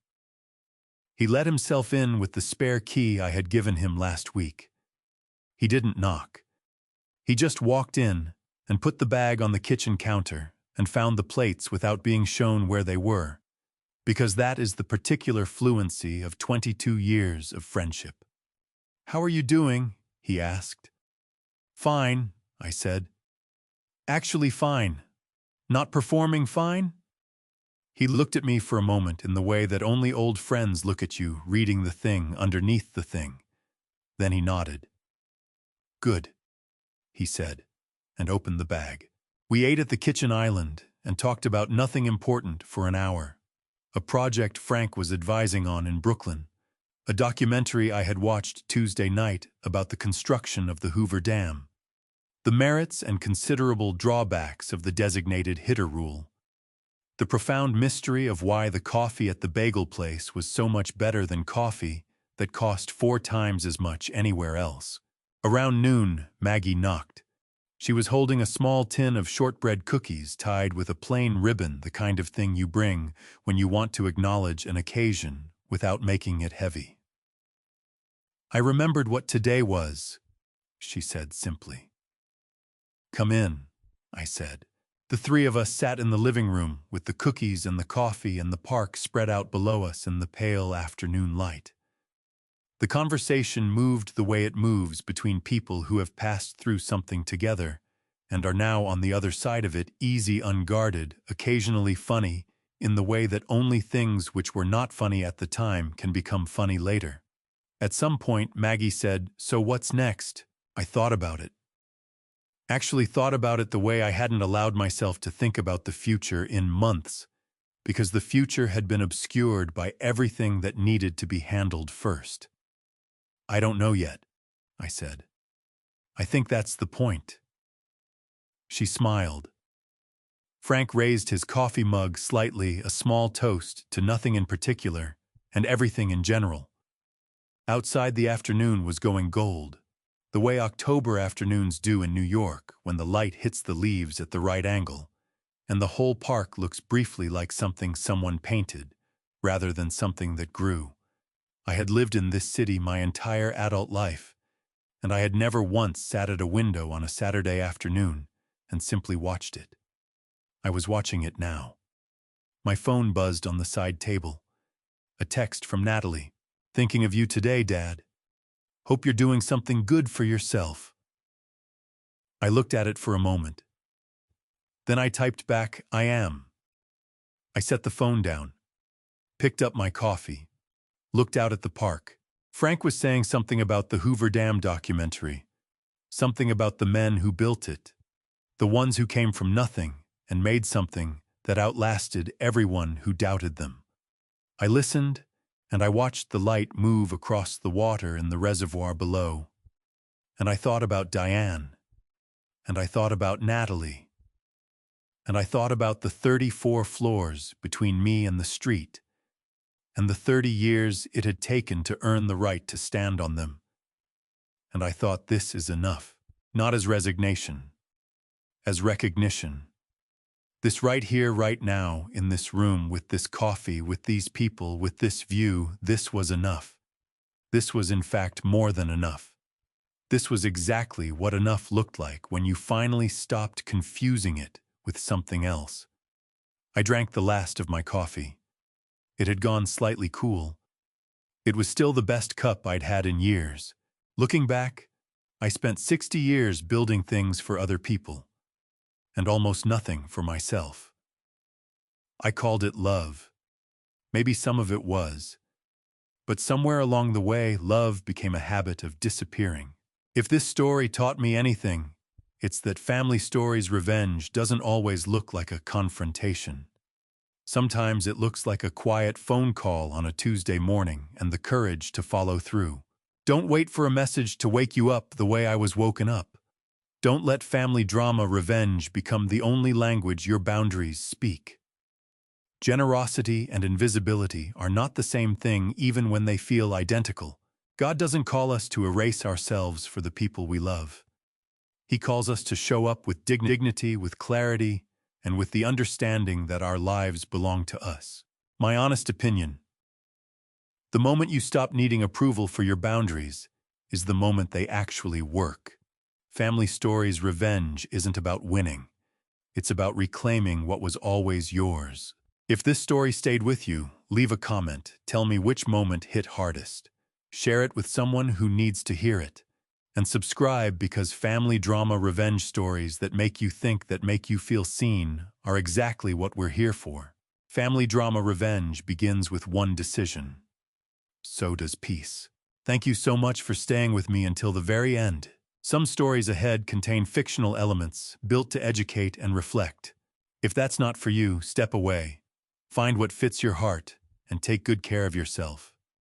He let himself in with the spare key I had given him last week. He didn't knock. He just walked in and put the bag on the kitchen counter and found the plates without being shown where they were, because that is the particular fluency of 22 years of friendship. "How are you doing?" he asked. "Fine," I said. "Actually fine. Not performing fine?" He looked at me for a moment in the way that only old friends look at you, reading the thing underneath the thing. Then he nodded. "Good," he said, and opened the bag. We ate at the kitchen island and talked about nothing important for an hour. A project Frank was advising on in Brooklyn, a documentary I had watched Tuesday night about the construction of the Hoover Dam, the merits and considerable drawbacks of the designated hitter rule, the profound mystery of why the coffee at the bagel place was so much better than coffee that cost 4 times as much anywhere else. Around noon, Maggie knocked. She was holding a small tin of shortbread cookies tied with a plain ribbon, the kind of thing you bring when you want to acknowledge an occasion without making it heavy. "I remembered what today was," she said simply. "Come in," I said. The 3 of us sat in the living room with the cookies and the coffee and the park spread out below us in the pale afternoon light. The conversation moved the way it moves between people who have passed through something together and are now on the other side of it, easy, unguarded, occasionally funny, in the way that only things which were not funny at the time can become funny later. At some point, Maggie said, "So what's next?" I thought about it. Actually thought about it the way I hadn't allowed myself to think about the future in months, because the future had been obscured by everything that needed to be handled first. "I don't know yet," I said. "I think that's the point." She smiled. Frank raised his coffee mug slightly, a small toast to nothing in particular and everything in general. Outside, the afternoon was going gold, the way October afternoons do in New York when the light hits the leaves at the right angle, and the whole park looks briefly like something someone painted, rather than something that grew. I had lived in this city my entire adult life, and I had never once sat at a window on a Saturday afternoon and simply watched it. I was watching it now. My phone buzzed on the side table. A text from Natalie. "Thinking of you today, Dad. Hope you're doing something good for yourself." I looked at it for a moment. Then I typed back, "I am." I set the phone down, picked up my coffee, looked out at the park. Frank was saying something about the Hoover Dam documentary, something about the men who built it, the ones who came from nothing and made something that outlasted everyone who doubted them. I listened And I watched the light move across the water in the reservoir below. And I thought about Diane. And I thought about Natalie. And I thought about the 34 floors between me and the street, and the 30 years it had taken to earn the right to stand on them. And I thought, this is enough. Not as resignation, as recognition. This right here, right now, in this room, with this coffee, with these people, with this view, this was enough. This was in fact more than enough. This was exactly what enough looked like when you finally stopped confusing it with something else. I drank the last of my coffee. It had gone slightly cool. It was still the best cup I'd had in years. Looking back, I spent 60 years building things for other people, and almost nothing for myself. I called it love. Maybe some of it was. But somewhere along the way, love became a habit of disappearing. If this story taught me anything, it's that family stories' revenge doesn't always look like a confrontation. Sometimes it looks like a quiet phone call on a Tuesday morning and the courage to follow through. Don't wait for a message to wake you up the way I was woken up. Don't let family drama revenge become the only language your boundaries speak. Generosity and invisibility are not the same thing even when they feel identical. God doesn't call us to erase ourselves for the people we love. He calls us to show up with dignity, with clarity, and with the understanding that our lives belong to us. My honest opinion: the moment you stop needing approval for your boundaries is the moment they actually work. Family Stories' revenge isn't about winning. It's about reclaiming what was always yours. If this story stayed with you, leave a comment. Tell me which moment hit hardest. Share it with someone who needs to hear it. And subscribe, because family drama revenge stories that make you think, that make you feel seen, are exactly what we're here for. Family drama revenge begins with one decision. So does peace. Thank you so much for staying with me until the very end. Some stories ahead contain fictional elements built to educate and reflect. If that's not for you, step away. Find what fits your heart and take good care of yourself.